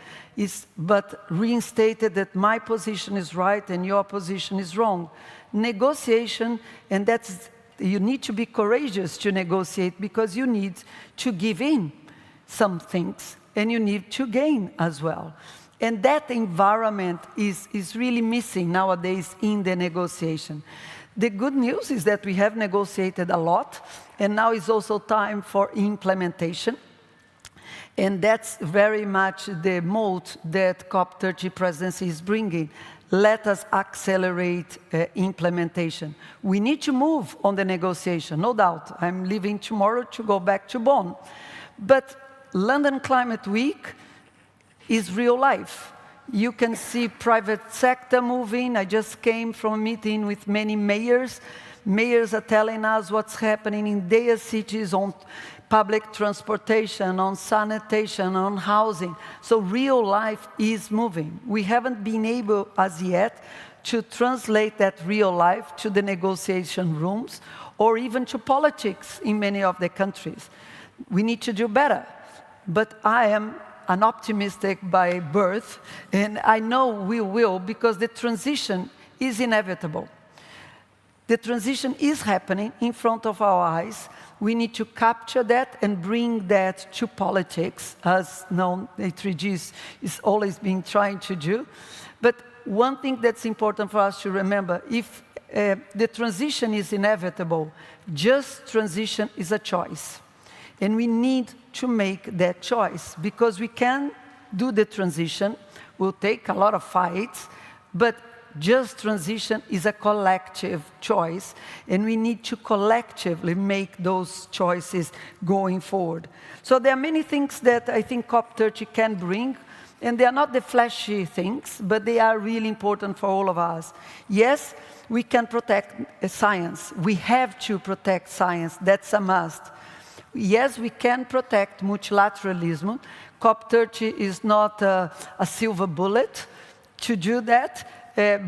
S17: but reinstated that my position is right and your position is wrong. Negotiation, and you need to be courageous to negotiate, because you need to give in some things and you need to gain as well. And that environment is really missing nowadays in the negotiation. The good news is that we have negotiated a lot, and now is also time for implementation. And that's very much the mode that COP30 presidency is bringing. Let us accelerate implementation. We need to move on the negotiation, no doubt. I'm leaving tomorrow to go back to Bonn. But London Climate Week is real life. You can see private sector moving. I just came from a meeting with many mayors. Mayors are telling us what's happening in their cities on public transportation, on sanitation, on housing. So real life is moving. We haven't been able as yet to translate that real life to the negotiation rooms or even to politics in many of the countries. We need to do better. But I am an optimistic by birth, and I know we will, because the transition is inevitable. The transition is happening in front of our eyes. We need to capture that and bring that to politics, as A3G is always been trying to do. But one thing that's important for us to remember, if the transition is inevitable, just transition is a choice. And we need to make that choice, because we can do the transition. We'll take a lot of fights, but just transition is a collective choice, and we need to collectively make those choices going forward. So there are many things that I think COP30 can bring, and they are not the flashy things, but they are really important for all of us. Yes, we can protect science. We have to protect science. That's a must. Yes, we can protect multilateralism. COP30 is not a silver bullet to do that,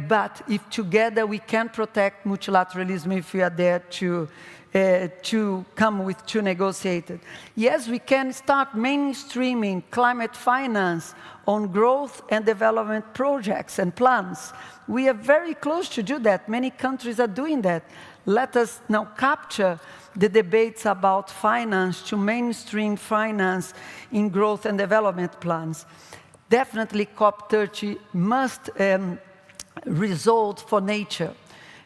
S17: but if together we can protect multilateralism, if we are there to come to negotiate it. Yes, we can start mainstreaming climate finance on growth and development projects and plans. We are very close to do that. Many countries are doing that. Let us now capture the debates about finance, to mainstream finance in growth and development plans. Definitely COP30 must result for nature.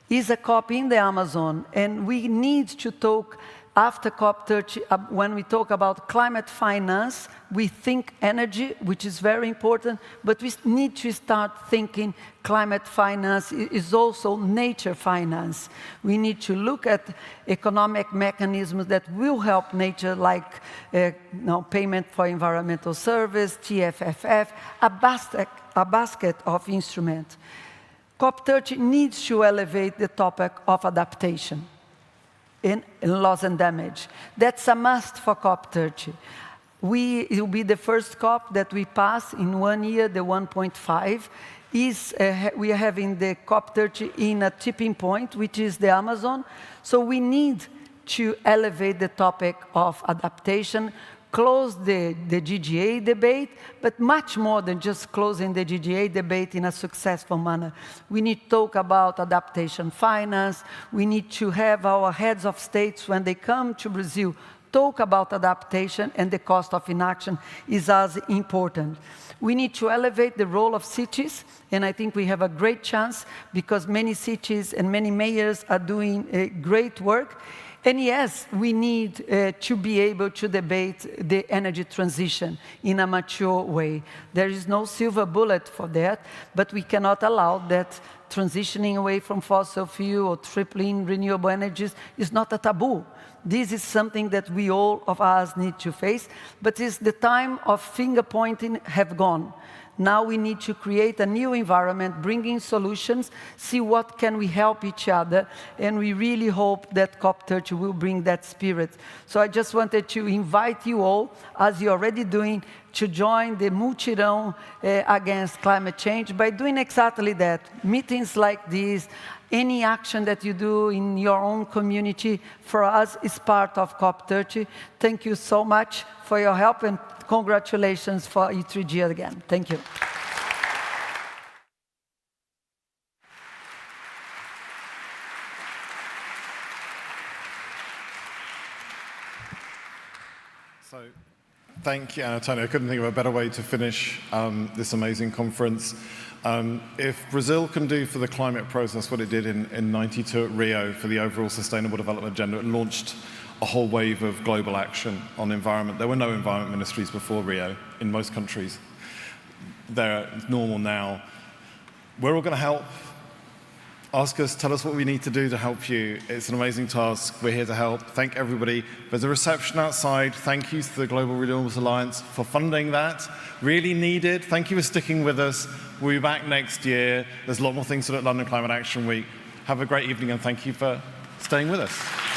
S17: Is a COP in the Amazon, and we need to talk after COP30, when we talk about climate finance, we think energy, which is very important, but we need to start thinking climate finance is also nature finance. We need to look at economic mechanisms that will help nature, like payment for environmental service, TFFF, a basket of instruments. COP30 needs to elevate the topic of adaptation in loss and damage. That's a must for COP30. It will be the first COP that we pass in 1 year, the 1.5. We are having the COP30 in a tipping point, which is the Amazon. So we need to elevate the topic of adaptation, close the GGA debate, but much more than just closing the GGA debate in a successful manner. We need to talk about adaptation finance. We need to have our heads of states, when they come to Brazil, talk about adaptation, and the cost of inaction is as important. We need to elevate the role of cities, and I think we have a great chance because many cities and many mayors are doing great work. And yes, we need to be able to debate the energy transition in a mature way. There is no silver bullet for that, but we cannot allow that transitioning away from fossil fuel or tripling renewable energies is not a taboo. This is something that we all of us need to face, but it's the time of finger pointing have gone. Now we need to create a new environment, bring in solutions, see what can we help each other, and we really hope that COP30 will bring that spirit. So I just wanted to invite you all, as you're already doing, to join the Multirão against climate change by doing exactly that. Meetings like these, any action that you do in your own community, for us, is part of COP30. Thank you so much for your help, and congratulations for E3G again. Thank you.
S15: So, thank you, Antonio. I couldn't think of a better way to finish this amazing conference. If Brazil can do for the climate process what it did in '92 at Rio for the overall Sustainable Development Agenda, it launched a whole wave of global action on environment. There were no environment ministries before Rio in most countries. They're normal now. We're all going to help. Ask us, tell us what we need to do to help you. It's an amazing task. We're here to help. Thank everybody. There's a reception outside. Thank you to the Global Renewables Alliance for funding that. Really needed. Thank you for sticking with us. We'll be back next year. There's a lot more things to do at London Climate Action Week. Have a great evening, and thank you for staying with us.